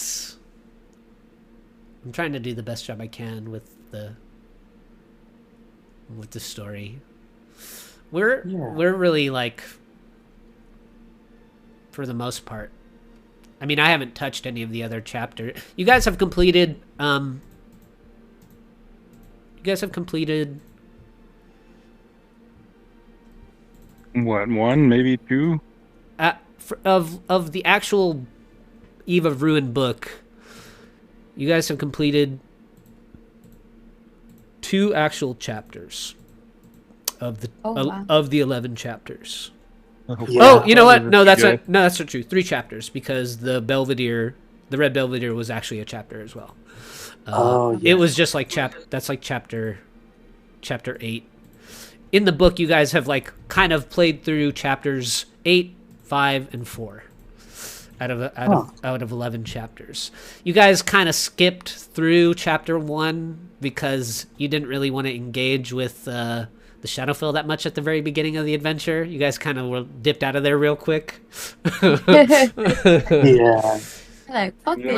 trying to do the best job I can with the story. We're really like, for the most part. I mean, I haven't touched any of the other chapters. You guys have completed. What, one, maybe two? Of the actual Eve of Ruin book, you guys have completed 2 actual chapters of the of the 11 chapters. Yeah. You know what? No, that's not true. 3 chapters, because the Red Belvedere was actually a chapter as well. It was just like chapter 8. In the book, you guys have like kind of played through chapters 8, 5, and 4 out of 11 chapters. You guys kind of skipped through chapter 1 because you didn't really want to engage with the Shadowfell that much at the very beginning of the adventure. You guys kind of were dipped out of there real quick. Yeah. Like, fuck this.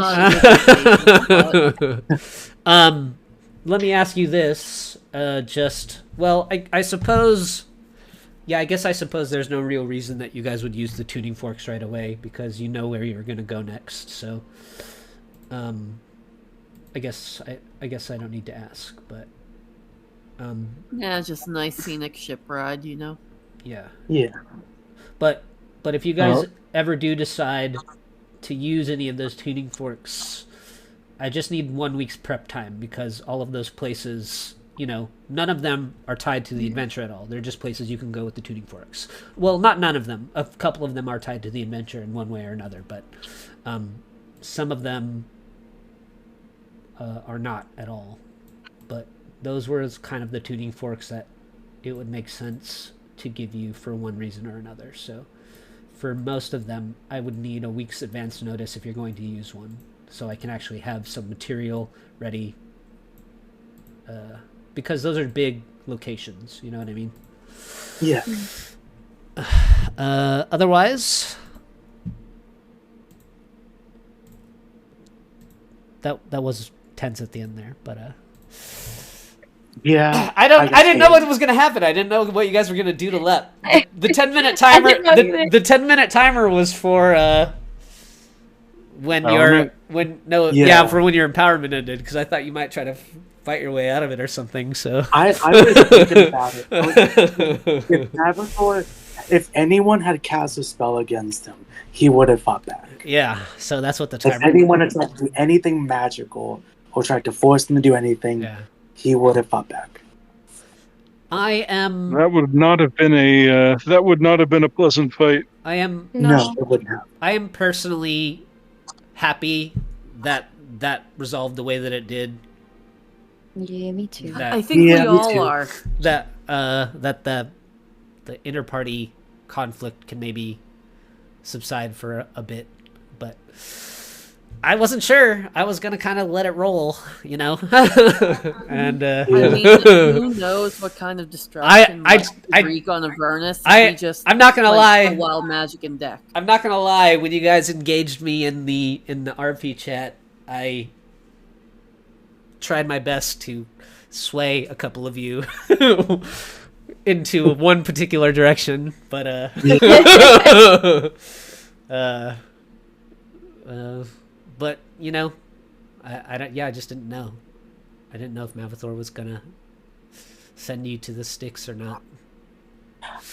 Let me ask you this. I suppose... Yeah, I suppose there's no real reason that you guys would use the tuning forks right away, because you know where you're going to go next. So, I guess I don't need to ask, but... Yeah, just a nice scenic ship ride, you know? Yeah. Yeah. But if you guys ever do decide to use any of those tuning forks, I just need 1 week's prep time, because all of those places, you know, none of them are tied to the adventure at all. They're just places you can go with the tuning forks. Well, not none of them. A couple of them are tied to the adventure in one way or another, but some of them are not at all. But those were kind of the tuning forks that it would make sense to give you for one reason or another. So for most of them, I would need a week's advance notice if you're going to use one, so I can actually have some material ready, because those are big locations, you know what I mean? Yeah. Otherwise, that was tense at the end there, but Yeah. I didn't know what was going to happen. I didn't know what you guys were going to do to Lep. The 10-minute timer. The 10-minute timer was for when for when your empowerment ended. Because I thought you might try to fight your way out of it or something. So I was thinking about it. If anyone had cast a spell against him, he would have fought back. Yeah. So that's what the timer. If anyone had tried to do anything magical or tried to force him to do anything. Yeah. He would have fought back. That would not have been a pleasant fight. No, it wouldn't have. I am personally happy that resolved the way that it did. Yeah, me too. I think we all are. That the inter-party conflict can maybe subside for a bit, but I wasn't sure. I was gonna kind of let it roll, you know. And I mean, who knows what kind of destruction might wreak on Avernus? I'm not gonna lie. Wild magic in deck. I'm not gonna lie. When you guys engaged me in the RP chat, I tried my best to sway a couple of you into one particular direction, but but you know, I just didn't know. I didn't know if Mavathor was gonna send you to the sticks or not.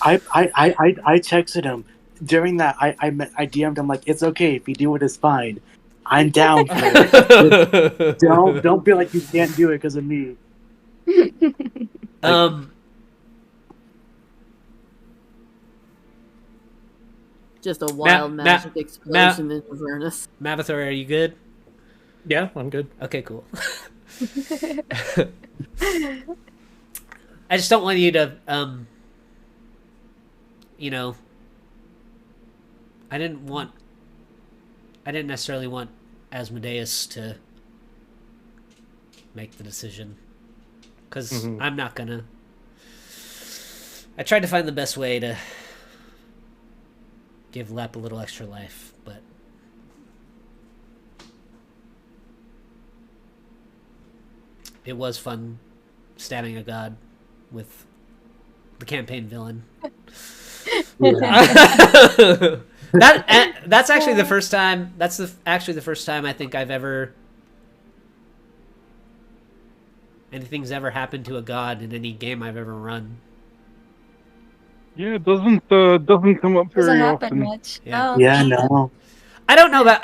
I texted him during that. I DM'd him like, it's okay if you do it, it's fine. I'm down for it. Don't be like you can't do it because of me. Just a wild magic explosion in Avernus. Mavathor, are you good? Yeah, I'm good. Okay, cool. I just don't want you to, you know, I didn't necessarily want Asmodeus to make the decision. because I'm not gonna. I tried to find the best way to give Lep a little extra life, but it was fun stabbing a god with the campaign villain. That's actually the first time. That's actually the first time I think I've ever anything's ever happened to a god in any game I've ever run. Yeah, it doesn't come up Doesn't very happen often. much. Yeah. Oh. Yeah, no. I don't know about.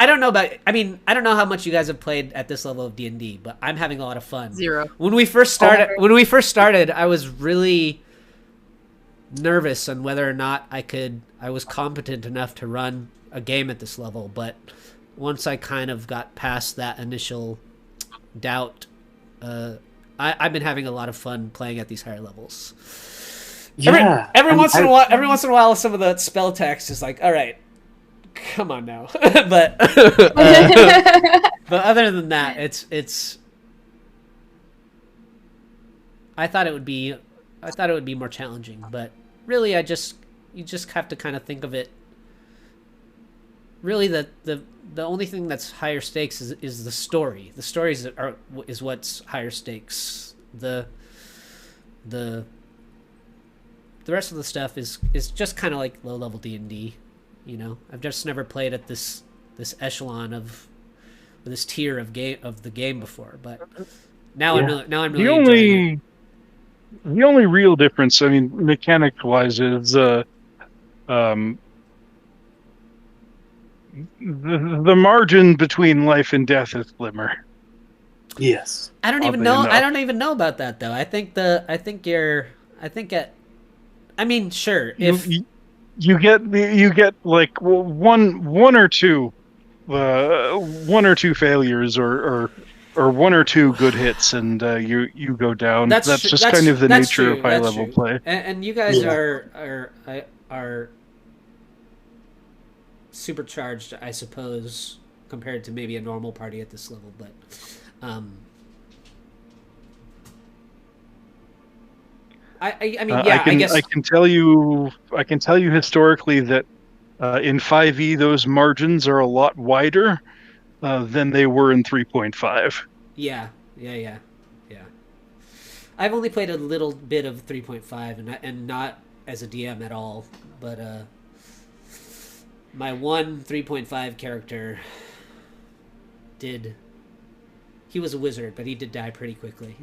I mean, I don't know how much you guys have played at this level of D&D, but I'm having a lot of fun. 0. When we first started, I was really nervous on whether or not I was competent enough to run a game at this level, but once I kind of got past that initial doubt, I've been having a lot of fun playing at these higher levels. Yeah. Every once in a while, some of the spell text is like, all right, come on now. but other than that, it's. I thought it would be more challenging, but really, you just have to kind of think of it. Really, the only thing that's higher stakes is the story. The stories is what's higher stakes. The rest of the stuff is just kind of like low level D&D. You know, I've just never played at this echelon of this tier of the game before. But now I'm really enjoying it. The only real difference, I mean, mechanics wise, is the margin between life and death is slimmer. Yes. I don't even know. I don't even know about that though. I mean, sure. If you get like one or two failures or one or two good hits, and you go down. That's just kind of the nature of high level play. And you guys are supercharged, I suppose, compared to maybe a normal party at this level. But I mean, yeah, I guess I can tell you historically that in 5e those margins are a lot wider than they were in 3.5. Yeah. I've only played a little bit of 3.5 and not as a DM at all, but my one 3.5 character he was a wizard, but he did die pretty quickly.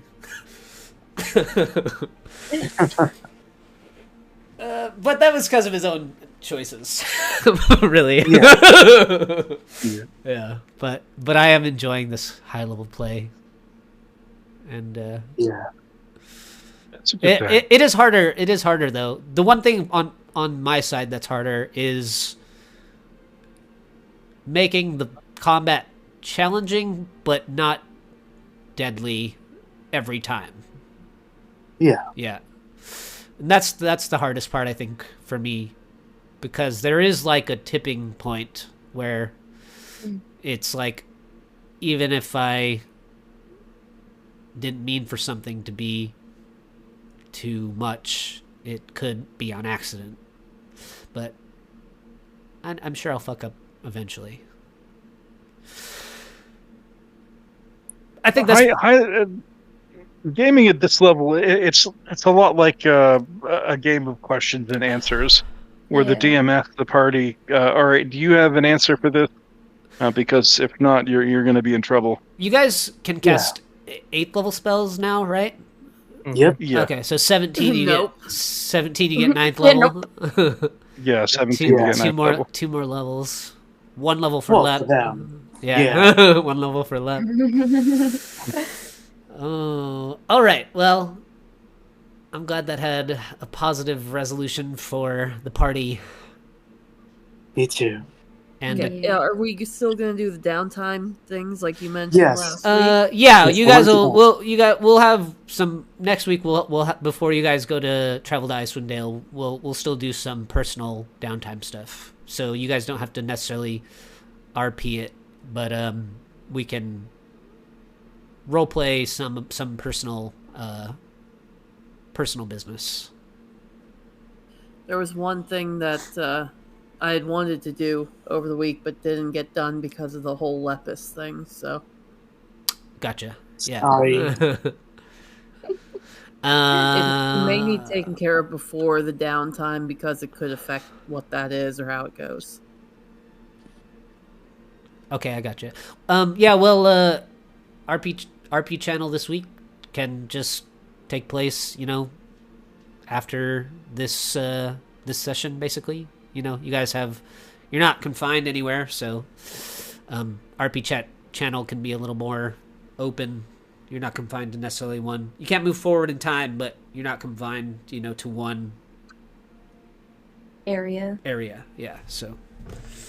But that was because of his own choices. Really. Yeah. But I am enjoying this high level play, and it is harder. It is harder though. The one thing on my side that's harder is making the combat challenging but not deadly every time. Yeah. And that's the hardest part, I think, for me, because there is like a tipping point where it's like, even if I didn't mean for something to be too much, it could be on accident. But I'm sure I'll fuck up eventually. I think that's gaming at this level. It's a lot like a game of questions and answers, where the DM asks the party, "All right, do you have an answer for this?" Because if not, you're going to be in trouble. You guys can cast 8th level spells now, right? Yep. Yeah. Okay, so 17 you get 9th level. Yeah, 17 to get 9th level. 2 more levels. 1 level for Lep. For them. Yeah. 1 level for Lep. Oh, all right. Well, I'm glad that had a positive resolution for the party. Me too. And are we still gonna do the downtime things like you mentioned last week? Yeah, you guys we'll have some next week. We'll before you guys go to travel to Icewind Dale, we'll still do some personal downtime stuff. So you guys don't have to necessarily RP it, but we can roleplay some personal personal business. There was one thing that I had wanted to do over the week, but didn't get done because of the whole Lepus thing. So, Gotcha. Yeah. Sorry. it may need taken care of before the downtime because it could affect what that is or how it goes. Okay, I gotcha. Yeah, well, RP channel this week can just take place, after this this session, basically. You guys you're not confined anywhere, so RP channel can be a little more open. You're not confined to necessarily one. You can't move forward in time, but you're not confined, to one area. Yeah. So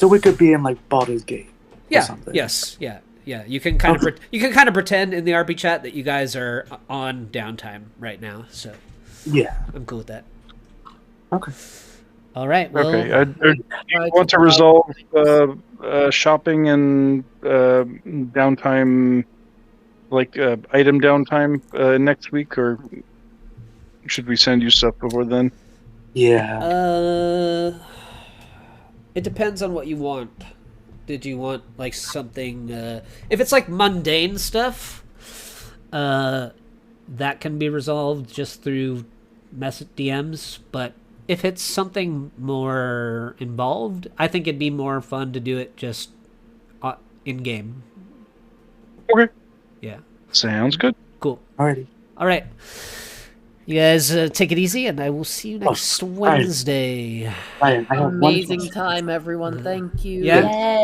we could be in like Baldur's Gate. Yeah. Something. Yes. Yeah. Yeah. You can kind of pretend in the RP chat that you guys are on downtime right now. So yeah, I'm cool with that. Okay. All right. Well, Okay. Do you want to resolve shopping and downtime, like item downtime next week, or should we send you stuff before then? Yeah. It depends on what you want. Did you want like something? If it's like mundane stuff, that can be resolved just through DMs. But if it's something more involved, I think it'd be more fun to do it just in game. Okay. Yeah. Sounds good. Cool. Alrighty. All right. You guys take it easy, and I will see you next Wednesday. Ryan, I have one Amazing question. time, everyone. Thank you. Yeah. Yes.